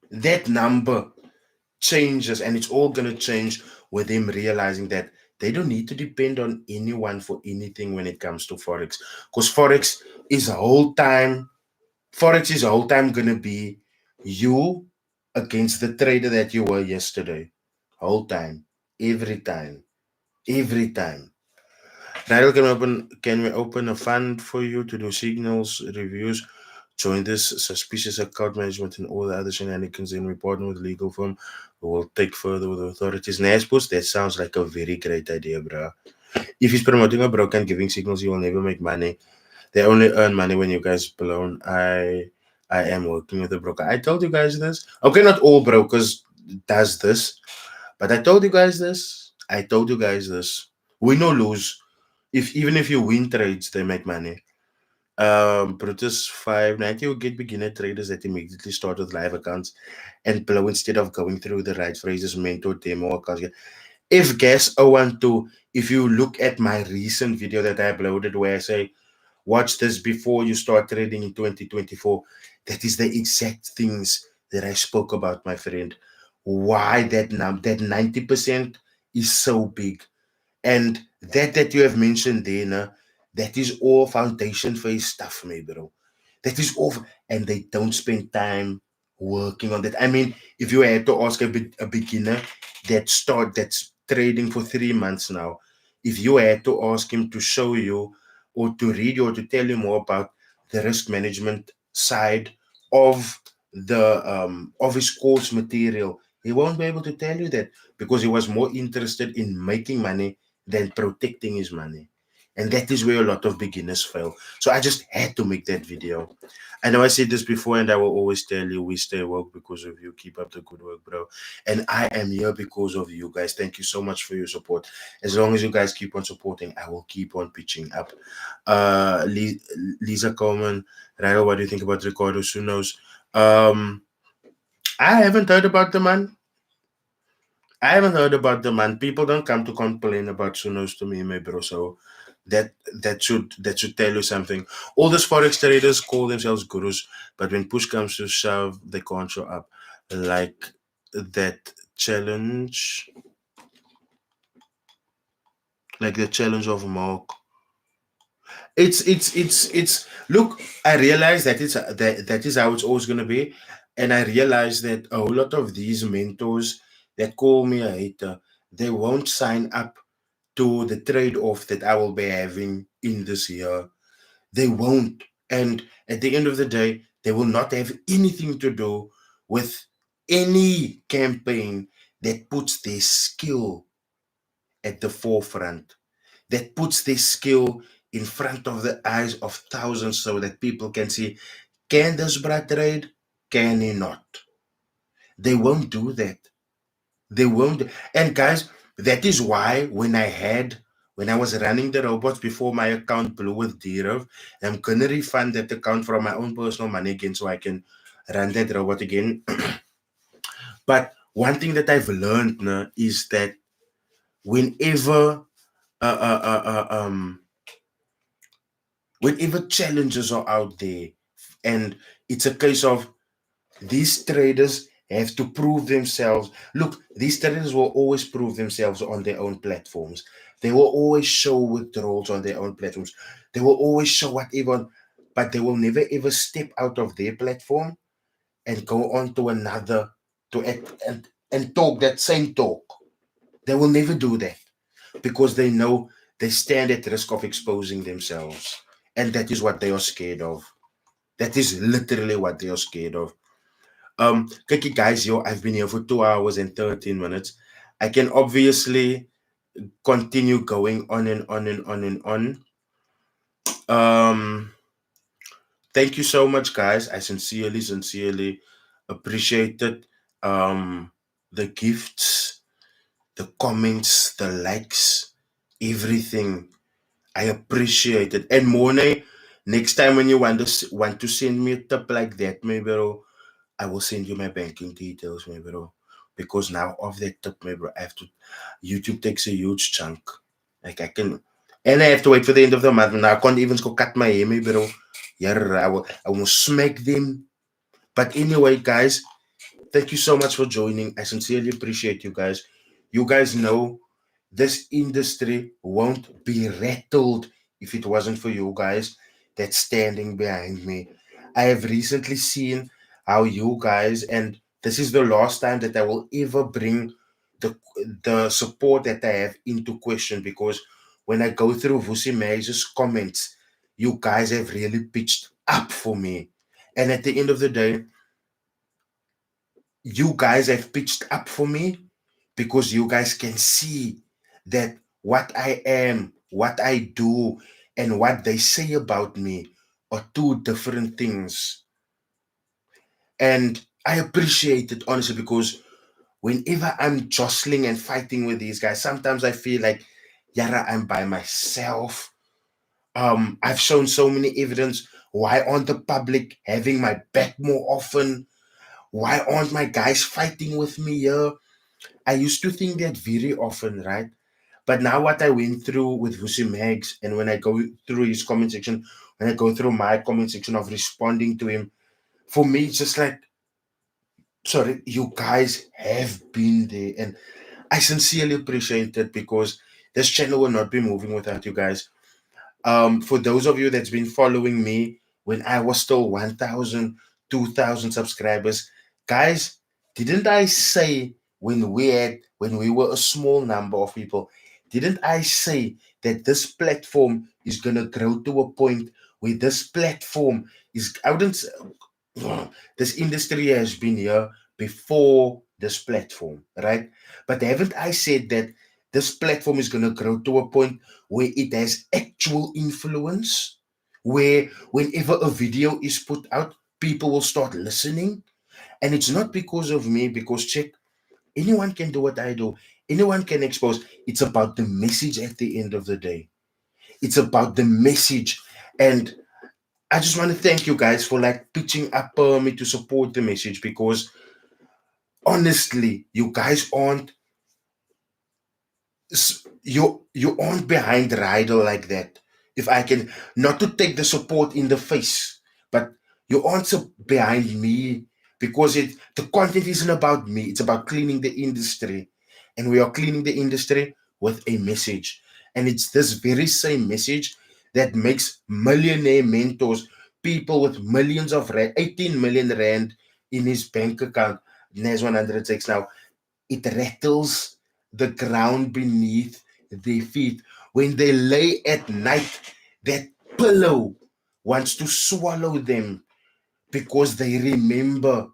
that number changes, and it's all going to change with them realizing that They don't need to depend on anyone for anything when it comes to Forex. Because Forex is a whole time gonna be you against the trader that you were yesterday. Whole time. Every time. Every time. Rydall, can we open a fund for you to do signals, reviews, join this suspicious account management and all the other shenanigans, and we partner with a legal firm who will take further with the authorities. Naspos, that sounds like a very great idea, bro. If he's promoting a broker and giving signals, he will never make money. They only earn money when you guys blown. I am working with a broker. I told you guys this. Okay, not all brokers does this, but I told you guys this. I told you guys this. Win or lose, even if you win trades, they make money. Brutus 590 will get beginner traders that immediately start with live accounts and blow instead of going through the right phrases, mentor, demo accounts. If guess 012, if you look at my recent video that I uploaded where I say, watch this before you start trading in 2024, that is the exact things that I spoke about, my friend. Why that 90% is so big. And that you have mentioned there, that is all foundation phase stuff, my bro. That is all, and they don't spend time working on that. I mean, if you had to ask a beginner that's trading for 3 months now, if you had to ask him to show you or to read you or to tell you more about the risk management side of of his course material, he won't be able to tell you that because he was more interested in making money than protecting his money. And that is where a lot of beginners fail. So I just had to make that video. I know I said this before, and I will always tell you, we stay woke because of you. Keep up the good work, bro. And I am here because of you guys. Thank you so much for your support. As long as you guys keep on supporting, I will keep on pitching up. Lisa Coleman, Rydall, what do you think about Ricardo Sunos? I haven't heard about the man. I haven't heard about the man. People don't come to complain about Sunos to me, my bro. So that should tell you something. All these forex traders call themselves gurus, but when push comes to shove, they can't show up. Like that challenge, like the challenge of Mark. It's. Look, I realize that that is how it's always gonna be, and I realize that a whole lot of these mentors that call me a hater, they won't sign up to the trade-off that I will be having in this year. They won't. And at the end of the day, they will not have anything to do with any campaign that puts their skill at the forefront, that puts their skill in front of the eyes of thousands so that people can see, can this brat trade? Can he not? They won't do that. They won't. And guys, that is why when I was running the robots before my account blew with Dirov, I'm gonna refund that account from my own personal money again so I can run that robot again. But one thing that I've learned is that whenever uh, uh, uh, uh, um whenever challenges are out there, and it's a case of these traders have to prove themselves. Look, these traders will always prove themselves on their own platforms. They will always show withdrawals on their own platforms. They will always show whatever, but they will never ever step out of their platform and go on to another and talk that same talk. They will never do that because they know they stand at risk of exposing themselves. And that is what they are scared of. That is literally what they are scared of. Kyk, guys, I've been here for 2 hours and 13 minutes. I can obviously continue going on and on and on and on. Thank you so much, guys. I sincerely appreciate it. The gifts, the comments, the likes, everything. I appreciate it. And Mone, next time when you want to send me a tip like that, maybe I will send you my banking details, my bro. Because now of that tip, my bro, I have to. YouTube takes a huge chunk. Like I can, and I have to wait for the end of the month. Now I can't even go cut my hair, my bro. Yeah, I will smack them. But anyway, guys, thank you so much for joining. I sincerely appreciate you guys. You guys know this industry won't be rattled if it wasn't for you guys that's standing behind me. I have recently seen how you guys, and this is the last time that I will ever bring the support that I have into question, because when I go through Vusi Maze's comments, you guys have really pitched up for me. And at the end of the day, you guys have pitched up for me because you guys can see that what I am, what I do, and what they say about me are two different things. And I appreciate it honestly, because whenever I'm jostling and fighting with these guys, sometimes I feel like, Yara, I'm by myself. I've shown so many evidence. Why aren't the public having my back more often? Why aren't my guys fighting with me here? I used to think that very often, right? But now what I went through with Vusi Mags, and when I go through his comment section, when I go through my comment section of responding to him, for me, it's just like, sorry, you guys have been there. And I sincerely appreciate it, because this channel will not be moving without you guys. For those of you that's been following me when I was still 1,000, 2,000 subscribers, guys, didn't I say when we were a small number of people, didn't I say that this platform is gonna grow to a point where this platform is, I wouldn't say, this industry has been here before this platform, right? But haven't I said that this platform is going to grow to a point where it has actual influence, where whenever a video is put out, people will start listening? And it's not because of me, because check, anyone can do what I do, anyone can expose. It's about the message at the end of the day. It's about the message. And I just want to thank you guys for like pitching up me to support the message, because honestly, you guys aren't, you aren't behind Rydall like that. If I can, not to take the support in the face, but you aren't so behind me, because the content isn't about me. It's about cleaning the industry, and we are cleaning the industry with a message. And it's this very same message that makes millionaire mentors, people with millions of rand, 18 million rand in his bank account, Nes 106 now, it rattles the ground beneath their feet. When they lay at night, that pillow wants to swallow them, because they remember,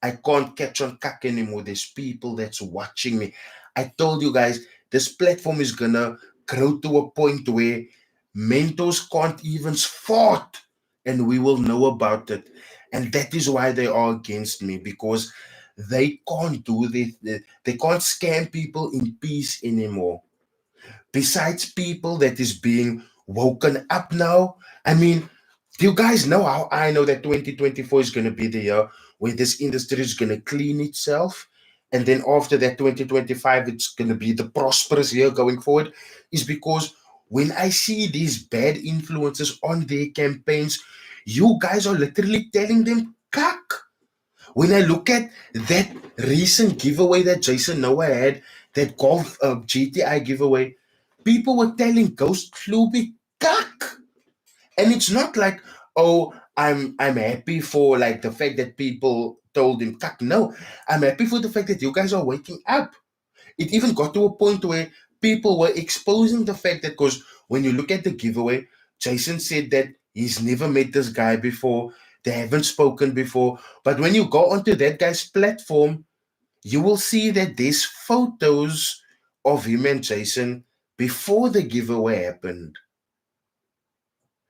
I can't catch on cuck anymore. There's people that's watching me. I told you guys, this platform is gonna grow to a point where mentors can't even fart, and we will know about it. And that is why they are against me, because they can't do this. They can't scam people in peace anymore. Besides people that is being woken up now, I mean, do you guys know how I know that 2024 is going to be the year where this industry is going to clean itself? And then after that, 2025, it's going to be the prosperous year going forward? Is because when I see these bad influences on their campaigns, you guys are literally telling them, cuck. When I look at that recent giveaway that Jason Noah had, that golf GTI giveaway, people were telling Ghost Fluby, cuck. And it's not like, oh, I'm happy for like the fact that people told him cuck. No, I'm happy for the fact that you guys are waking up. It even got to a point where people were exposing the fact that, because when you look at the giveaway, Jason said that he's never met this guy before, they haven't spoken before. But when you go onto that guy's platform, you will see that there's photos of him and Jason before the giveaway happened.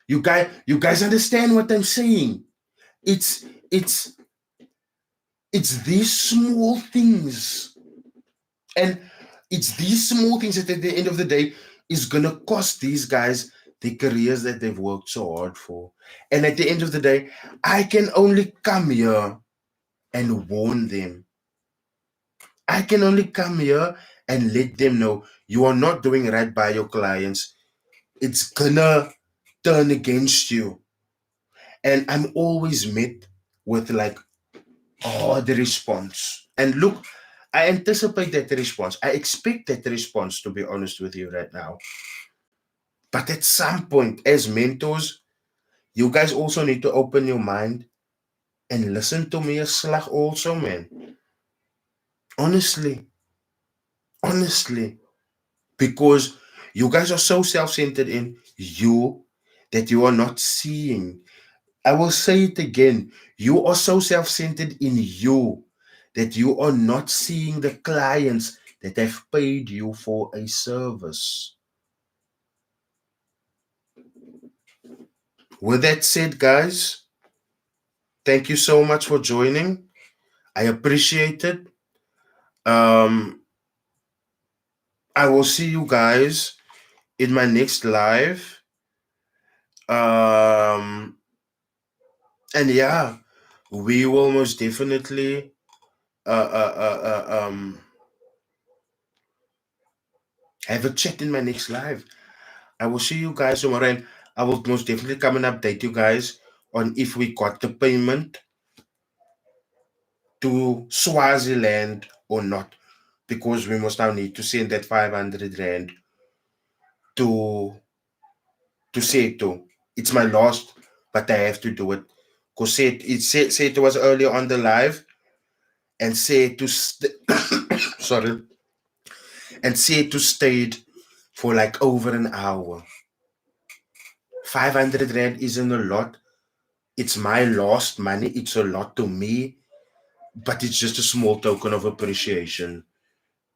You guys understand what I'm saying? It's it's it's these small things, and it's these small things that at the end of the day is gonna cost these guys the careers that they've worked so hard for. And at the end of the day, I can only come here and warn them. I can only come here and let them know, you are not doing right by your clients. It's gonna turn against you. And I'm always met with like, oh, the response. And look, I anticipate that response. I expect that response, to be honest with you right now. But at some point, as mentors, you guys also need to open your mind and listen to me a slag also, man. Honestly. Because you guys are so self-centered in you that you are not seeing. I will say it again. You are so self-centered in you that you are not seeing the clients that have paid you for a service. With that said, guys, thank you so much for joining. I appreciate it. I will see you guys in my next live. And yeah, we will most definitely have a chat in my next live. I will see you guys tomorrow, and I will most definitely come and update you guys on if we got the payment to Swaziland or not, because we must now need to send that 500 rand to Seto. It's my last, but I have to do it because Seto was earlier on the live, and Seto sorry, and Seto stayed for like over an hour. 500 rand isn't a lot. It's my lost money. It's a lot to me, but it's just a small token of appreciation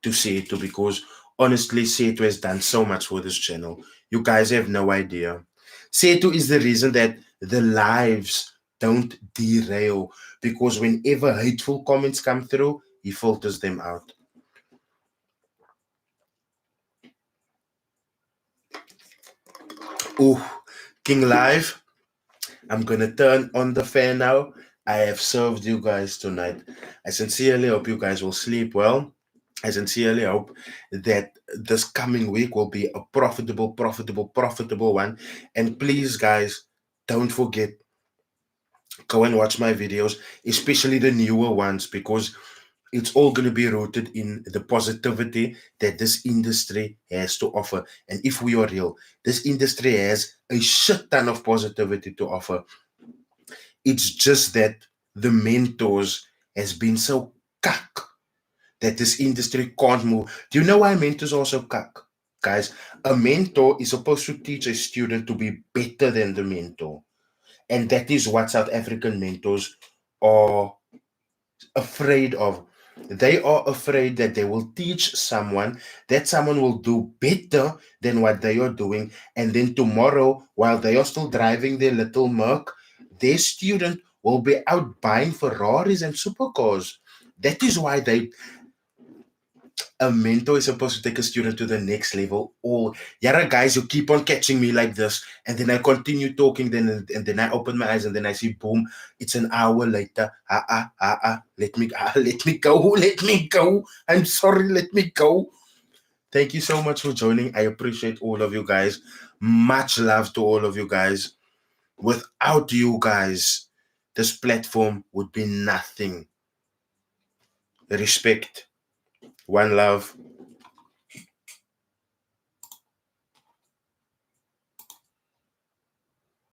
to Seto, because honestly, Seto has done so much for this channel. You guys have no idea. Seto is the reason that the lives don't derail, because whenever hateful comments come through, he filters them out. Oh, King Live, I'm gonna turn on the fan now. I have served you guys tonight. I sincerely hope you guys will sleep well. I sincerely hope that this coming week will be a profitable one. And please, guys, don't forget, go and watch my videos, especially the newer ones, because it's all going to be rooted in the positivity that this industry has to offer. And if we are real, this industry has a shit ton of positivity to offer. It's just that the mentors has been so cuck that this industry can't move. Do you know why mentors are so cuck? Guys, a mentor is supposed to teach a student to be better than the mentor. And that is what South African mentors are afraid of. They are afraid that they will teach someone, that someone will do better than what they are doing. And then tomorrow, while they are still driving their little Merc, their student will be out buying Ferraris and supercars. That is why a mentor is supposed to take a student to the next level. Or, yeah, guys, you keep on catching me like this, and then I continue talking, and then I open my eyes, and then I see, boom, it's an hour later. Let me go. I'm sorry, let me go. Thank you so much for joining. I appreciate all of you guys. Much love to all of you guys. Without you guys, this platform would be nothing. Respect. One love.